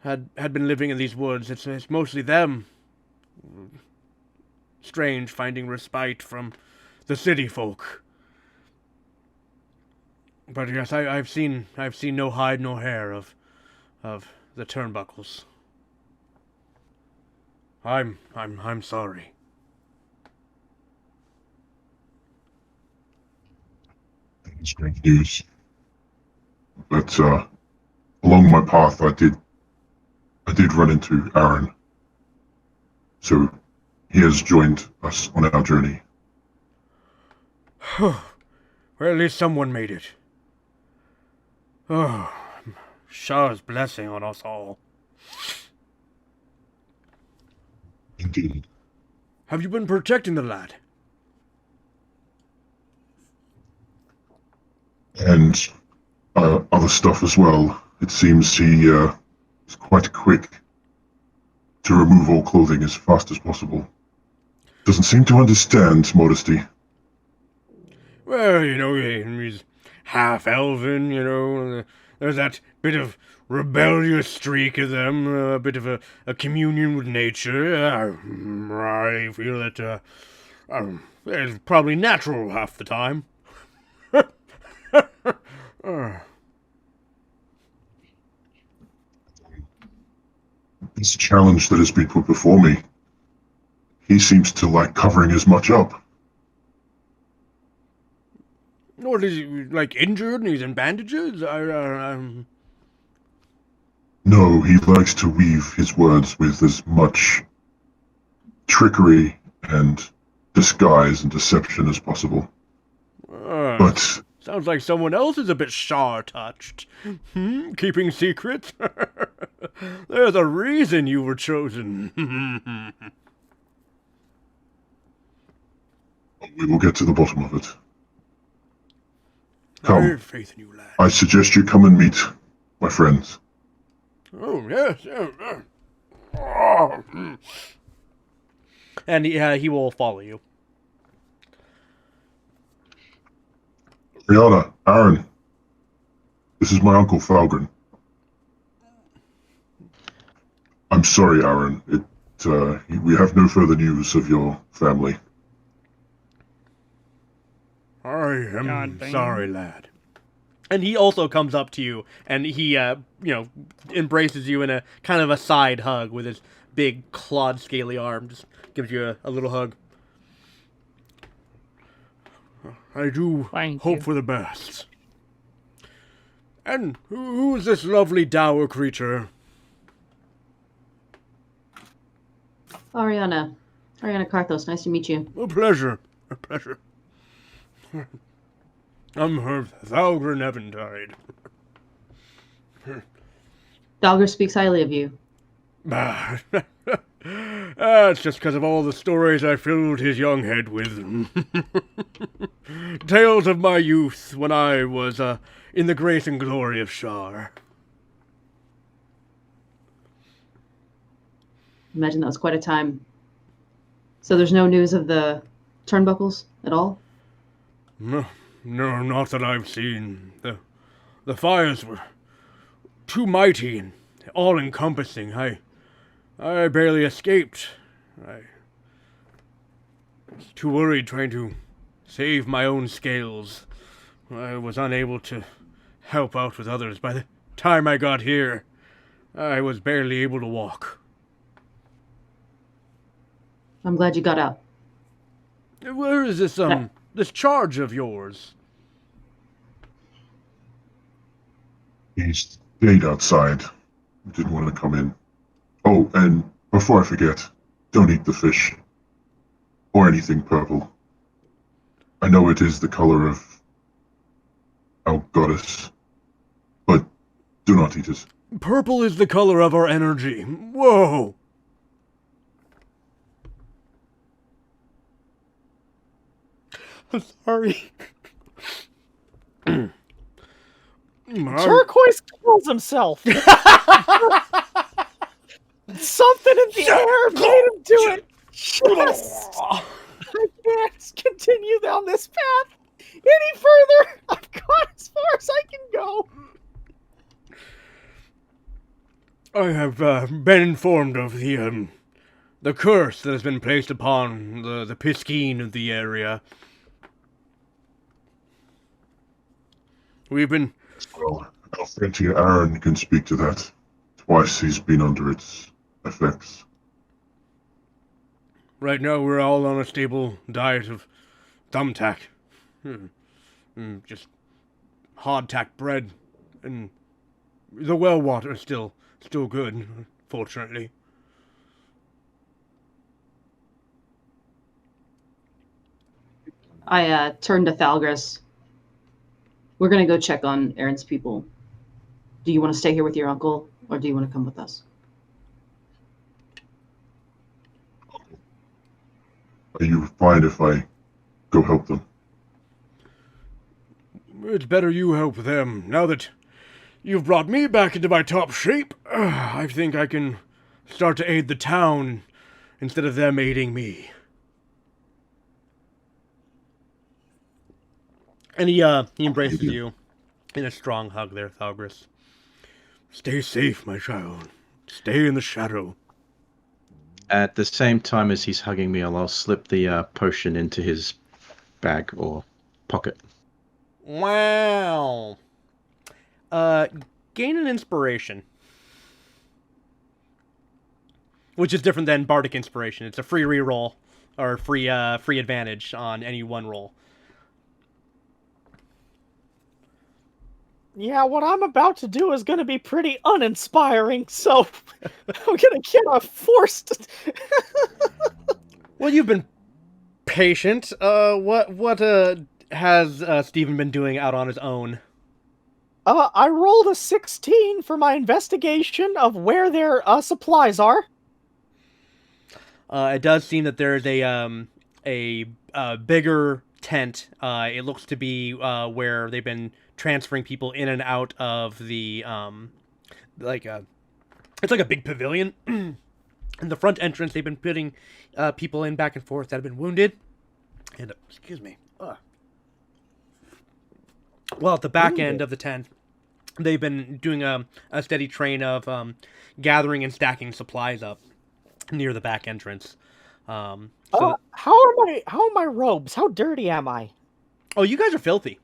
had been living in these woods. It's mostly them. Strange finding respite from the city folk. But yes, I've seen no hide nor hair of the turnbuckles. I'm sorry. Strange news. But along my path, I did run into Aaron. So he has joined us on our journey. Well, at least someone made it. Oh, Shah's blessing on us all. Indeed. Have you been protecting the lad? And other stuff as well. It seems he is quite quick to remove all clothing as fast as possible. Doesn't seem to understand modesty. Well, he's half-elven, there's that bit of rebellious streak of them, a bit of a communion with nature. I feel that it's probably natural half the time. This challenge that has been put before me, he seems to like covering as much up. Or is he, injured and he's in bandages? No, he likes to weave his words with as much trickery and disguise and deception as possible. But sounds like someone else is a bit Shar-touched. Keeping secrets? There's a reason you were chosen. We will get to the bottom of it. I Come. have faith in you, lad. I suggest you come and meet my friends. Oh, yes. Oh. And he will follow you. Rihanna, Aaron, this is my uncle Falgren. I'm sorry, Aaron. We have no further news of your family. I am sorry, lad. And he also comes up to you, and he, embraces you in a kind of a side hug with his big, clawed, scaly arm. Just gives you a little hug. I do hope for the best. And who is this lovely dour creature? Ariana Karthos, nice to meet you. A pleasure. I'm her Thalgren Eventide. Dalgar speaks highly of you. It's just because of all the stories I filled his young head with. Tales of my youth when I was in the grace and glory of Shar. Imagine that was quite a time. So there's no news of the turnbuckles at all? No, not that I've seen. The fires were too mighty and all-encompassing. I barely escaped. I was too worried trying to save my own scales. I was unable to help out with others. By the time I got here, I was barely able to walk. I'm glad you got out. Where is this, this charge of yours? He stayed outside. Didn't want to come in. Oh, and before I forget, don't eat the fish. Or anything purple. I know it is the color of our goddess, but do not eat it. Purple is the color of our energy. Whoa! I'm sorry. Turquoise kills himself. Something in the air made him do it. Yes. I can't continue down this path any further. I've gone as far as I can go. I have been informed of the curse that has been placed upon the Piskeen of the area. We've been... Well, our friend here, Aaron, can speak to that. Twice he's been under its effects. Right now we're all on a stable diet of thumbtack. Just hardtack bread. And the well water is still good, fortunately. I turn to Thalgris. We're gonna go check on Aaron's people. Do you want to stay here with your uncle, or do you want to come with us? Are you fine if I go help them? It's better you help them. Now that you've brought me back into my top shape, I think I can start to aid the town instead of them aiding me. And he embraces you in a strong hug there, Thalgris. Stay safe, my child. Stay in the shadow. At the same time as he's hugging me, I'll slip the potion into his bag or pocket. Wow. Gain an inspiration. Which is different than Bardic Inspiration. It's a free reroll, or free advantage on any one roll. Yeah, what I'm about to do is going to be pretty uninspiring, so I'm going to get a forced... Well, you've been patient. What has Stephen been doing out on his own? I rolled a 16 for my investigation of where their supplies are. It does seem that there's a bigger tent. It looks to be where they've been transferring people in and out of the it's like a big pavilion. In the front entrance, they've been putting people in back and forth that have been wounded. And excuse me. Well, at the back end of the tent, they've been doing a steady train of gathering and stacking supplies up near the back entrance. How are my robes? How dirty am I? Oh, you guys are filthy.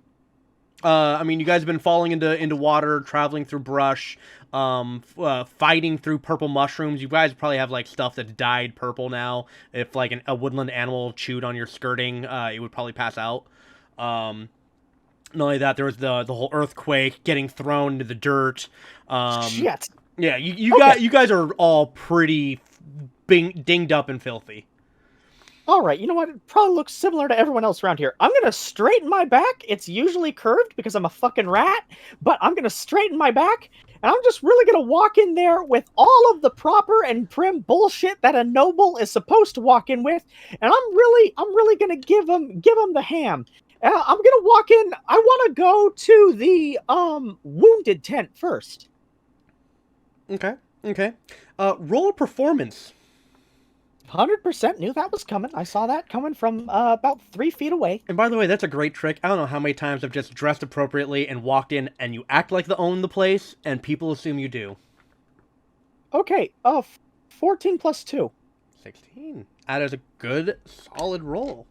I mean, you guys have been falling into water, traveling through brush, fighting through purple mushrooms. You guys probably have like stuff that's dyed purple now. If like a woodland animal chewed on your skirting, it would probably pass out. Not only that, there was the whole earthquake, getting thrown into the dirt. Shit. Yeah, you guys are all pretty dinged up and filthy. All right, you know what? It probably looks similar to everyone else around here. I'm going to straighten my back. It's usually curved because I'm a fucking rat, but I'm going to straighten my back, and I'm just really going to walk in there with all of the proper and prim bullshit that a noble is supposed to walk in with, and I'm really going to give them the ham. I'm going to walk in. I want to go to the wounded tent first. Okay. Roll a performance. 100% knew that was coming. I saw that coming from about 3 feet away. And by the way, that's a great trick. I don't know how many times I've just dressed appropriately and walked in and you act like the own the place and people assume you do. Okay, 14 plus 2. 16. That is a good, solid roll.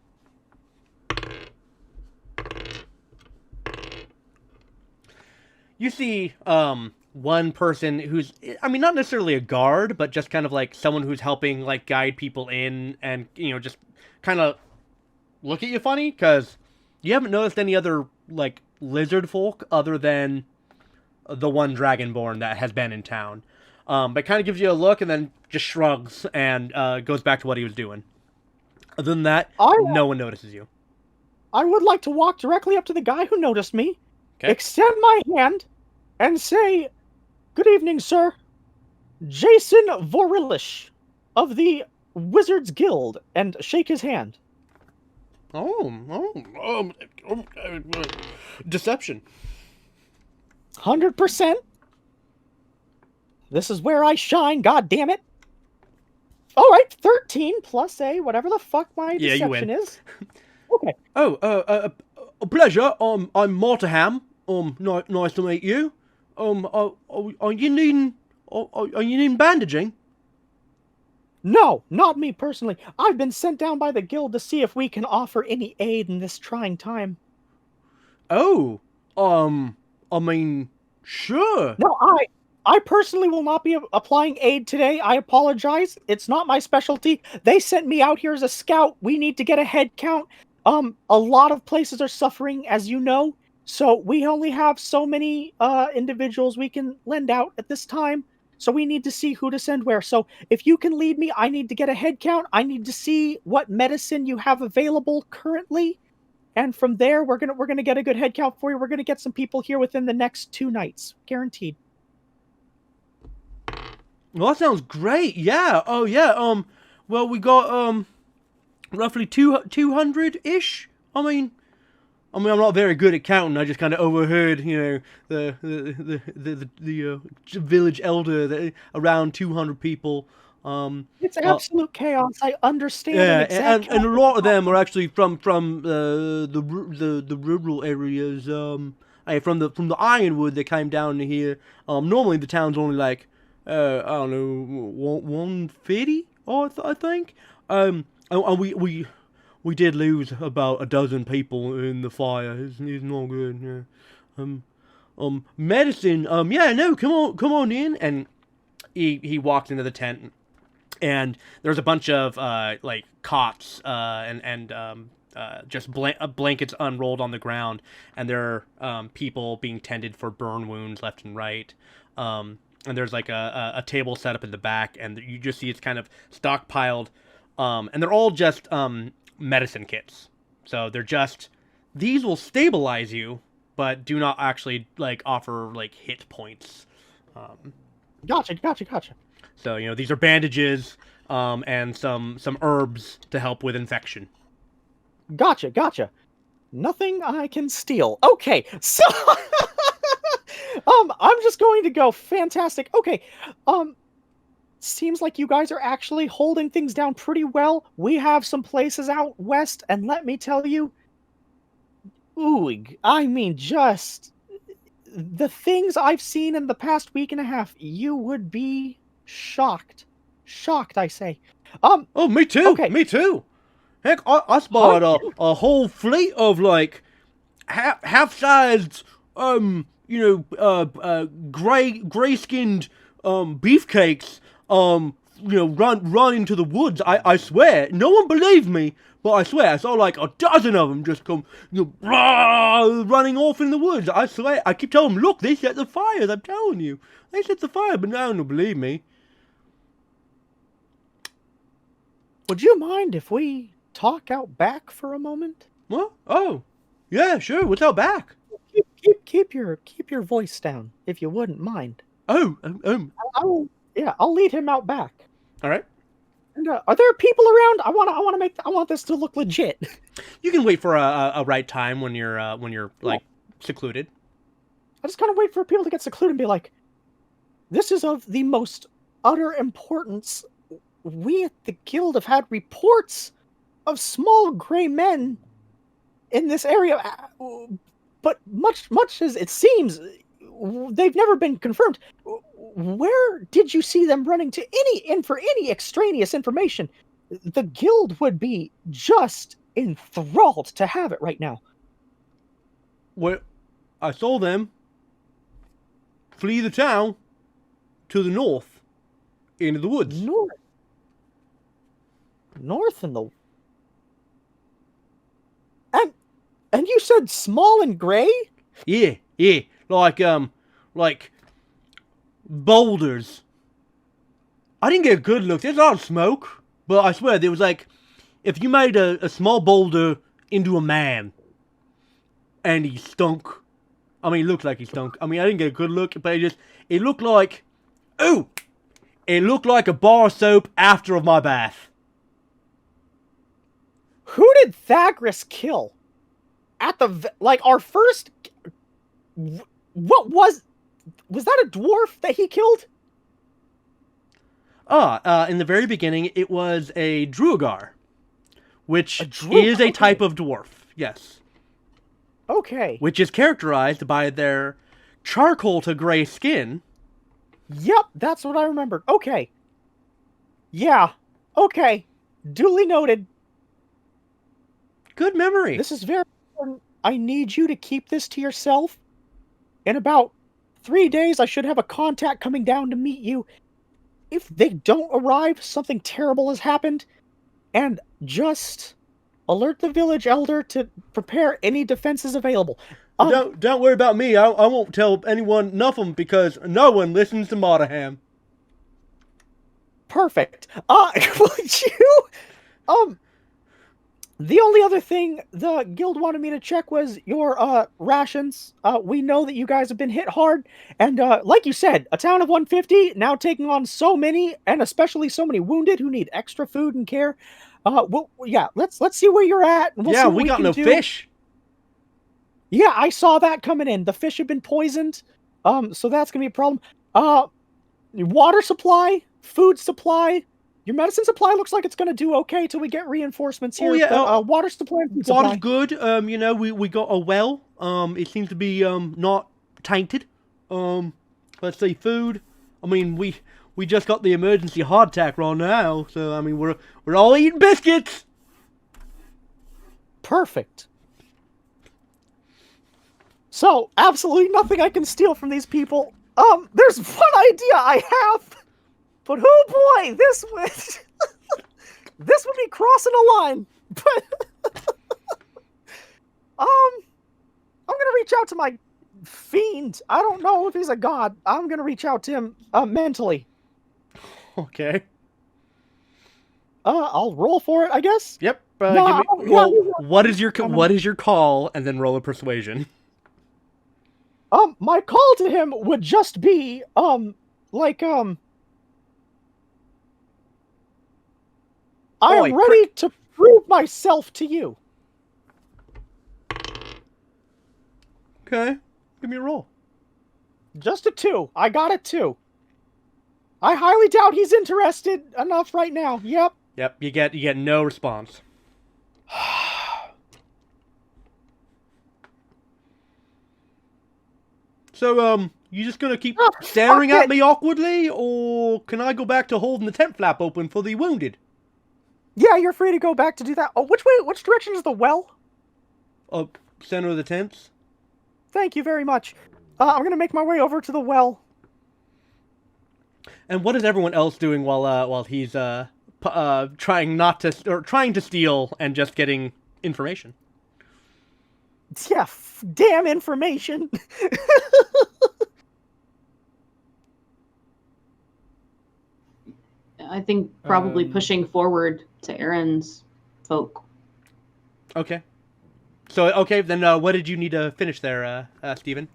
You see, one person who's, I mean, not necessarily a guard, but just kind of like someone who's helping like guide people in and, just kind of look at you funny because you haven't noticed any other like lizard folk other than the one dragonborn that has been in town. But kind of gives you a look and then just shrugs and goes back to what he was doing. Other than that, no one notices you. I would like to walk directly up to the guy who noticed me, extend my hand, and say, "Good evening, sir. Jason Vorilish of the Wizards Guild," and shake his hand. Deception. 100%. This is where I shine, god damn it. All right, 13 plus a whatever the fuck my Yeah, you deception win. is. Okay. Oh, a pleasure. I'm Mortaham. Nice to meet you. Are you needing? Are you needing bandaging? No, not me personally. I've been sent down by the guild to see if we can offer any aid in this trying time. Oh, I mean, sure. No, I personally will not be applying aid today. I apologize. It's not my specialty. They sent me out here as a scout. We need to get a head count. A lot of places are suffering, as you know. So we only have so many individuals we can lend out at this time. So we need to see who to send where. So if you can lead me, I need to get a head count. I need to see what medicine you have available currently. And from there, we're gonna get a good head count for you. We're gonna get some people here within the next 2 nights, guaranteed. Well, that sounds great. Yeah. Oh, yeah. Well, we got roughly 200-ish. I mean, I'm not very good at counting. I just kind of overheard, the village elder that around 200 people. It's absolute chaos. I understand. Yeah, and a lot of them are actually from the rural areas. From the Ironwood that came down to here. Normally the town's only like I don't know 150, I think. And we did lose about a dozen people in the fire. It's not good. Yeah. Medicine. Yeah. No. Come on in. And he walks into the tent, and there's a bunch of like cots and just blankets unrolled on the ground, and there are people being tended for burn wounds left and right. And there's like a table set up in the back, and you just see it's kind of stockpiled. And they're all just medicine kits. So they're just, these will stabilize you, but do not actually like offer like hit points. Gotcha. So, these are bandages and some herbs to help with infection. Gotcha. Nothing I can steal. Okay, so I'm just going to go fantastic. Okay, seems like you guys are actually holding things down pretty well. We have some places out west, and let me tell you, I mean, just the things I've seen in the past week and a half, you would be shocked. Shocked, I say. Oh, me too. Okay. Me too. Heck, I spotted a whole fleet of like half-sized, gray-skinned beefcakes. Run into the woods. I swear, no one believed me, but I swear I saw like a dozen of them just come, running off in the woods. I swear, I keep telling them, look, they set the fires. I'm telling you, they set the fire, but no one will believe me. Would you mind if we talk out back for a moment? What? Oh, yeah, sure. What's out back? Keep your voice down, if you wouldn't mind. Oh. I'll lead him out back. All right. And are there people around? I want this to look legit. You can wait for a right time when you're like secluded. I just kind of wait for people to get secluded and be like, this is of the most utter importance. We at the guild have had reports of small gray men in this area, but much as it seems, they've never been confirmed. Where did you see them running to for any extraneous information? The guild would be just enthralled to have it right now. Well, I saw them flee the town to the north, into the woods. North in the... And you said small and gray? Yeah, like boulders. I didn't get a good look. There's a lot of smoke, but I swear there was like, if you made a small boulder into a man, and he stunk. I mean, it looked like he stunk. I mean, I didn't get a good look, but it looked like, it looked like a bar of soap after my bath. Who did Thagris kill? Our first... What was that a dwarf that he killed? In the very beginning, it was a druagar, which druagar, is a okay. type of dwarf. Yes. Okay. Which is characterized by their charcoal to gray skin. Yep, that's what I remembered. Okay. Yeah. Okay. Duly noted. Good memory. This is very important. I need you to keep this to yourself. In about 3 days, I should have a contact coming down to meet you. If they don't arrive, something terrible has happened. And just alert the village elder to prepare any defenses available. Don't worry about me. I won't tell anyone nothing because no one listens to Mottaham. Perfect. Would you? The only other thing the guild wanted me to check was your rations. We know that you guys have been hit hard, and like you said, a town of 150 now taking on so many, and especially so many wounded who need extra food and care. Well, yeah, let's see where you're at. And we'll see what we got can no do. fish. Yeah, I saw that coming in. The fish had been poisoned, so that's gonna be a problem. Water supply, food supply. Your medicine supply looks like it's going to do okay till we get reinforcements here. Oh, yeah, but, water supply and food Water's supply. good. You know, we got a well. It seems to be not tainted. Let's see, food. I mean, we just got the emergency heart attack right now, so I mean, we're all eating biscuits. Perfect. So, absolutely nothing I can steal from these people. There's one idea I have. But oh boy, this would this would be crossing a line. But I'm gonna reach out to my fiend. I don't know if he's a god. I'm gonna reach out to him mentally. Okay. I'll roll for it, I guess. Yep. What is your call? And then roll a persuasion. My call to him would just be I am ready to prove myself to you. Okay. Give me a roll. Just a 2. I got a 2. I highly doubt he's interested enough right now. Yep. Yep. You get no response. So, you just gonna keep staring at me awkwardly, or can I go back to holding the tent flap open for the wounded? Yeah, you're free to go back to do that. Oh, which direction is the well? Center of the tents. Thank you very much. I'm gonna make my way over to the well. And what is everyone else doing while he's trying to steal and just getting information? Yeah, damn information. I think probably pushing forward to Aaron's folk. Okay. So, then what did you need to finish there, Steven?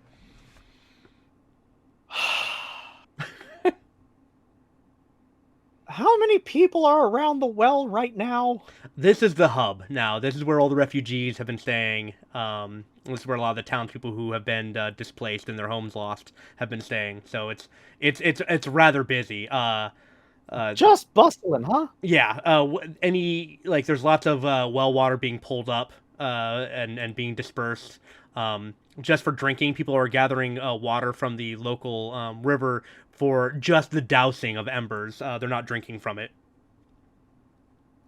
How many people are around the well right now? This is the hub now. This is where all the refugees have been staying. This is where a lot of the townspeople who have been displaced and their homes lost have been staying. So it's rather busy. Just bustling, huh? Yeah. There's lots of well water being pulled up and being dispersed. Just for drinking, people are gathering water from the local river for just the dousing of embers. They're not drinking from it.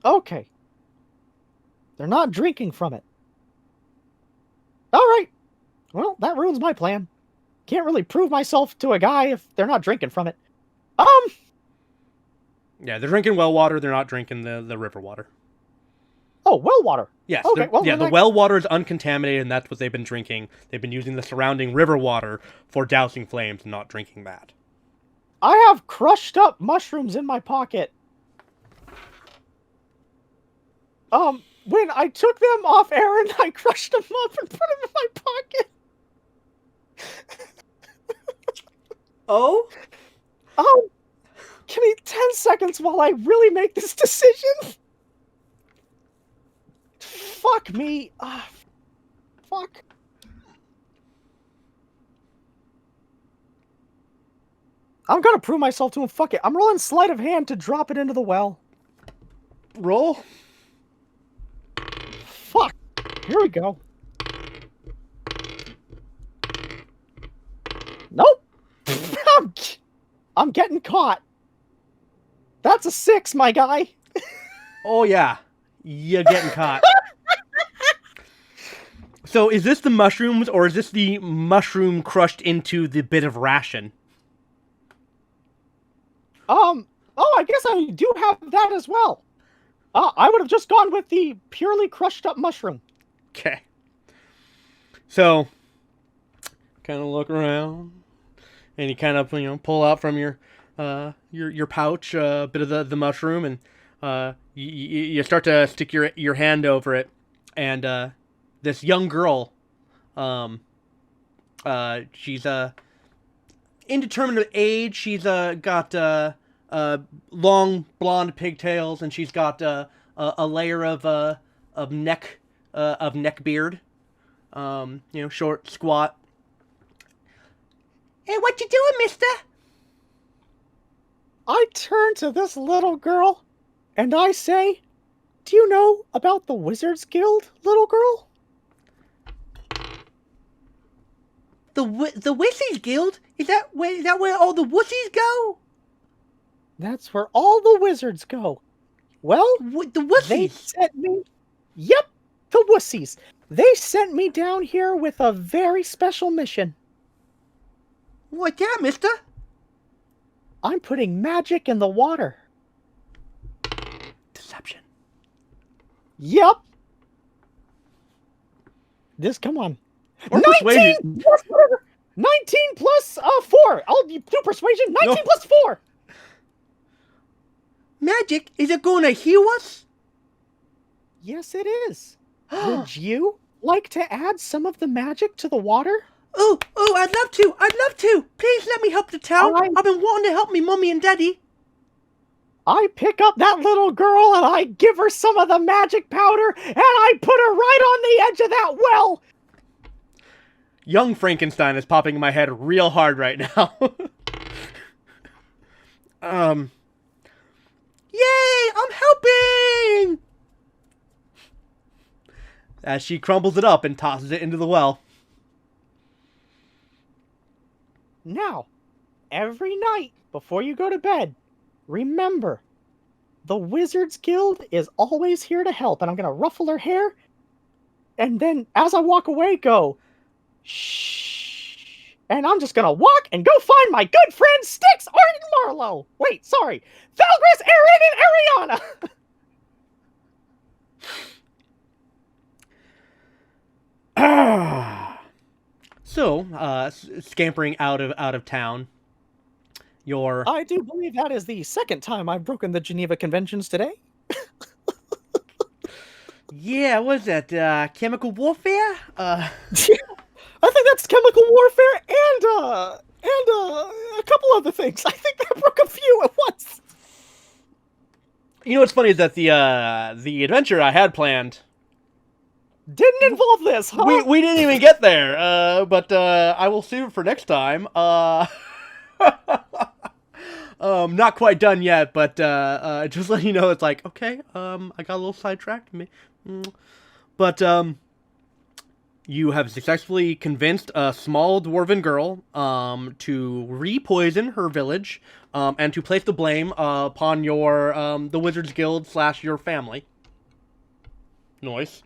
Okay. They're not drinking from it. All right. Well, that ruins my plan. Can't really prove myself to a guy if they're not drinking from it. Yeah, they're drinking well water. They're not drinking the river water. Oh, well water. Yes. Okay, the well water is uncontaminated, and that's what they've been drinking. They've been using the surrounding river water for dousing flames and not drinking that. I have crushed up mushrooms in my pocket. When I took them off Aaron, I crushed them up and put them in my pocket. Oh? Give me 10 seconds while I really make this decision. Fuck me. Fuck. I'm gonna prove myself to him. Fuck it. I'm rolling sleight of hand to drop it into the well. Roll. Fuck. Here we go. Nope. I'm getting caught. That's a 6, my guy. Oh yeah, you're getting caught. So is this the mushrooms, or is this the mushroom crushed into the bit of ration? Oh, I guess I do have that as well. I would have just gone with the purely crushed up mushroom. Okay. So, kind of look around, and you kind of pull out from your pouch a bit of the mushroom, and you start to stick your hand over it, and this young girl, she's indeterminate of age. She's got long blonde pigtails, and she's got a layer of neck beard. Short, squat. Hey, what you doing, mister? I turn to this little girl, and I say, "Do you know about the Wizards Guild, little girl?" The Wizards Guild? Is that where all the wussies go? That's where all the wizards go. Well, The wussies? they sent me... Yep, the wussies. They sent me down here with a very special mission. What's that, mister? I'm putting magic in the water. Deception. Yep. Come on. Or 19 persuasion. plus whatever. 19 plus 4. I'll do persuasion. 19 No. plus 4. Magic? Is it going to heal us? Yes, it is. Would you like to add some of the magic to the water? Oh, I'd love to. Please let me help the town. Alright. I've been wanting to help me mommy and daddy. I pick up that little girl and I give her some of the magic powder and I put her right on the edge of that well. Young Frankenstein is popping in my head real hard right now. Yay! I'm helping! As she crumbles it up and tosses it into the well. Now, every night before you go to bed, remember, the Wizards Guild is always here to help. And I'm going to ruffle her hair. And then as I walk away, go, shh. And I'm just going to walk and go find my good friends Styx, Art, and Marlowe. Wait, sorry. Thalgris, Aaron, and Ariana. So, scampering out of town, I do believe that is the second time I've broken the Geneva Conventions today. Yeah, what is that? Chemical warfare? I think that's chemical warfare and a couple other things. I think I broke a few at once. You know what's funny is that the adventure I had planned Didn't involve this, huh? we didn't even get there. But I will save it for next time. Not quite done yet, but just letting you know, it's like, okay, I got a little sidetracked. But you have successfully convinced a small dwarven girl to re-poison her village and to place the blame upon your the Wizards Guild / your family. Nice.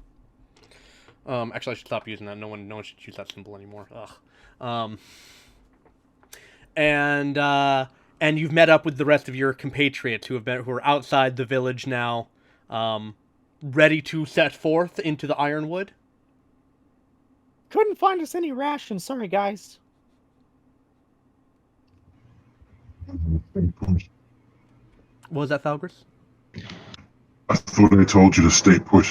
Actually, I should stop using that. No one should use that symbol anymore. Ugh. And you've met up with the rest of your compatriots who are outside the village now, ready to set forth into the Ironwood. Couldn't find us any rations. Sorry, guys. Stay What was that, Thalgris? I thought I told you to stay put.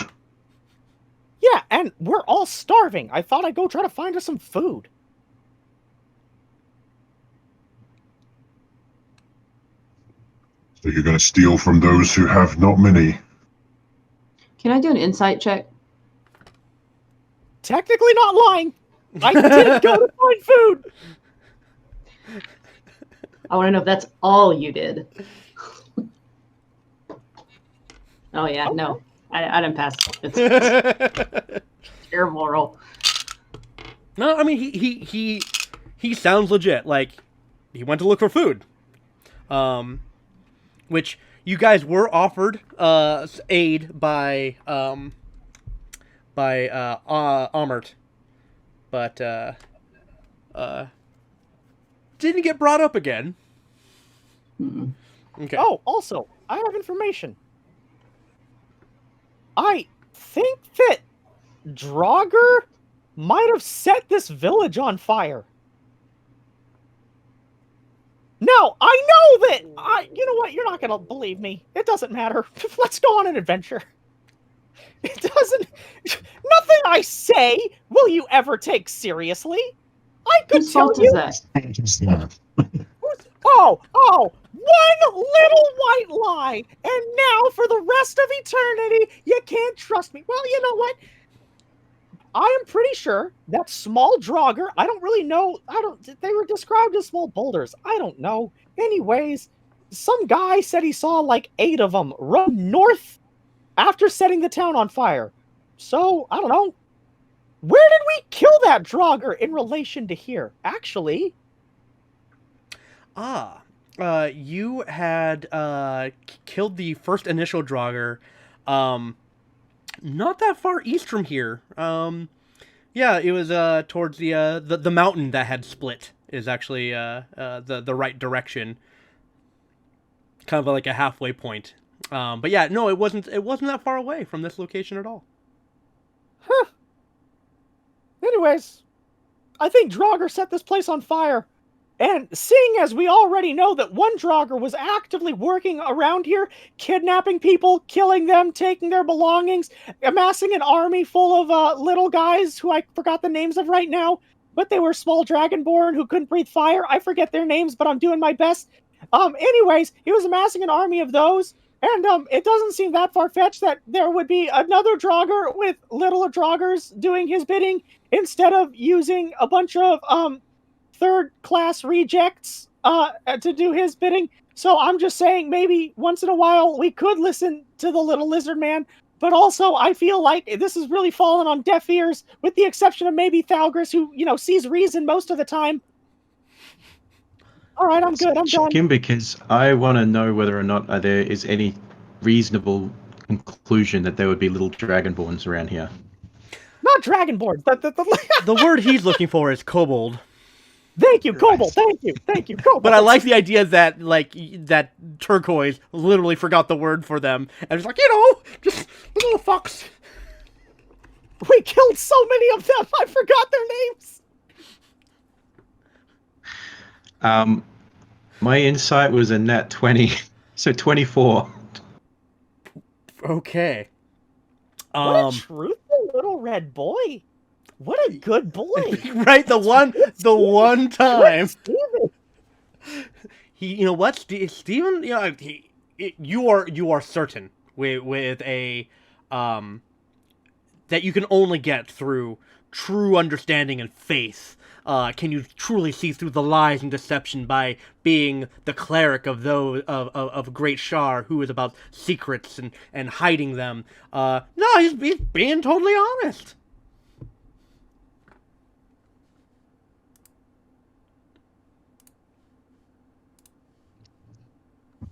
Yeah, and we're all starving. I thought I'd go try to find us some food. So you're going to steal from those who have not many. Can I do an insight check? Technically not lying. I did go to find food. I want to know if that's all you did. Oh yeah, no, I didn't pass. It's terrible roll. No, I mean he sounds legit. Like he went to look for food, which you guys were offered aid by Amert, but didn't get brought up again. Mm-mm. Okay. Oh, also, I have information. I think that Draugr might have set this village on fire. No, I know that. You know what? You're not gonna believe me. It doesn't matter. Let's go on an adventure. It doesn't. Nothing I say will you ever take seriously. I could Whose tell fault you. is that? Oh, one little white lie, and now for the rest of eternity, you can't trust me. Well, you know what? I am pretty sure that small Draugr, I don't really know, they were described as small boulders. I don't know. Anyways, some guy said he saw like 8 of them run north after setting the town on fire. So, I don't know. Where did we kill that Draugr in relation to here? Actually, you had killed the first initial Draugr, not that far east from here. Yeah, it was towards the mountain that had split is actually the right direction, kind of like a halfway point. But yeah, no, it wasn't that far away from this location at all. huh. Anyways, I think Draugr set this place on fire. And seeing as we already know that one Draugr was actively working around here, kidnapping people, killing them, taking their belongings, amassing an army full of little guys who I forgot the names of right now, but they were small dragonborn who couldn't breathe fire. I forget their names, but I'm doing my best. Anyways, he was amassing an army of those, and it doesn't seem that far-fetched that there would be another Draugr with little Draugrs doing his bidding instead of using a bunch of third-class rejects to do his bidding. So I'm just saying maybe once in a while we could listen to the little lizard man, but also I feel like this has really fallen on deaf ears, with the exception of maybe Thalgris, who, sees reason most of the time. All right, I'm good. I'm done. Check in because I want to know whether or not there is any reasonable conclusion that there would be little dragonborns around here. Not dragonborn. The word he's looking for is kobold. Thank you, Kobold. Thank you, Kobold. But I like the idea that that Turquoise literally forgot the word for them and was like, just little fucks. We killed so many of them. I forgot their names. My insight was a nat 20, so 24. Okay. What a truthful little red boy. What a good boy. Right, the one time. You know what, Steven, you are certain with a that you can only get through true understanding and faith. Can you truly see through the lies and deception by being the cleric of those of Great Shar, who is about secrets and hiding them? No, he's being totally honest.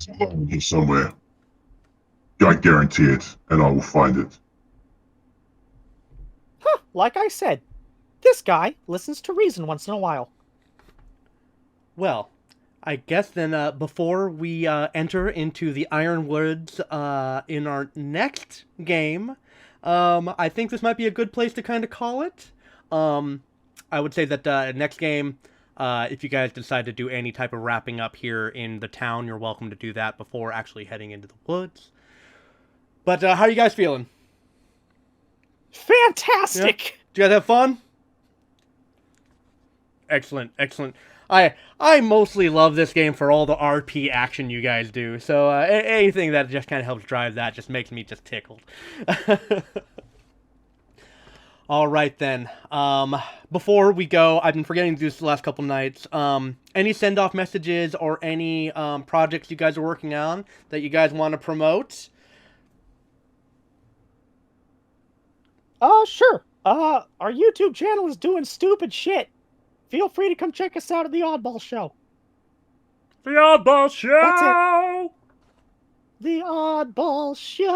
It's along here somewhere. I guarantee it, and I will find it. Huh, like I said, this guy listens to reason once in a while. Well, I guess then before we enter into the Ironwoods in our next game, I think this might be a good place to kind of call it. I would say that next game, if you guys decide to do any type of wrapping up here in the town, you're welcome to do that before actually heading into the woods. But how are you guys feeling? Fantastic! Yeah? Do you guys have fun? Excellent. I mostly love this game for all the RP action you guys do. So anything that just kind of helps drive that just makes me just tickled. All right then. Before we go, I've been forgetting to do this the last couple nights. Any send-off messages or any projects you guys are working on that you guys want to promote? Sure. Our YouTube channel is doing stupid shit. Feel free to come check us out at the Oddball Show. The Oddball Show! That's it. The Oddball Show!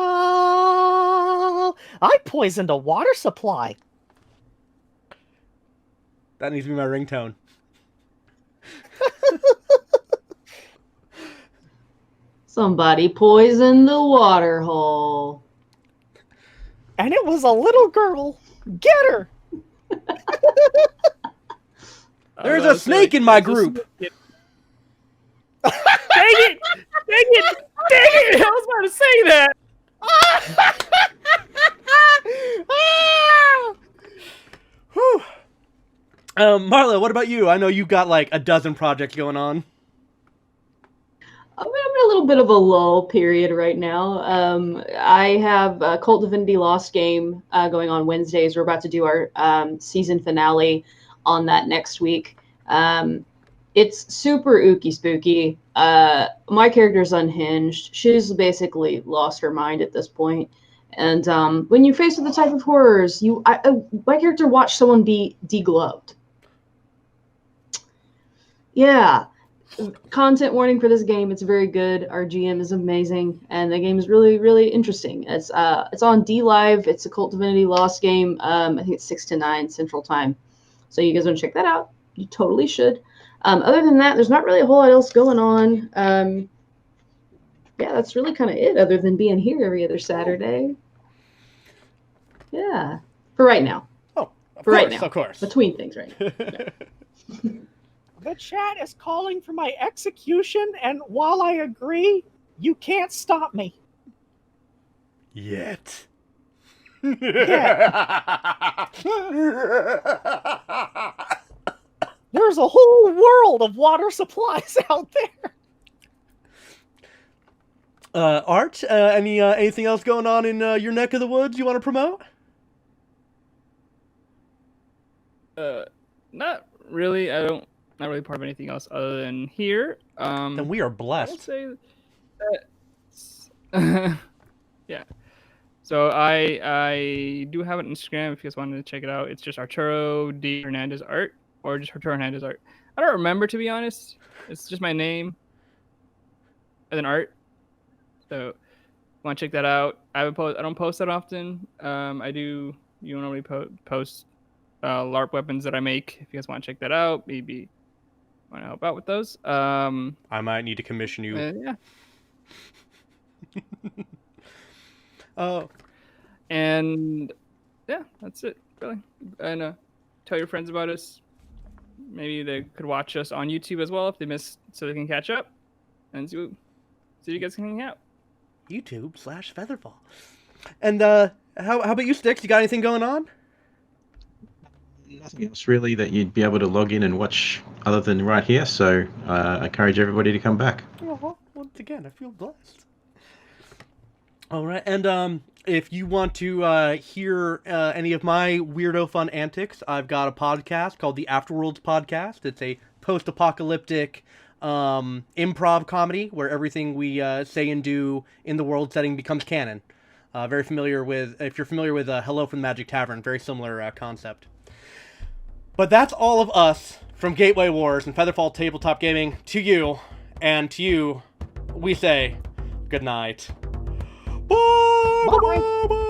I poisoned a water supply. That needs to be my ringtone. Somebody poisoned the water hole. And it was a little girl. Get her! There's a snake in my group. Dang it! Dang it! Dang it! I was about to say that. Whew. Marla, what about you? I know you've got like a dozen projects going on. I'm in a little bit of a lull period right now. I have a Cult Divinity Lost game going on Wednesdays. We're about to do our season finale on that next week. It's super ooky spooky. My character's unhinged. She's basically lost her mind at this point. And when you're faced with the type of horrors, my character watched someone be degloved. Yeah. Content warning for this game. It's very good. Our GM is amazing, and the game is really, really interesting. It's on D Live. It's a Cult Divinity Lost game. I think it's 6 to 9 Central Time. So you guys want to check that out? You totally should. Other than that, there's not really a whole lot else going on. Yeah, that's really kind of it. Other than being here every other Saturday. Yeah, for right now. Oh, of course. Between things, right? Yeah. The chat is calling for my execution, and while I agree, you can't stop me. Yet. There's a whole world of water supplies out there. Art, anything else going on in your neck of the woods you want to promote? Not really. Not really part of anything else other than here. Then we are I would blessed. say that, yeah. So I do have an Instagram if you guys wanted to check it out. It's just Arturo D Hernandez Art, or just Arturo Hernandez Art. I don't remember, to be honest. It's just my name and then art. So want to check that out. I don't post that often. I do. You normally post LARP weapons that I make. If you guys want to check that out, maybe want to help out with those. I might need to commission you. Yeah. Oh. And yeah, that's it, really. And tell your friends about us. Maybe they could watch us on YouTube as well if they missed, so they can catch up and see you guys can hang out. YouTube/FeatherFall. And how about you, Sticks? You got anything going on? Nothing else really that you'd be able to log in and watch other than right here. So I encourage everybody to come back. Oh, once again, I feel blessed. All right, and if you want to hear any of my weirdo fun antics, I've got a podcast called the Afterworlds Podcast. It's a post-apocalyptic improv comedy where everything we say and do in the world setting becomes canon. If you're familiar with Hello from the Magic Tavern, very similar concept. But that's all of us from Gateway Wars and FeatherFall Tabletop Gaming to you, and to you, we say good night. Bye. Bye. Bye.